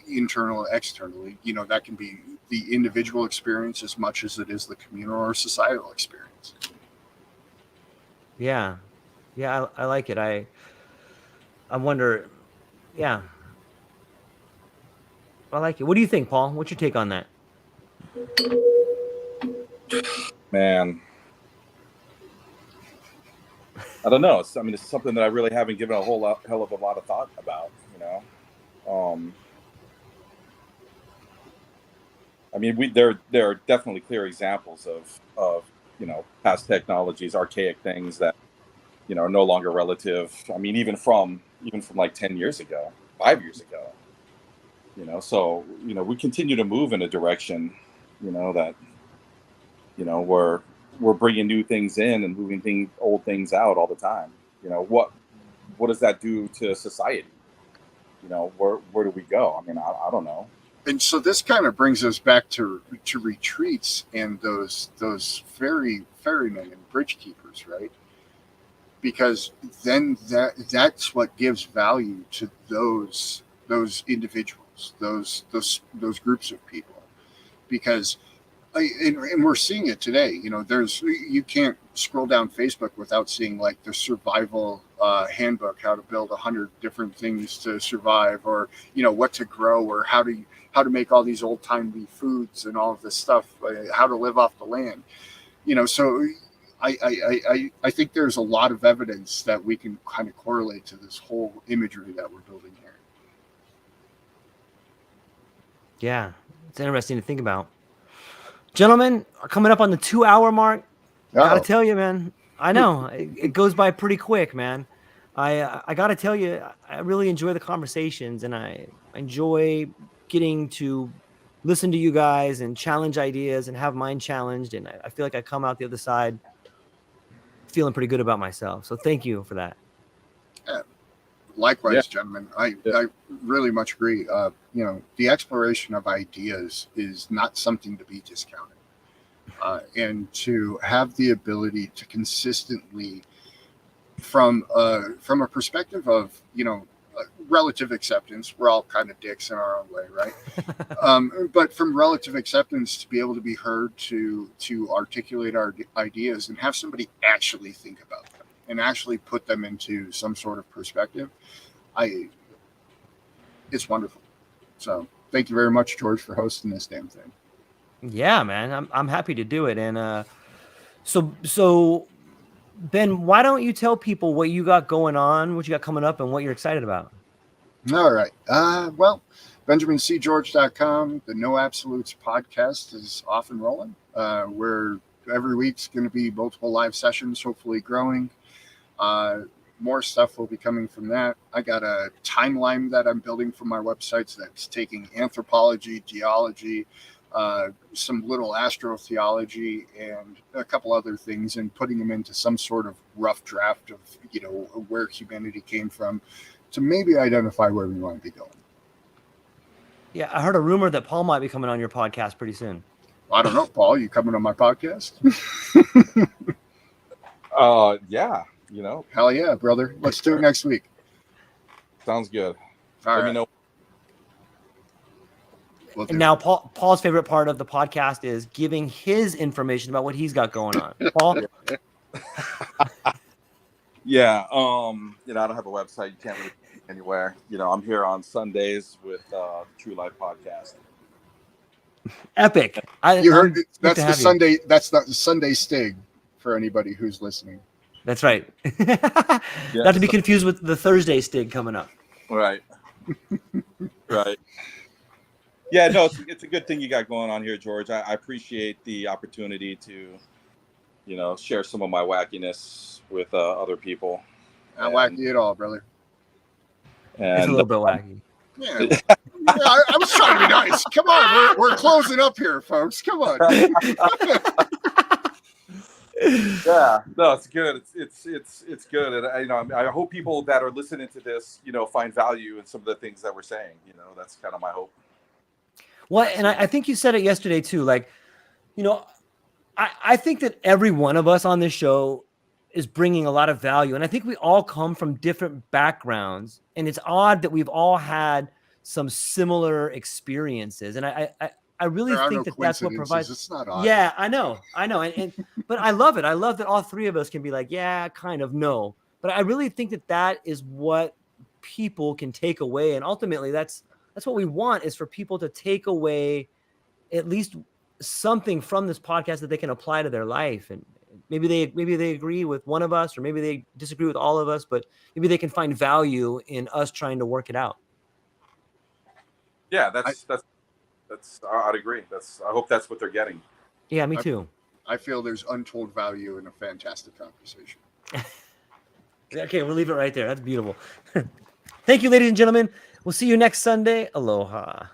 Speaker 2: internal, externally, that can be the individual experience as much as it is the communal or societal experience.
Speaker 1: Yeah. Yeah. I like it. I wonder. Yeah. I like it. What do you think, Paul? What's your take on that?
Speaker 3: Man, I don't know. It's something that I really haven't given a hell of a lot of thought about, there are definitely clear examples of past technologies, archaic things that are no longer relative. Even from like 10 years ago, 5 years ago, so we continue to move in a direction that we're bringing new things in and moving old things out all the time. What does that do to society? Where do we go? I don't know.
Speaker 2: And so this kind of brings us back to retreats and those ferrymen and bridge keepers, right? Because then that's what gives value to those individuals, those groups of people, because and we're seeing it today. You can't scroll down Facebook without seeing like the survival handbook, how to build 100 different things to survive, or what to grow, or how to make all these old timey foods and all of this stuff, how to live off the land. So I think there's a lot of evidence that we can kind of correlate to this whole imagery that we're building here.
Speaker 1: Yeah, it's interesting to think about. Gentlemen, are coming up on the 2-hour mark. Gotta tell you, man. I know it goes by pretty quick, man. I gotta tell you, I really enjoy the conversations, and I enjoy getting to listen to you guys and challenge ideas and have mine challenged. And I feel like I come out the other side feeling pretty good about myself. So thank you for that.
Speaker 2: Likewise, gentlemen. I really much agree. The exploration of ideas is not something to be discounted. And to have the ability to consistently, from a perspective of, relative acceptance, we're all kind of dicks in our own way, right? But from relative acceptance, to be able to be heard, to articulate our ideas and have somebody actually think about them and actually put them into some sort of perspective, it's wonderful. So thank you very much, George, for hosting this damn thing.
Speaker 1: Yeah, man, I'm happy to do it. And so Ben, why don't you tell people what you got going on, what you got coming up, and what you're excited about?
Speaker 2: All right. Well, BenjaminCGeorge.com, the No Absolutes podcast is off and rolling. Where every week's going to be multiple live sessions, hopefully growing. More stuff will be coming from that. I got a timeline that I'm building for my websites that's taking anthropology, geology, some little astrotheology, and a couple other things, and putting them into some sort of rough draft of where humanity came from to maybe identify where we want to be going.
Speaker 1: Yeah, I heard a rumor that Paul might be coming on your podcast pretty soon.
Speaker 2: I don't know, Paul. You coming on my podcast?
Speaker 3: Yeah, you know,
Speaker 2: Hell yeah, brother. Let's do it next week.
Speaker 3: sounds good.
Speaker 2: All
Speaker 3: Let
Speaker 2: right.
Speaker 3: me know.
Speaker 2: We'll do
Speaker 1: And now Paul's favorite part of the podcast is giving his information about what he's got going on. Paul?
Speaker 3: Yeah, you know, I don't have a website. You can't really get anywhere. You know, I'm here on Sundays with True Life Podcast.
Speaker 1: Epic.
Speaker 2: You heard
Speaker 1: I'm
Speaker 2: that's
Speaker 1: to
Speaker 2: the
Speaker 1: have you.
Speaker 2: Sunday. That's not the Sunday Stig for anybody who's listening.
Speaker 1: That's right. Not to be confused with the Thursday Stig coming up.
Speaker 3: Right. Right. Yeah, no, it's a good thing you got going on here, George. I appreciate the opportunity to, you know, share some of my wackiness with other people.
Speaker 2: Not wacky at all, brother.
Speaker 1: It's a
Speaker 3: And
Speaker 1: little bit wacky.
Speaker 2: Yeah, I was trying to be nice. Come on, we're closing up here, folks. Come on.
Speaker 3: yeah, no, it's good. It's good, and I hope people that are listening to this, you know, find value in some of the things that we're saying. You know, that's kind of my hope.
Speaker 1: Well, and I think you said it yesterday too. Like, you know, I think that every one of us on this show is bringing a lot of value. And I think we all come from different backgrounds. And it's odd that we've all had some similar experiences. And I really think that that's what provides.
Speaker 2: It's not odd.
Speaker 1: Yeah, I know. And but I love it. I love that all three of us can be like, yeah, kind of, no. But I really think that that is what people can take away. And ultimately, that's what we want, is for people to take away at least something from this podcast that they can apply to their life. And maybe they agree with one of us, or maybe they disagree with all of us, but maybe they can find value in us trying to work it out.
Speaker 3: Yeah, that's I'd agree. I hope that's what they're getting.
Speaker 1: Yeah, me too.
Speaker 2: I feel there's untold value in a fantastic conversation.
Speaker 1: Okay, we'll leave it right there. That's beautiful. Thank you, ladies and gentlemen. We'll see you next Sunday. Aloha.